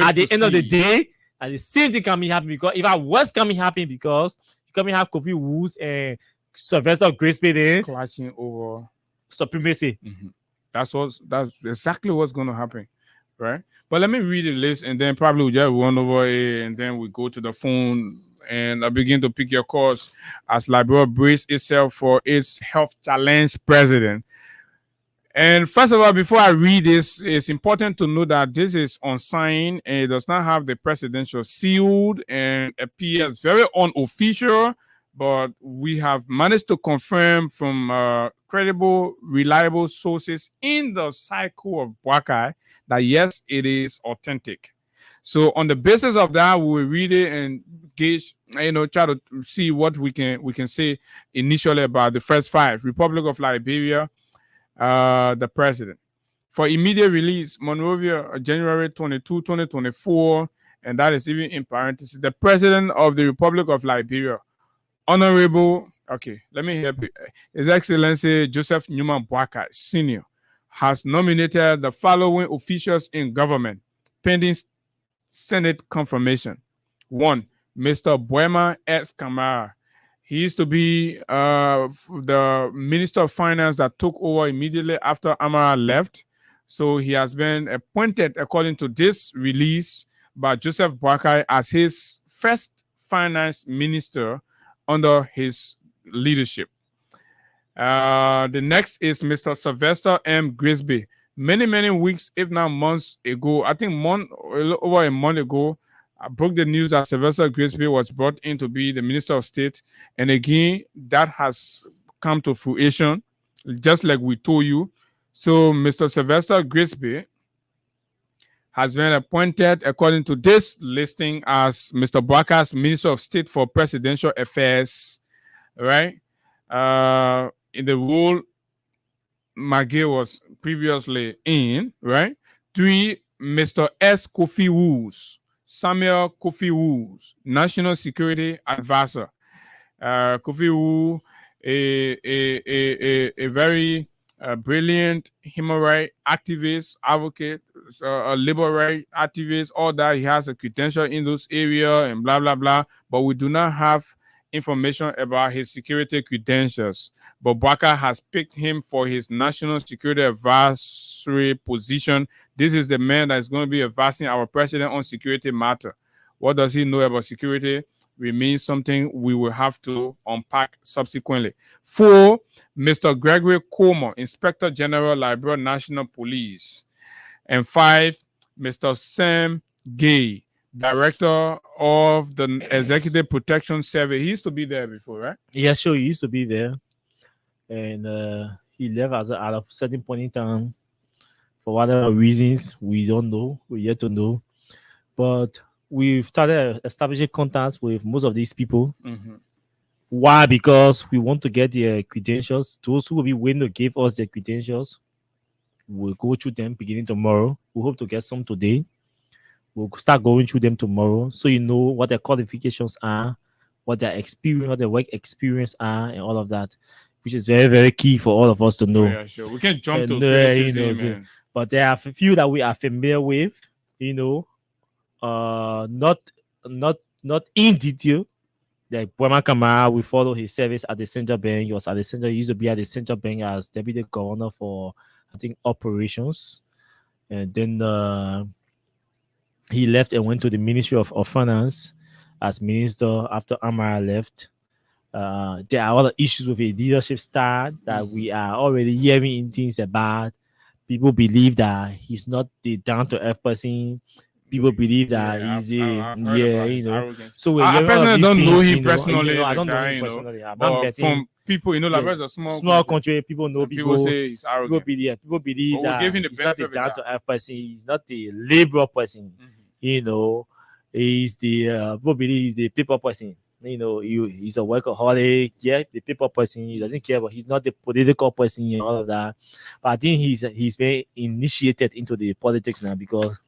At the end of the day, the same thing can be happening, because if I was coming happen, because you can have Kofi Woods and Sylvester Grace there clashing over supremacy. That's exactly what's going to happen, right? But let me read the list, and then probably we'll just run over it, and then we go to the phone, and I begin to pick your calls as Liberia braces itself for its health challenge president. And first of all, before I read this, it's important to know that this is unsigned and it does not have the presidential sealed and appears very unofficial, but we have managed to confirm from credible, reliable sources in the cycle of Bwaka that yes, it is authentic. So on the basis of that, we will read it and gauge, try to see what we can say initially about the first five. Republic of Liberia, the president. For immediate release, Monrovia, January 22, 2024, and that is even in parentheses, the president of the Republic of Liberia, Honorable, let me help you. His Excellency Joseph Newman Bwaka, Sr., has nominated the following officials in government, pending Senate confirmation. 1, Mr. Buema S. Kamara. He used to be the Minister of Finance that took over immediately after Amara left. So he has been appointed, according to this release, by Joseph Bwaka as his first finance minister under his leadership. The next is Mr. Sylvester M. Grisby. Many weeks, if not months ago, I think over a month ago, I broke the news that Sylvester Grisby was brought in to be the Minister of State. And again, that has come to fruition, just like we told you. So Mr. Sylvester Grisby has been appointed, according to this listing, as Mr. Bwaka's Minister of State for Presidential Affairs, right? In the role McGill was previously in, right? 3, Mr. S. Kofi Woos, Samuel Kofi Woos, National Security Advisor. Kofi Woo, a very brilliant human rights activist, advocate, a labor rights activist, all that. He has a credential in those areas and blah, blah, blah. But we do not have information about his security credentials. But Bwaka has picked him for his national security advisory position. This is the man that is going to be advising our president on security matter. What does he know about security? Remains something we will have to unpack subsequently. 4, Mr. Gregory Comer, Inspector General, Liberia National Police. And 5, Mr. Sam Gay, Director of the Executive Protection Service. He used to be there before, right? Yeah, sure. He used to be there. And he left at a certain point in time for whatever reasons we don't know. We're yet to know. But we've started establishing contacts with most of these people. Mm-hmm. Why? Because we want to get their credentials. Those who will be willing to give us their credentials, we'll go through them beginning tomorrow. We hope to get some today. We'll start going through them tomorrow, so you know what their qualifications are, what their experience, what their work experience are, and all of that, which is very, very key for all of us to know. Yeah, sure. We can jump to criticism, but there are a few that we are familiar with, not in detail. Like Bwema Kamara, we follow his service at the central bank. He was at the central. He used to be at the central bank as deputy governor for, I think, operations, and then he left and went to the Ministry of Finance as minister after Amara left. There are other issues with a leadership style that we are already hearing in things about. People believe that he's not the down-to-earth person. People believe that So I personally don't know him personally. I don't know him personally. But from people, Liberia is a small country. People know people. People say he's arrogant. People believe that he's not the down-to-earth person. He's not the liberal person. Mm-hmm. He's the people believe he's the people person. He's a workaholic. Yeah, the people person. He doesn't care, but he's not the political person and all of that. But I think he's been initiated into the politics now because.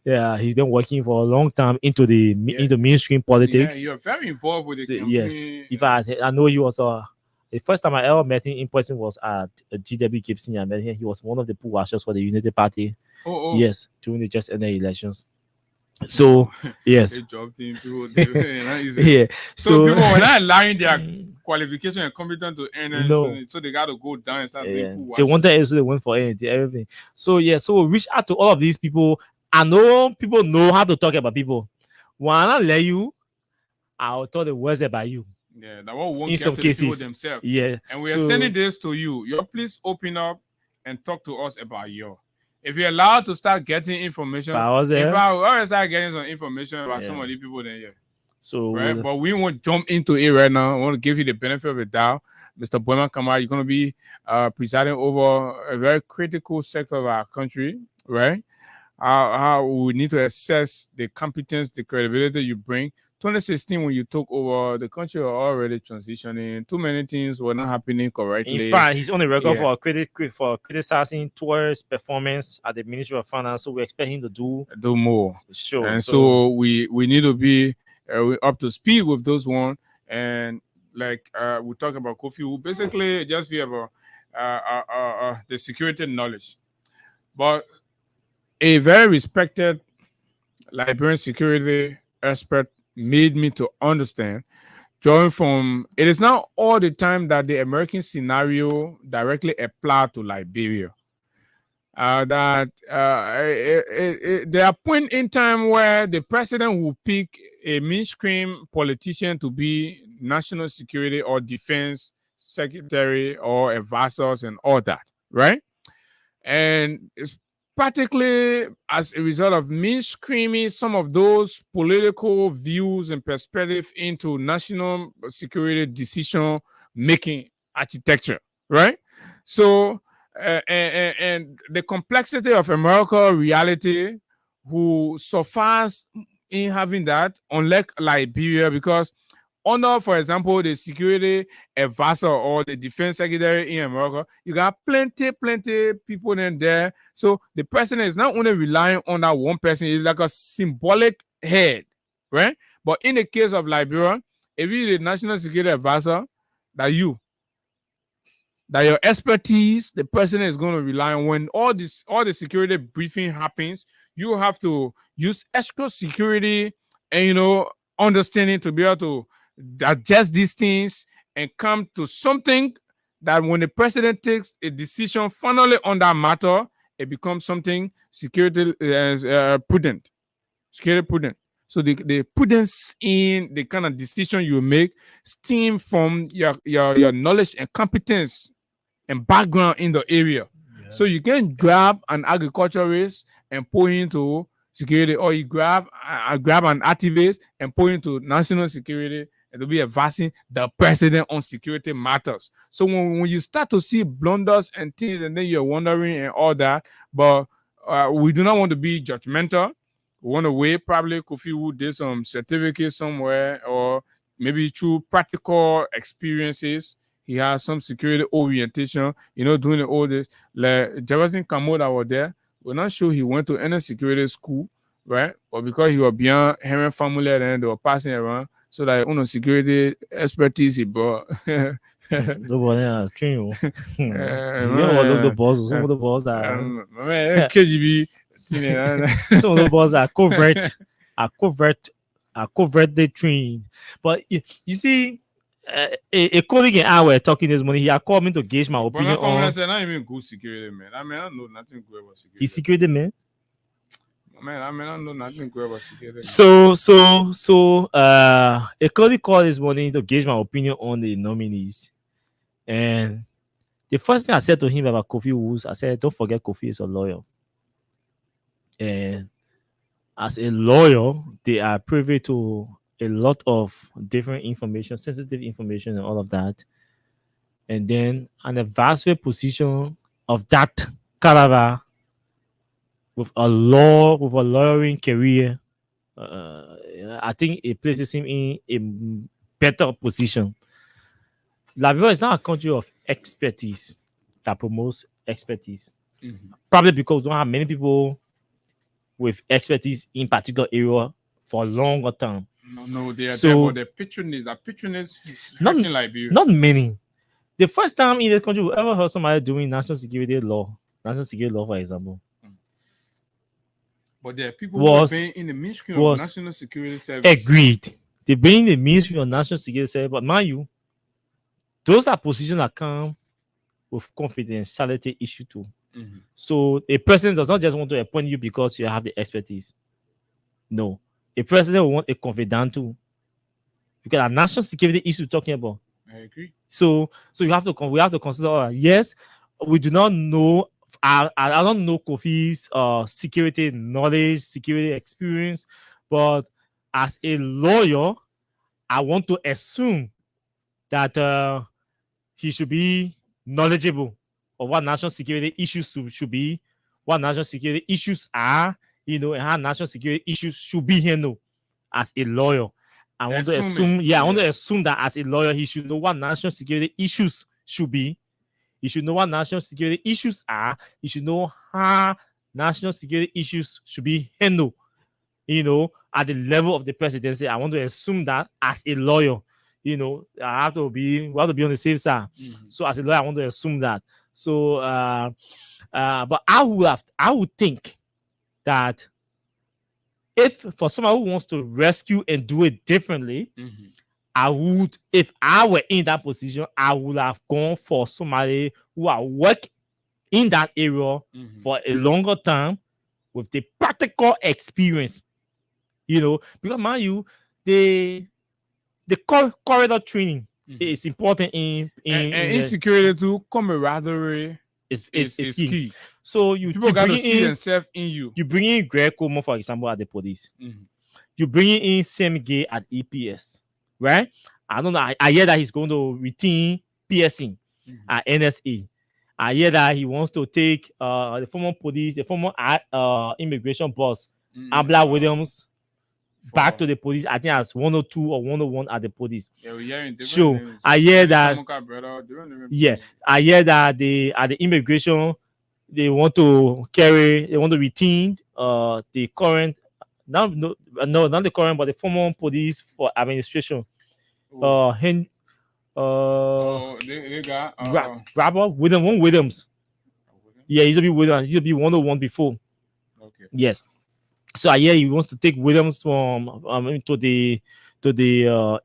Yeah, he's been working for a long time into mainstream politics. Yeah, you're very involved with the campaign. Yes, in fact, I know he was the first time I ever met him in person was at GW Gibson. I met him. He was one of the pool washers for the United Party. Oh. Yes, during the just ended elections. So yes, they dropped him. Yeah. So people were not allowing their qualification and competence to enter, so they got to go down and start doing pool they wanted it, so they went for everything. So yeah, so we reach out to all of these people. I know people know how to talk about people. When I let you, I'll talk the words about you. Yeah, that one won't in get some to cases. the people themselves. Yeah, and we are sending this to you. You please open up and talk to us about you. If you're allowed to start getting information, if I always start getting some information about some of these people, then So right, but we won't jump into it right now. I want to give you the benefit of the doubt. Mr. Bwema Kamara, you're going to be presiding over a very critical sector of our country, right? How we need to assess the competence, the credibility you bring. 2016, when you took over, the country was already transitioning. Too many things were not happening correctly. In fact, he's on the record for criticizing towards performance at the Ministry of Finance. So we expect him to do more. Sure. And so we need to be up to speed with those one. And like we talk about Kofi, who basically just be about the security knowledge. But a very respected Liberian security expert made me to understand, drawing from, it is not all the time that the American scenario directly applied to Liberia. There are points in time where the president will pick a mainstream politician to be national security or defense secretary or advisors and all that, right? And it's practically as a result of mainstreaming some of those political views and perspective into national security decision-making architecture, right? So and the complexity of American reality who suffers in having that, unlike Liberia, because under, for example, the security advisor or the defense secretary in America, you got plenty people in there. So the president is not only relying on that one person, it's like a symbolic head, right? But in the case of Liberia, if you're the national security advisor, that your expertise, the person is going to rely on. When all the security briefing happens, you have to use extra security and understanding to be able to adjust these things and come to something that when the president takes a decision finally on that matter, it becomes something security prudent. Security prudent. So the prudence in the kind of decision you make stem from your knowledge and competence and background in the area. Yeah. So you can grab an agriculturist and pull into security, or you grab an activist and pull into national security, and to be advising the president on security matters. So when you start to see blunders and things, and then you're wondering and all that, but we do not want to be judgmental. We want to wait. Probably Kofi Wu did some certificate somewhere, or maybe through practical experiences. He has some security orientation, doing all this. Like Jefferson Kamoda was there. We're not sure he went to any security school, right? But because he was beyond Henry family and they were passing around, so that security expertise he brought. Nobody has trained. You know what the balls? Some of the balls are KGB. Some of the balls are covertly trained. But you see. A colleague and I were talking this morning. He had called me to gauge my opinion on. I said, not even good security man. I mean, I know nothing good about security. He's security man. Man, I know nothing good about security. So, a colleague called this morning to gauge my opinion on the nominees, and the first thing I said to him about Kofi was, I said, don't forget Kofi is a lawyer, and as a lawyer, they are privy to a lot of different information, sensitive information, and all of that. And then an advisory position of that caliber with a lawyering career, I think it places him in a better position. Liberia is not a country of expertise that promotes expertise. Mm-hmm. Probably because we don't have many people with expertise in particular area for a longer term. No, they are there, but the patronage is hurting Liberia. Not many. The first time in this country we ever heard somebody doing national security law, for example. But there are people who are being in the Ministry of National Security Service. Agreed. They've been in the Ministry of National Security Service, but mind you, those are positions that come with confidentiality issue too. Mm-hmm. So a president does not just want to appoint you because you have the expertise. No. A president will want a confidant too. Because a national security issue talking about. I agree. So we have to consider, yes, we do not know. I don't know Kofi's security knowledge, security experience, but as a lawyer, I want to assume that he should be knowledgeable of what national security issues should be, what national security issues are, and how national security issues should be handled. As a lawyer, I want to assume that as a lawyer, he should know what national security issues should be. He should know what national security issues are. He should know how national security issues should be handled. At the level of the presidency, I want to assume that as a lawyer, we have to be on the safe side. Mm-hmm. So as a lawyer, I want to assume that. So, but I would think that if for someone who wants to rescue and do it differently, mm-hmm. If I were in that position, I would have gone for somebody who are work in that area mm-hmm. for a longer time with the practical experience. Because mind you, the corridor training mm-hmm. is important in security too. Camaraderie is key. So people got to see themselves in you. You bring in Greg Coleman, for example, at the police. Mm-hmm. You bring in Sam Gay at EPS, right? I don't know. I hear that he's going to retain PSing mm-hmm. at NSA. I hear that he wants to take the former immigration boss, Abla Williams, back to the police. I think as 102 or 101 at the police. Yeah, we're hearing different So names. I hear that. Yeah, I hear that at the immigration they want to retain the current, not the current, but the former police for administration. They got Williams. Yeah, he used to be Williams. He used to be 101 before. Okay. Yes. So I hear he wants to take Williams from to the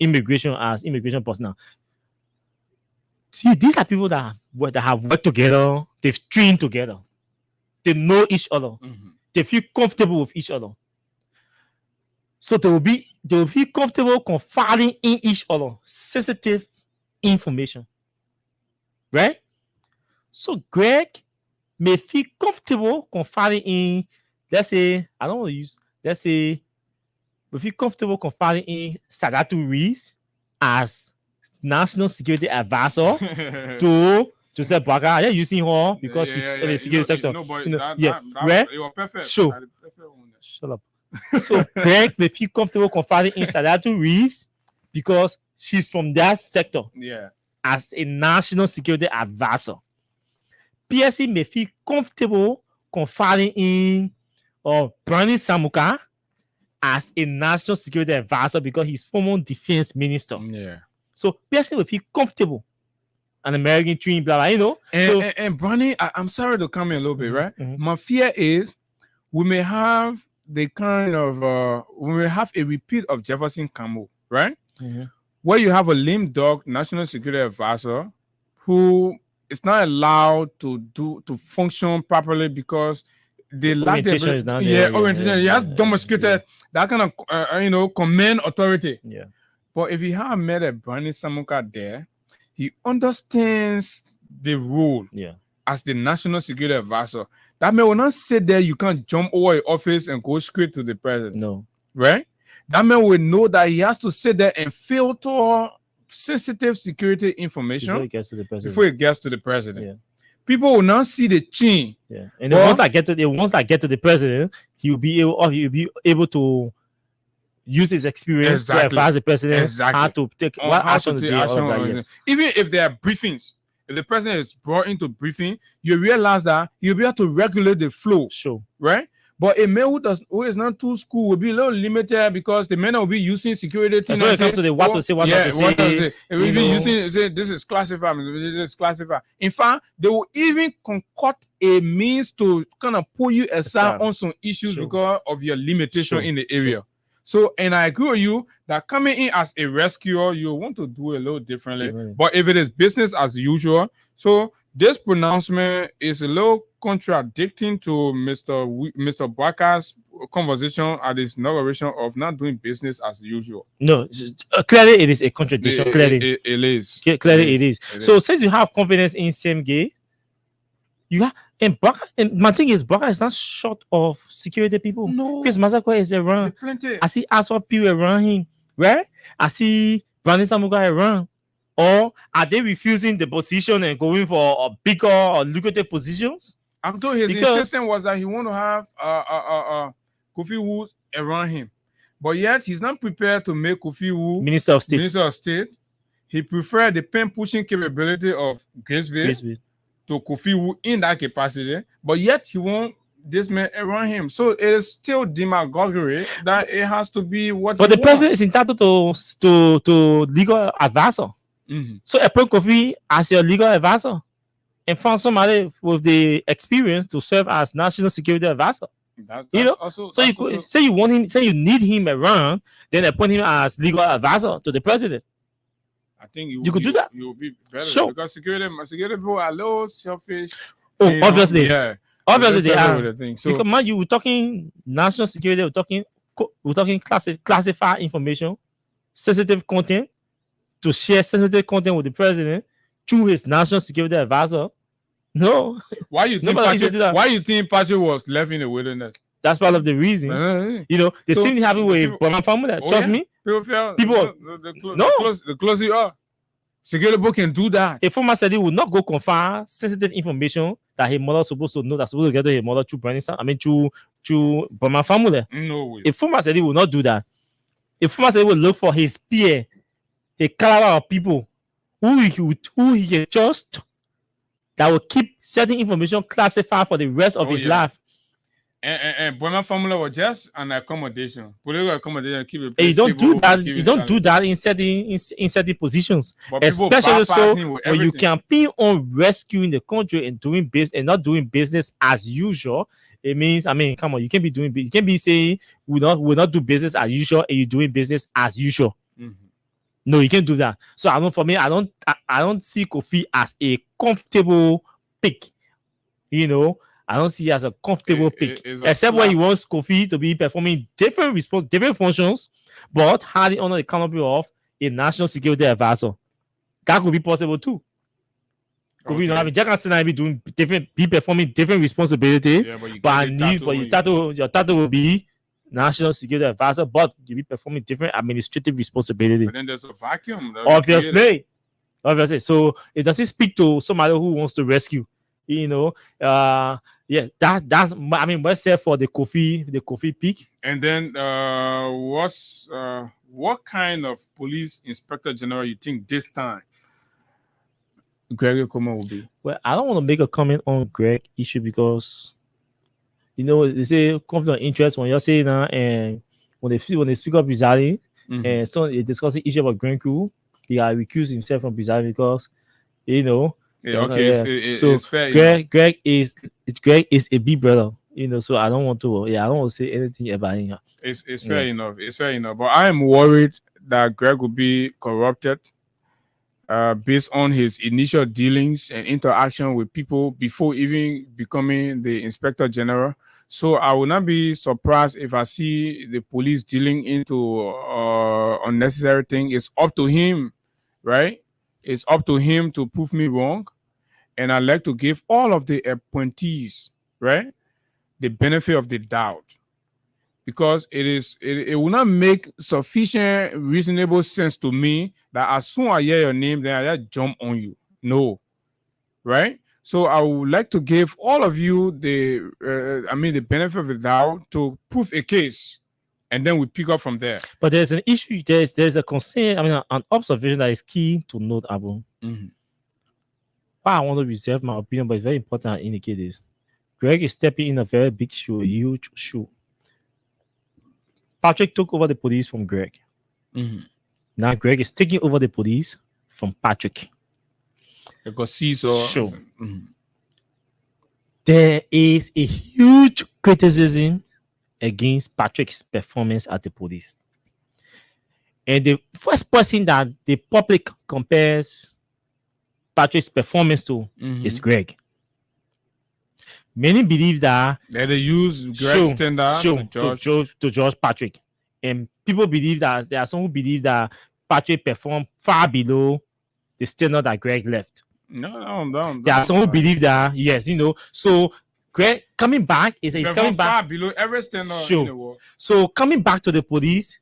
immigration as immigration personnel. See, these are people that have worked together. They've trained together. They know each other. They feel comfortable with each other. So they will feel comfortable confiding in each other sensitive information. Right? So Greg may feel comfortable confiding in, we feel comfortable confiding in Sadatu Reeves as national security advisor to Joseph Boakai. I'm just using her because she's in the security sector. No, but Right? you are perfect. Sure. Shut up. So Greg may feel comfortable confiding in Sadatu Reeves because she's from that sector. Yeah. As a national security advisor. PSC may feel comfortable confiding in Brandon Samuka as a national security advisor because he's former defense minister. Yeah. So PSC will feel comfortable. An American dream, blah, blah, you know. And Brandon, I'm sorry to come in a little bit, right? My fear is we may have a repeat of Jefferson Campbell, right? Where you have a lame dog national security advisor who is not allowed to function properly because they lack the orientation. He has demonstrated that kind of command authority. Yeah. But if you have met a Brandon Samuka there, he understands the role as the national security advisor. That man will not sit there, you can't jump over your office and go straight to the president. No. Right? That man will know that he has to sit there and filter sensitive security information before it gets to the president. Yeah. People will not see the chin. Yeah. And once I get to the president, he'll be able to use his experience to advise the president how to take what action to take. Even if there are briefings, if the president is brought into briefing, you realize that you'll be able to regulate the flow. Sure. Right? But a man who is not too school will be a little limited because the men will be using security things. When it comes to the what to say. It will be using this is classified, this is classified. In fact, they will even concoct a means to kind of pull you aside on some issues because of your limitation in the area. So, and I agree with you that coming in as a rescuer, you want to do a little differently. But if it is business as usual, so this pronouncement is a little contradicting to Mr. Boakai's conversation at his inauguration of not doing business as usual. No, clearly it is a contradiction. Clearly it is. Clearly it is. So since you have confidence in Sam Gay, you have and my thing is Boakai is not short of security people. No, because Masako is around. I see Aswa people around him, right? I see Brandon Samuka around. Or are they refusing the position and going for a bigger or lucrative positions? I'm told his insistence was that he want to have Kofi Wu around him, but yet he's not prepared to make Kofi Wu Minister of State. He preferred the pen pushing capability of Grisby to Kofi Wu in that capacity, but yet he won't this man around him. So it is still demagoguery that it has to be what. But the president is entitled to legal advisor. So appoint Kofi as your legal advisor and find somebody with the experience to serve as national security advisor. So you could say you want him, say you need him around, then appoint him as legal advisor to the president. I think you could do that. You will be better because security people are a little selfish. Oh, obviously, obviously they are. So because man, you were talking national security, we're talking classified information, sensitive content. To share sensitive content with the president through his national security advisor. No. Why you think Patrick was left in the wilderness? That's part of the reason. The same thing happened with Burma Formula. Trust me. People feel the closer you are. Security board can do that. A former said he would not go confirm sensitive information that his mother was supposed to know, that's supposed to get to his mother through Burma family. No way. A former said he would not do that. A former said he would look for his peer, a caliber of people who he can trust that will keep certain information classified for the rest of his life. And Burma family was just an accommodation, political accommodation. Keep it. And you don't do that. You don't do that in certain positions, but especially so when you campaign on rescuing the country and doing business and not doing business as usual. It means, come on, you can't be doing. You can't be saying we not do business as usual and you're doing business as usual. Mm-hmm. No, you can't do that. So I don't see Kofi as a comfortable pick. You know. I don't see it as a comfortable pick, except when he wants Kofi to be performing different functions, but hardly under the canopy of a national security advisor. That could be possible too. Kofi, be performing different responsibility, your title will be national security advisor, but you'll be performing different administrative responsibility. But then there's a vacuum. Obviously. So it doesn't speak to somebody who wants to rescue. You know, that's let's say for the Kofi pick. And then what kind of police inspector general you think this time Greg Okoma will be? Well, I don't want to make a comment on Greg issue because they say conflict of interest when you're saying that, and when they speak up Bizarre, and so they discuss the issue about Grand Crew, he recused himself from Bizarre because it's fair. Greg is a big brother, so I don't want to say anything about him. It's fair enough. It's fair enough. But I am worried that Greg will be corrupted based on his initial dealings and interaction with people before even becoming the inspector general. So I will not be surprised if I see the police dealing into unnecessary things. It's up to him, right? It's up to him to prove me wrong. And I'd like to give all of the appointees, right, the benefit of the doubt. Because it will not make sufficient reasonable sense to me that as soon as I hear your name, then I just jump on you. No. Right? So I would like to give all of you the benefit of the doubt to prove a case. And then we pick up from there. But there's an issue. There's a concern. An observation that is key to note, Abu. Mm-hmm. Why I want to reserve my opinion, but it's very important to indicate this. Greg is stepping in a very big shoe, a huge shoe. Patrick took over the police from Greg. Mm-hmm. Now Greg is taking over the police from Patrick. Because Caesar. Sure. Mm-hmm. There is a huge criticism against Patrick's performance at the police. And the first person that the public compares Patrick's performance to is Greg. Many believe that they use Greg's standard to judge Patrick. And people believe that there are some who believe that Patrick performed far below the standard that Greg left. No. There are some who believe that, yes, so Greg coming back is coming back far below every standard in the world. So coming back to the police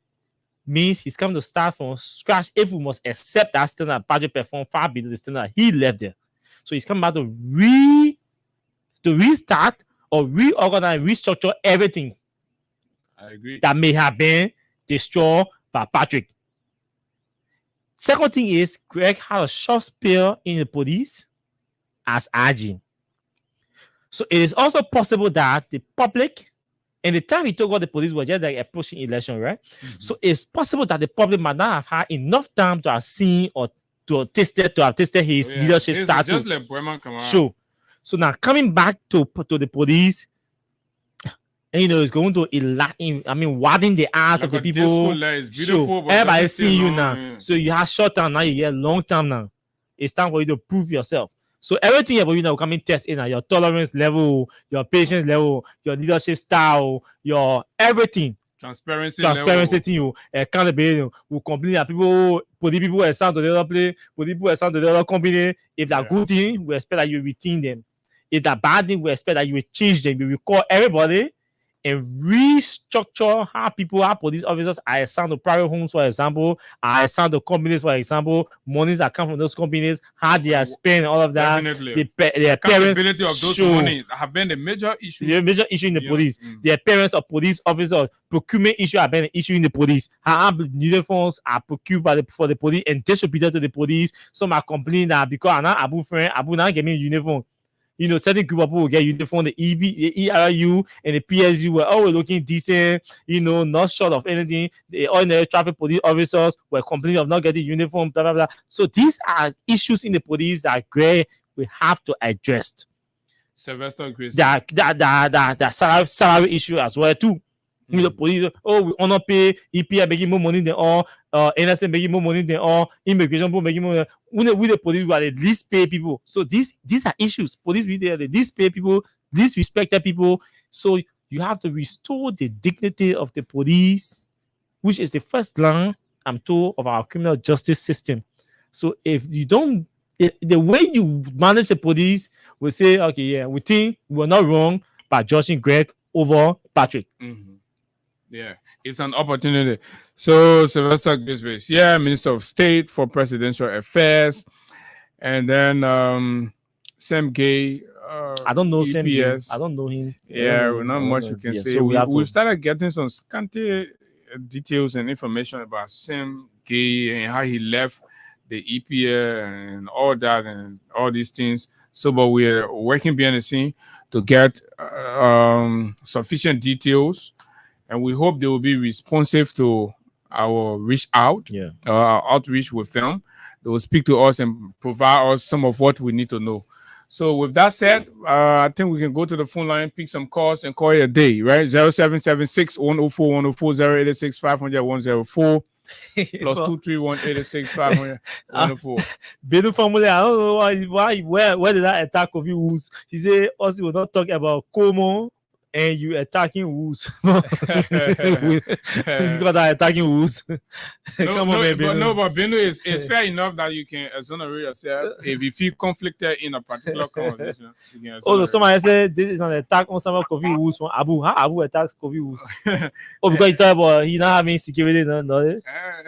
means he's coming to start from scratch if we must accept that standard Patrick performed far below the standard he left there. So he's coming back to restart or reorganize, restructure everything. I agree. That may have been destroyed by Patrick. Second thing is Greg had a short spell in the police as RG. So it is also possible that the public, and the time he took over the police was just like approaching election, right? Mm-hmm. So it's possible that the public might not have had enough time to have seen or to have tasted his leadership style. Just like Bremen come out. Sure. So now coming back to the police, it's going to widen the eyes of the people. Sure. Everybody seeing you now. Yeah. So you have short term now, you get long term now. It's time for you to prove yourself. So everything about will come in test in your tolerance level, your patience level, your leadership style, your everything. Transparency level. Accountability. We complain that people assign to the other place, people assign to the other company. If that good thing, we expect that you retain them. If that bad thing, we expect that you will change them. You will call everybody and restructure how police officers are assigned to private homes, for example, are assigned to companies, for example, monies that come from those companies, how they are spent, all of that. Definitely. The accountability of those money have been a major issue. The major issue in the police. The appearance of police officers, procurement issue have been an issue in the police. How uniforms are procured for the police and distributed to the police. Some are complaining that because I'm not Abu friend, Abu not getting uniform. You know, certain group of people will get uniform. The ERU and the PSU were always looking decent, you know, not short of anything. The ordinary traffic police officers were complaining of not getting uniform, blah, blah, blah. So these are issues in the police that we have to address. Sylvester Grace. That salary issue as well, too. You know, police, we honor pay, EPA making more money than all, NSA making more money than all, immigration people making more money. We the police who are the least paid people. So these are issues. Police be there, the least paid people, least respected people. So you have to restore the dignity of the police, which is the first line, I'm told, of our criminal justice system. So if you don't, the way you manage the police, we say, okay, yeah, we think we're not wrong by judging Greg over Patrick. Yeah, it's an opportunity. So Sylvester Gisbase, yeah, Minister of State for Presidential Affairs, and then Sam Gay. I don't know EPS. Sam Gay. I don't know him. Yeah, not much you can say. So we started getting some scanty details and information about Sam Gay and how he left the EPA and all that and all these things. So, but we're working behind the scene to get sufficient details. And we hope they will be responsive to our reach out, our outreach with them. They will speak to us and provide us some of what we need to know. So with that said, I think we can go to the phone line, pick some calls, and call it a day, right? 0776 104 104 086 500 104 plus 231 86 500 104. Benu Family, I don't know where did that attack of you who's he said us will not talk about Como. And you attacking Woos. He's got that attacking Woos. Come on, baby. But Benu is fair enough that you can exonerate yourself if you feel conflicted in a particular conversation. Somebody said this is an attack on some of Kofi Woos from Abu. How Abu attacks Kofi Woos? Because he talk about he not having security, no.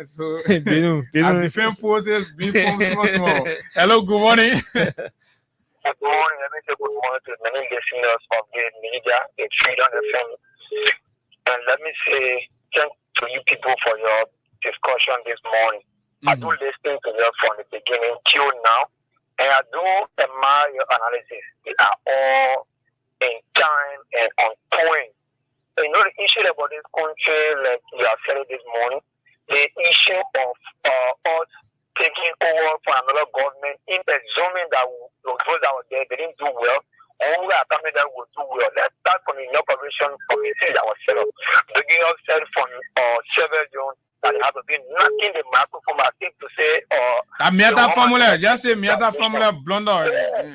So Benu. Defense forces being small. Hello, good morning. Good morning. Let me say good morning to many listeners of the media, the Freedom FM. And let me say thank to you people for your discussion this morning. I do listen to you from the beginning till now, and I do admire your analysis. They are all in time and on point. And you know the issue about this country, like you have said it this morning, the issue of us taking over for another government, in assuming that those that were there, they didn't do well, or we are coming that will do well. Let's start from the inauguration committee that was set up. Beginning of said from 7 June that they have to be knocking the microphone as if to say, Miata formula, just say Miata formula blunder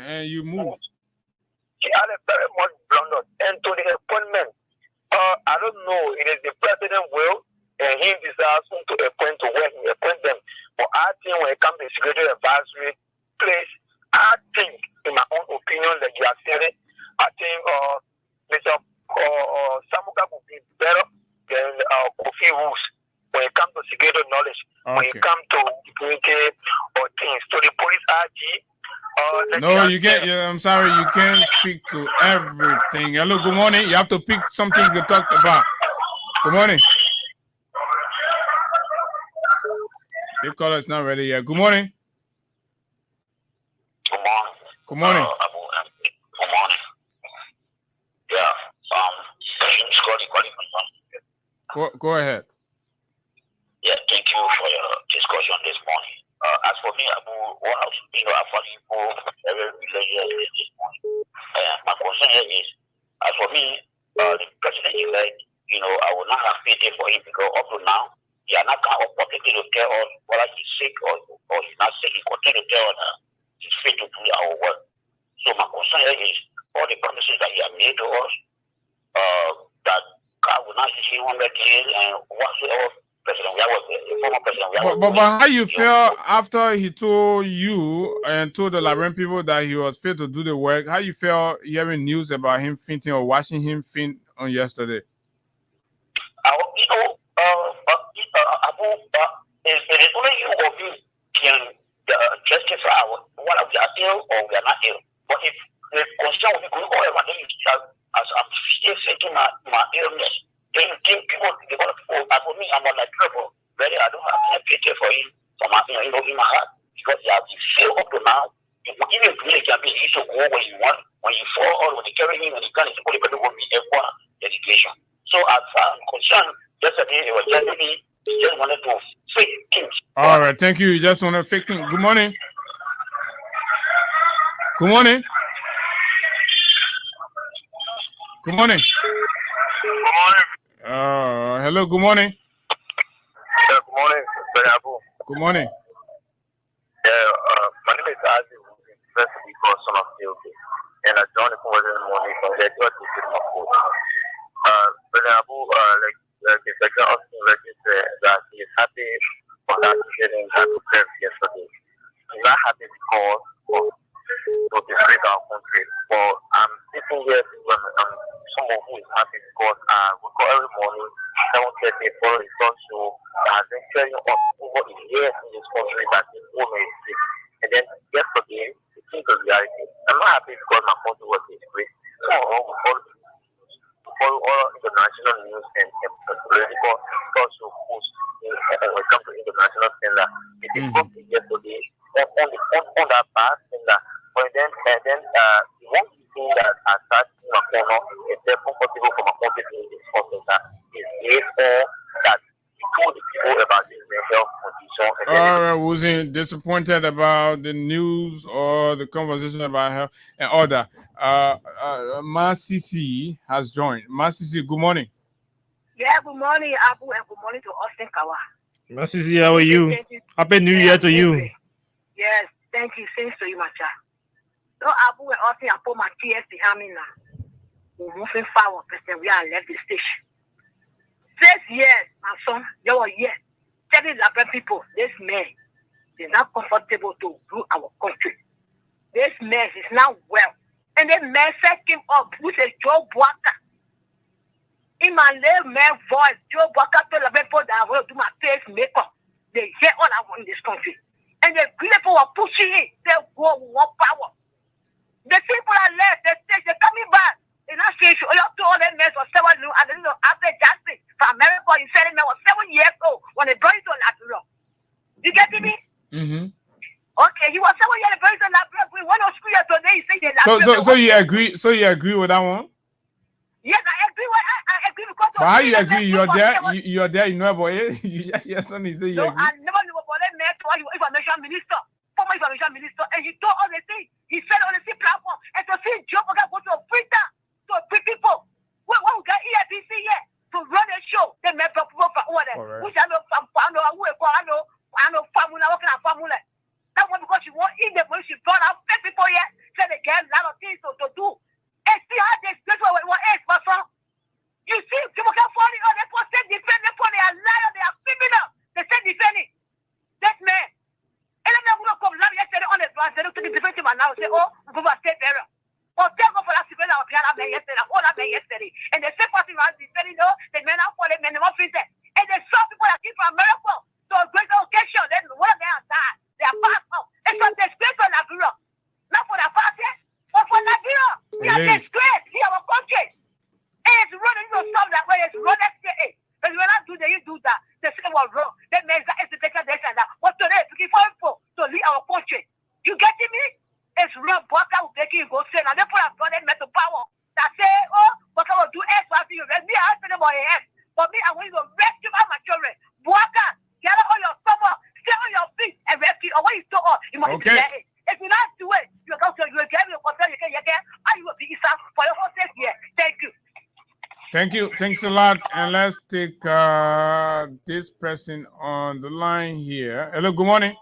and you move. She had a very much blunder. And to the appointment, I don't know, it is the president will, and he desires to appoint to where he appoint them. But I think when it comes to security advisory place, I think, in my own opinion, that you have said it, I think Mr. Samuka would be better than Kofi Woos when it comes to security knowledge, when it comes to security or things. So the police RG. No, you can't. I'm sorry, you can't speak to everything. Hello, good morning. You have to pick something to talk about. Good morning. Your caller is not ready yet. Good morning. Good morning. Good morning. Good morning. Yeah. Go ahead. Yeah, thank you for your discussion this morning. As for me, what else? I find you very religious this morning. My concern here is, as for me, the president-elect, I will not have pity for him because up to now, he are not going to tell us whether he's sick or he's not sick. He continue to tell us he's fit to do our work. So my concern is all the promises that he has made to us, that God will not see 100 years and whatsoever president we have, the former president we have. But how you feel after he told you and told the Liberian people that he was fit to do the work? How you feel hearing news about him fainting or watching him faint on yesterday? It is only you or me can justify whether we are ill or we are not ill. But if the concern will be going on, and then you start, as I'm still facing my illness, then you think people, for me, I'm on like trouble. Really, I don't have any pity for him, for my, in my heart, because you have to feel up to now. Even really can be easy to go where you want, when you fall, or when you carry him, when you can't, it's only better will be equal dedication. So as far as I'm concerned, yesterday, it was just wanted to fix things. All right, thank you. You just want to fix things. Good morning. Good morning. Good morning. Good morning. Hello, good morning. Yeah, good morning, Mr. Abu. Good morning. Yeah, my name is Azi, first to be called son of Silky. And I joined the conversation in the morning from the church to see my phone. Mr. Abu, like the second Austin Legend said that he is happy for that sharing that we served yesterday. He's not happy because of the state of our country. But I'm sitting here when someone who is happy because we call every morning 7:30 for a talk show that has been sharing up over the years in this country that this woman is sick. And then yesterday, it came to reality. I'm not happy because my country was disgraced. No, we follow all international news and political talk show posts when it comes to international standard. It is posted yesterday on that bad standard. But then the one thing that has started in my corner is very comfortable for my country to discuss that is based on that we told the people about this mental condition. All right, wasn't disappointed about the news or the conversation about health and all that. Masisi has joined. Masisi, good morning. Yeah, good morning, Abu, and good morning to Austin Kawa. Masisi, how are you? Happy New Year to you. Yes, thank you. Thanks to you, my child. So Abu and Austin, I put my tears behind me now. We're moving forward, because we are left the station. 6 years, my son, you were here. Telling the people, this man is not comfortable to rule our country. This man is not well. And then man set him up, which is Joe Buaka. In my little man voice, Joe Buaka told the people that I want to do my face makeup. They hear all I want in this country. And the people were pushing it. They want power. The people are left, they're coming back. In that station, you have to all them men for 7 years. I don't know, after Jackson from America, you said him was 7 years old when they brought him to Liberia. You get me? Mm-hmm. Okay, he was 7 years brought him to Liberia. We went to school today, he said So you agree? So you agree with that one? Yes, I agree. I agree because. But how you agree? You're there. You're there. You know about it. Yes, son. He said you no, agree. I never knew about that man. Information minister, former information minister, and he told all the things. He said on the same platform, and to see Joe Biden go to a printer to free people. When we got EFBC here to run a show, they make people for order. Which I know from I know formula. What kind of formula? That one because she won't eat the when she brought out 50 people here, said they get a lot of things to do. And see how they split what my son. You see, people can fall in, they for say defend, they for they are liars, they are criminal. They say defending. That man. And then they're going to come down yesterday on the bus, they look to the defense team and now say, oh, we're going to stay there. Or tell go for that civil our piano man yesterday, all that man yesterday. And the same person was defending, no, the men are for the men, they won't fit it. And they saw people that came from America. So a great occasion, then one of them are died. They are passed out. And so they stay for Liberia. Not for the party, but for Liberia. We are disgraced. We are our country. It's running to stop that way. It's running to it. But when I do that, you do that. They say what wrong. That means that it's the better this and that. But today, looking for info to lead our country. You getting me? It's wrong. Baka will take you go say. Now they put a brother mental power. That say, oh, Baka will do X, Y, Z. Me, I have to know about X. But me, I want you to rescue my children. Baka, get on your stomach, stay on your feet, and rescue. Or when you stop up, you must get it. If you not do it, you go to you get your hotel, you get, and you will be for your whole safety. Thank you. Thank you. Thanks a lot. And let's take this person on the line here. Hello, good morning.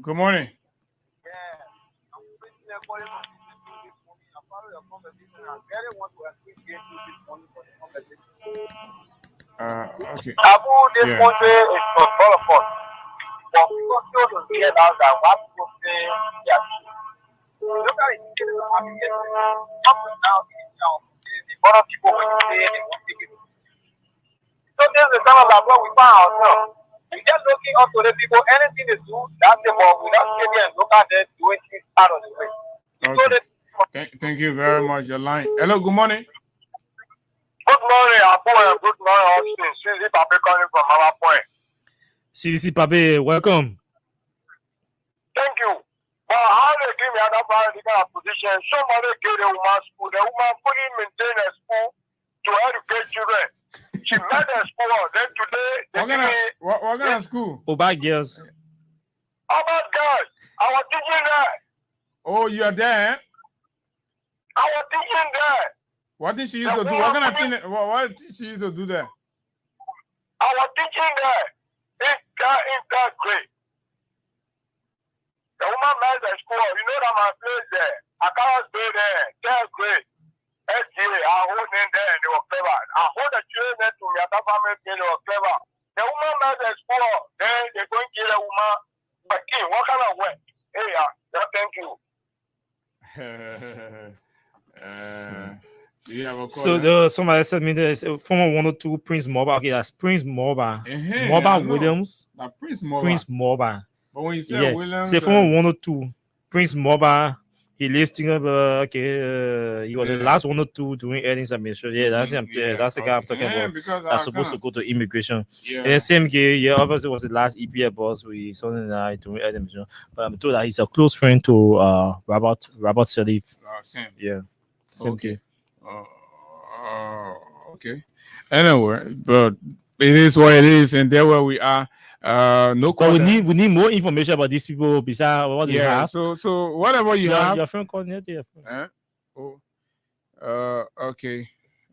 Good morning. Okay. Abu, this country is for all of us. But people still don't hear out that what people say, yes. Look at it, up to now, other people will say they won't take it. So this is the kind of like where we find ourselves. We just looking up to the people, anything they do, that's the ball. We don't sit there and look at them doing things out of the way. Okay. Thank you very much, your line. Hello, good morning. Good morning, Abu, and good morning, Austin. CDC Pape calling from our point. CDC Pape, welcome. Thank you. But how they give me another kind of position, somebody gave the woman school. The woman fully maintain a school to educate children. She made a school. Then today, what kind of school? Oba girls. Oh my God, I was teaching there. Oh, you are there? I was teaching there. What did she used to do? What kind of thing? What did she used to do there? I was teaching there. It's that great. The woman made a school. You know that my place there. I can't stay there. Third grade. SGA, I hold in there and they were clever. I hold the children there to me at that family they were clever. The woman made a school. Then they're going to kill the woman. But what kind of way? Hey, thank you. Do you have a call? So somebody said me there's a former 102 Prince Moba. Okay, that's Prince Moba. Moba Williams. Prince Moba. Prince Moba. But when you say Williams, say former 102 Prince Moba. He listing up. He was the last 102 doing earnings administration. Yeah, that's him. That's the guy I'm talking about. That's supposed to go to immigration. Yeah. And the same guy, obviously was the last EPA boss with something that doing earnings administration. But I'm told that he's a close friend to Robert Sharif. Same. Yeah. Same Okay. Okay. Anyway, but it is what it is, and there where we are. No. But we need more information about these people besides what they have. So whatever you have. Your friend called me. Okay.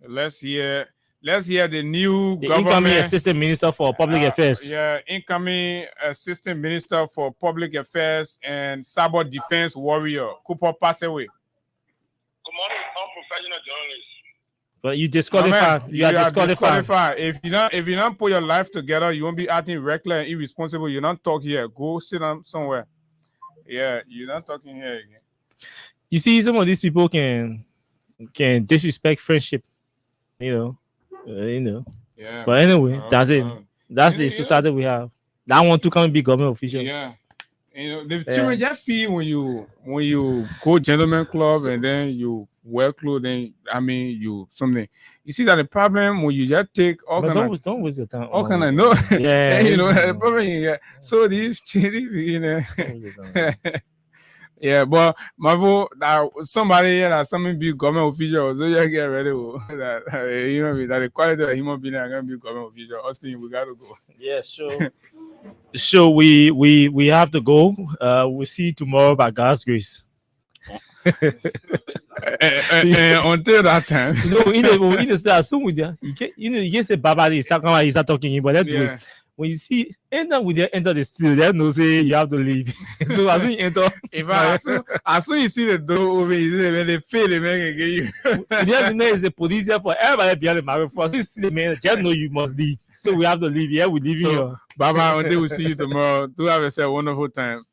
Let's hear the new government incoming assistant minister for public affairs. Yeah, incoming assistant minister for public affairs and cyber defense warrior. Cooper passed away. Good morning, unprofessional journalists. But you disqualified. You are disqualified. If you don't put your life together, you won't be acting reckless and irresponsible. You don't talk here. Go sit down somewhere. Yeah, you're not talking here again. You see, some of these people can disrespect friendship. You know. Yeah. But anyway, that's it. That's the society we have. That one to come and be government official. Yeah. The children just feel when you go gentleman club and then you wear clothing. I mean, you something. You see that the problem when you just take all kind of don't waste your time. All kind of no. Yeah. The problem. Yeah. So these children, yeah, but my boy, somebody here that something be government official, so you get ready that that the quality of human being are gonna be government official. Austin, we gotta go. Yeah, sure. So we have to go. We'll see you tomorrow by God's grace. And until that time, in the start, soon with that, you can say Baba is start talking, but that's when you see enter the studio, they know say you have to leave. So as soon you enter, as soon you see the door open, they fail the man again. You. The is a police here for everybody behind the market. For us, see the man, just know you must leave. So we have to leave. Yeah, we leave here. Baba, until we see you tomorrow. Do have yourself a wonderful time.